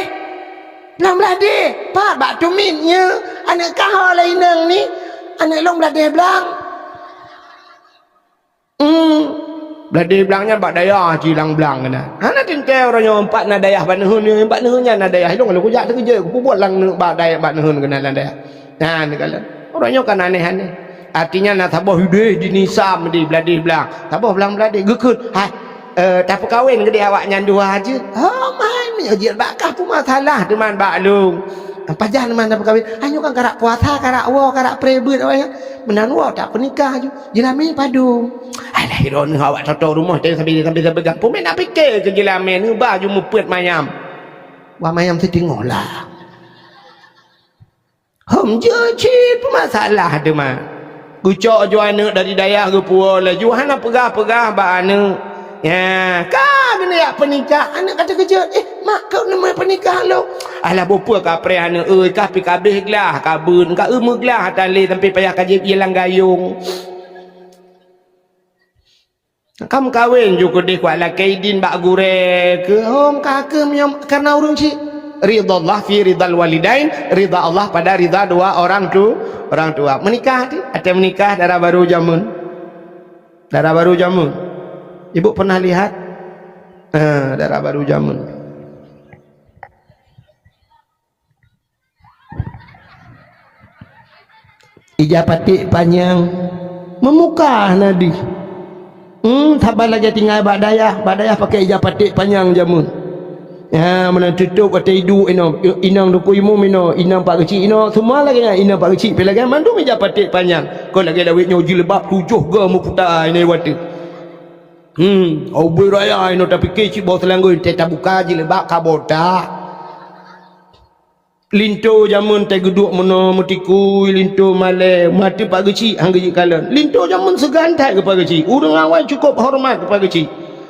Belang belade. Pak bak tumitnya anak kau lain nang ni. Anak long belade belang. Beladi belangnya bak dayah cilang belang kena. Hana tintel orangnya empat na dayah bak nehun ni, empat nehunnya na dayah. Hidung kalau kujak tu kerja, aku buat lang bak dayah bak nehun kena lang dayah. Nah, ni kala. Orangnya kan aneh-aneh. Artinya nak tabah hideh di nisam di beladi belang. Tabah belang beladi gekut. Hai, tak perkahwin ke dia awak nyandu aja. Man, menjadi bakah pun masalah teman bak lung. Pajah teman tak perkahwin. Hanya kan karak puasa, karak wa, karak prebut awak. Menanwa tak pernikah je. Jelamin padu. Alah hiron awak tahu rumah tengah sampai pegang. Pun nak fikir ke jelamin ni baju mupet mayam. Wah mayam tu tengoklah. Je cip masalah tu mah. Gucok jo anak dari dayah ke puala. Juhana pegah-pegah ba anak. Ya, kan kena yak pernikah. Anak kata kerja, mak kau nama pernikah lo. Alah bopa ka pre anak kah pi kabeh gelah kabun ka gelah tali sampai payah kaji ilang gayung. Kamu kawin juga deh kuat lah kaidin bak gure ke hom kakak menyam karena urung cik ridha Allah fi ridal walidain, ridha Allah pada ridha dua orang tua. Menikah tu ada menikah darah baru jamun. Ibu pernah lihat darah baru jamun. Ijapatik panjang memukah nadi. Sabar lagi tinggal badayah pakai ijapatik panjang jamun. Ya mana tutup kata hidu inang duku imu mino inang pak kecil ino semua lagi inang pak kecil pelagi mandu ijapatik panjang. Kau lagi lawitnya jilbab 7 ke mu putar ini waktu. Oboi raya ino tapi kecil bawa selanggur tak buka jilbab kaboda. Linto jamun tak geduk mana mutiku linto male mati pak kecil hang geji kalan. Linto jamun segantai ke pak kecil. Urang awak cukup hormat ke pak kecil.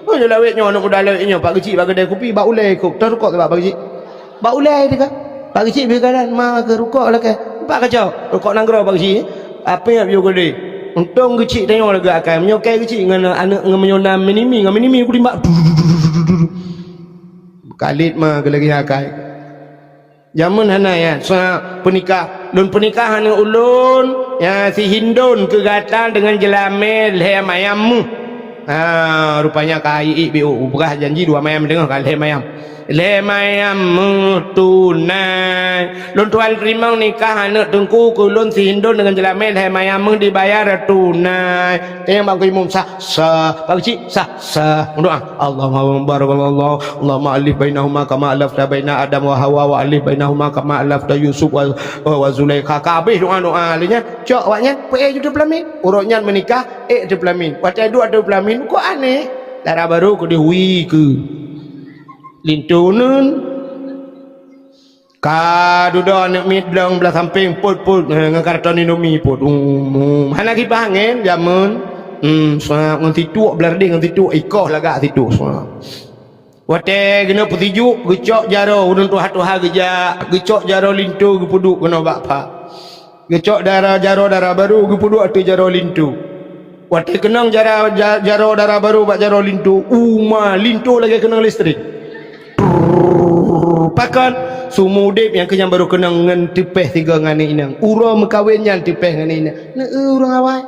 Oh lawitnya anak muda lawitnya pak kecil bagi kedai kopi bak ulai kok. Terukok ke pak kecil. Bak ulai dia kan. Pak kecil bi kalan ma ke rukok lah ke. Pak kacau. Rukok nanggro pak kecil. Apa yang bio kedai. Untung kecil tengok lega akan menyokai kecil dengan anak menyonam minimi aku timbak. Kalit mah ke lagi akai. Jamun hana ya pernikah lun pernikahan ulun ya si Hindun kegatal dengan jelamel leher mayammu rupanya kai ibu berah janji dua mayam dengar kan leher mayam le mayam tunai lon tuan rimau nikah anak tengku kulun si hindun dengan jelamen le mayam dibayar tunai yang bang imam sah bang cik sah doa Allahumma barakallahu Allahumma alif bainahuma kama alafta baina Adam wa Hawa wa alif bainahuma kama alafta Yusuf wa Zulaikha kabeh doa linya cok waknya pe juta pelamin urutnya menikah de pelamin patai dua de pelamin kok aneh darah baru ke dewi ke lintunun ka duda nak mit blang belah samping put ngakarton indomie put mana ki pangen jamun sa nganti tuak belar ding nganti tuak ikoh lagak situ sa wate kena petiju gecok jaro udun tuha gecok jaro lintu gepuduk kena bakpa gecok jaro darah baru gepuduk atu jaro lintu wate kenang jaro darah baru bak jaro lintu lintu lagi kenang listrik pakan sumudip yang kenyang baru kenang ngan tipeh tiga ngani inang ura mekawin yang tipeh ngani inang urang awai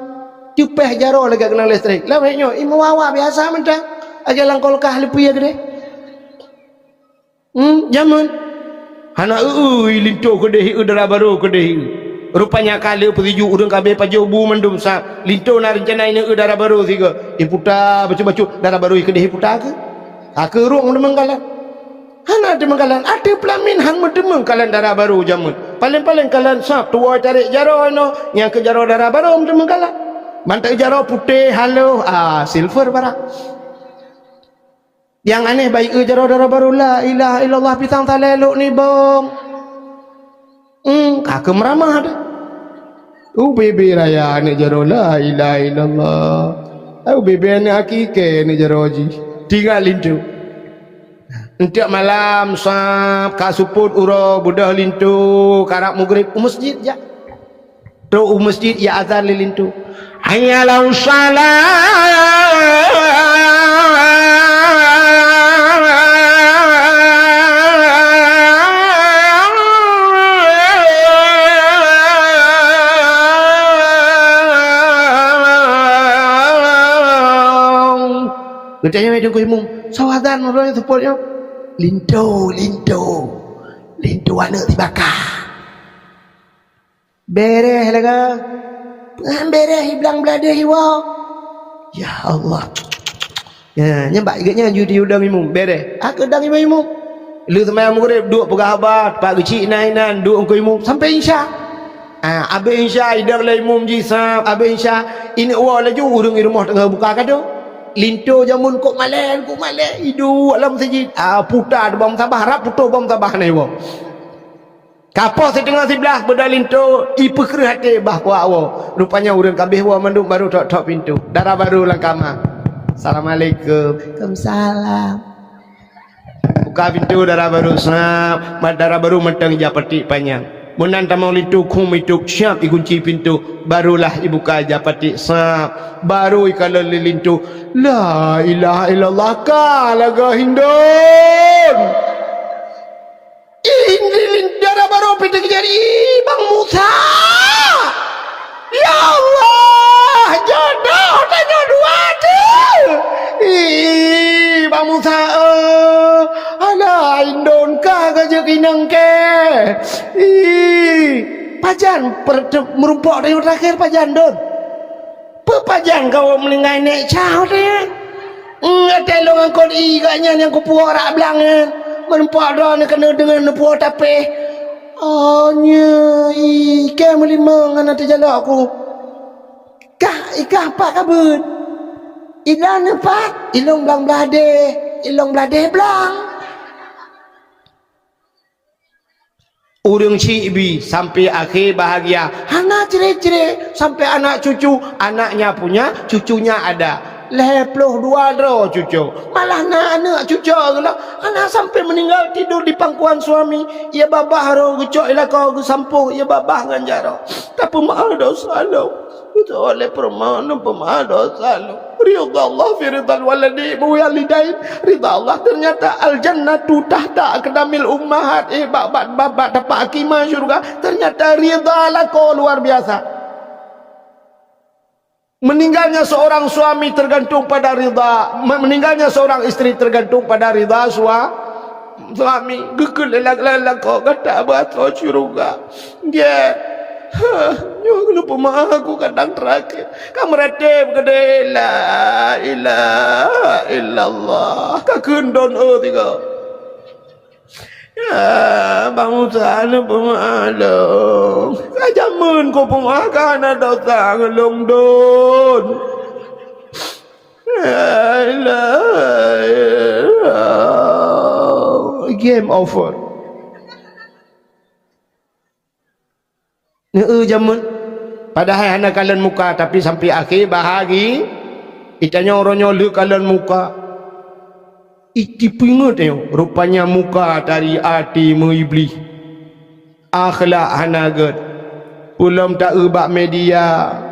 tipeh jaro lagi kenang listrik lah baiknya imu wawa biasa mentang aja langkol kah lepu ya gede jaman anak lintu kedehi udara baru kedehi rupanya kali petiju urang kabeh pajo bu mendum sa lintu na rencana ini udara baru tiga iputa bacu-bacu darah baru kedehi puta ke akerung demengkalan hana demengkalan ada pelamin hang demengkalan darah baru jamun paling-paling kalan sap tua tarik jaro no yang ke jaro darah baru demengkalan mantai jaro putih halo silver barang yang aneh baik jaro darah baru la ilaha illallah pisang taleluk ni bong kakak meramah ada bebe raya ni jaro la ilaha illallah bebe ni hakike ni jaro haji tinggal lintu Entiak malam sap kasuput uro budah lintu karak maghrib masjid ya. Do masjid ya azan lintu. Hayyalau salat. Bertanya macam kau imam, sawadan orang supportnya. Lintu anak dibakar bereh laga bereh bilang belada hiwa ya Allah ya nyembak iganya judi udang imum bereh aku udang imum lu teman murid duk pegah habat pak kecil nainan duk engkau imum sampai insya abe insya idang la imum jisab abe insya ini wa laju urung rumah tengah buka kado lintu jamun kok malek hidu alam masjid putar bom tabah harap putar bom tabah ni bo kapal setengah sebelah benda lintu ipekreh hati bah wa rupanya urang kabeh wa manduk baru tok pintu darah baru lang kamar assalamualaikum waalaikumsalam buka pintu darah baru darah baru mentang japati panjang munan tamau lintu kum itu siap dikunci pintu barulah dibuka japati baru ikala lintu la ilaha illallah kalaga hindun ini darah baru pintu jadi Bang Musa ya Allah jodoh tanya dua tu Bang Musa ala indon ka gaje kinang ke pajan merumpok dari terakhir pajan don pepajan kau melingai nek cau dia ngetelong angkot iganya yang ku puak rak belangan merumpok don kena dengan puak tapi nya ike melimang nanti jalak aku ikah apa kabut ilan empat ilong belade belang urang cibi sampai akhir bahagia anak cire-cire sampai anak cucu anaknya punya cucunya ada 22 dro cucu malah anak cucu lah anak sampai meninggal tidur di pangkuan suami ya babah ro gecok ila kau sampung ya babah ganjaro tapi mahal dosa lo itu oleh permana pemahal dosa lo ridha Allah fi ridhal waladi walidain ridha Allah ternyata al jannatu tahta aqdamil ummahat babat dapat akimah syurga ternyata ridha lako luar biasa. Meninggalnya seorang suami tergantung pada ridha, meninggalnya seorang istri tergantung pada ridha suami gekul lelak-lelak kau kata bahasa syurga dia nyo kenapa mah aku kadang terakhir kamu ratib kede la ilaha illallah kakendon tiga ya bang sana pemalung kajamun ko pemakan ada tangelong don la ilaha illallah game over jamun padahal hana kalian muka tapi sampai akhir bahagi itanya orangnya le kalian muka iti pingat rupanya muka dari hati mengiblis akhlak hanagat ulam tak ubak media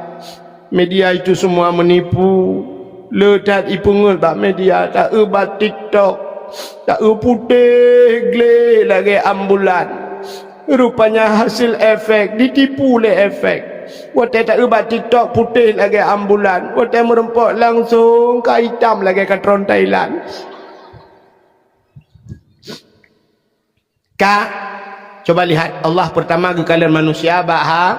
itu semua menipu letat ipungut bak media tak ubak TikTok tak putih gle lagi ambulan rupanya hasil efek ditipu oleh efek waktu tak ubat TikTok putih lagi ambulan waktu merempok langsung ke hitam lagi katron Thailand Kak coba lihat Allah pertama ke kalian manusia baha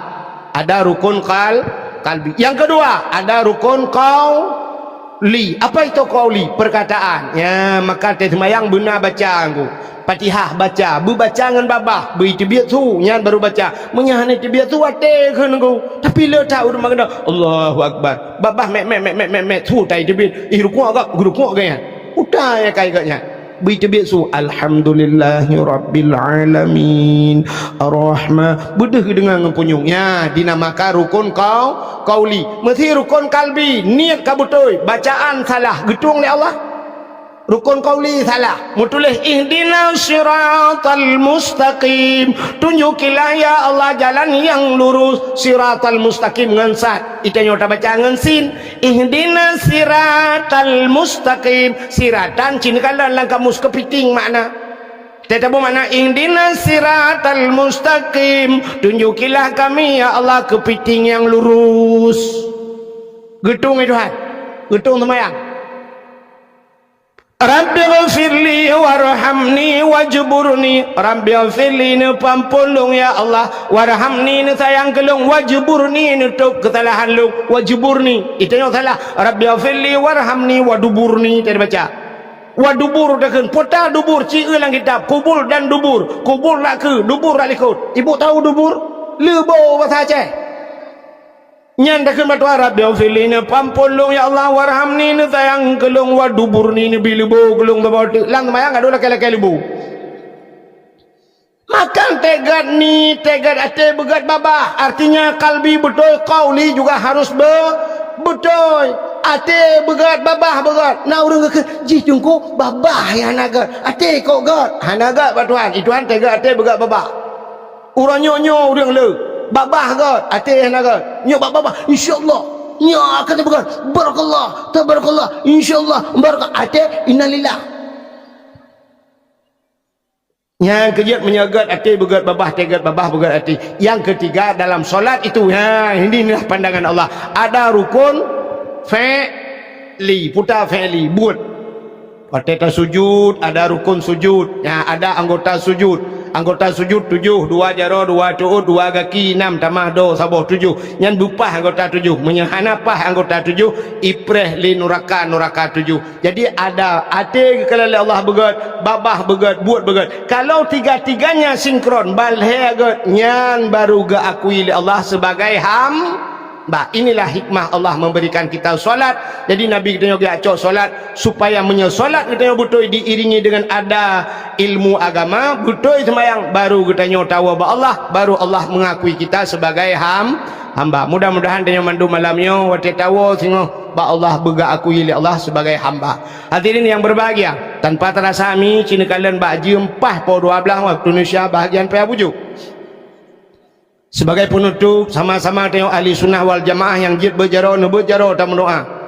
ada rukun kalbi yang kedua ada rukun qauli apa itu qauli perkataan ya maka semayang benar baca aku Fatihah baca, baca dengan babah, beritibiat tu, nyan baru baca. Menyahani tibiat tu ate kan aku. Tapi le tahu rumah kena Allahu Akbar. Babah mek tu tai tibiat. Rukuk agak, rukuk agaknya. Udah ya kai agaknya. Beritibiat tu alhamdulillahirabbil alamin. Arrahman. Bedah dengan punyung. Ya, dinamakan rukun qauli. Mesti rukun kalbi. Niat ka betul. Bacaan salah, getung oleh Allah. Rukun qauli salah mutulis ihdinas siratal mustaqim tunjukilah ya Allah jalan yang lurus siratal mustaqim ngan sat itanya udah baca ngan sin ihdinas siratal mustaqim siratan cin kalau langkah mus kepiting makna tetapi makna ihdinas siratal mustaqim tunjukilah kami ya Allah kepiting yang lurus getung itu Tuhan getung semayang Rabbi ghafirli warhamni wajburni Rabbi ghafirli ni pampulung ya Allah warhamni ni sayang kelung wajburni ni tutup kesalahan lu wajburni itu yang salah Rabbi ghafirli warhamni waduburni tadi baca wadubur dah kan pota dubur ciri dalam kitab kubur dan dubur kubur nak ke dubur nak ikut ibu tahu dubur lebo bahasa Aceh nyan dah kan batu Arab dia filina pampulung ya Allah warhamni ni sayang kelung waduburni ni bilibu kelung bawa lang mayang ada laki-laki libu makan tegat ni tegat ate begat babah artinya kalbi betul qauli juga harus betul ate begat babah begat na urang ke ji tungku babah ya nagat ate kau gat hanagat batuan ituan tegat ate begat babah urang nyonyo urang le babah gat ate hanagat nyo babah insyaallah nya kata begat barakallah tabarakallah insyaallah barakah ate innalillah yang kejut menyagat hati begat babah tegat babah begat hati yang ketiga dalam solat itu inilah pandangan Allah ada rukun fi'li putar fi'li buat pada sujud ada rukun sujud ada anggota sujud 7 2 jaro 2 tuut 2 kaki 6 tamah do saboh 7 nyan bupah anggota 7 menyahanapah anggota 7 ipreh li nuraka 7 jadi ada ate kalau Allah begat babah begat buat begat kalau tiga-tiganya sinkron balhe agat nyan baru ga akui li Allah sebagai inilah hikmah Allah memberikan kita solat jadi Nabi kita juga acok solat supaya menyesolat kita betul diiringi dengan ada ilmu agama betul semayang baru kita tahu bahwa Allah baru Allah mengakui kita sebagai hamba mudah-mudahan dia mandu malamnya waktu tahu sehingga Allah bega akui oleh Allah sebagai hamba hadirin yang berbahagia tanpa terasa kami cina kalian bagi 4 po 12 waktu Indonesia bahagian payah bujuk sebagai penutup sama-sama tengok ahli sunnah wal jamaah yang jid berjaro tak mendoa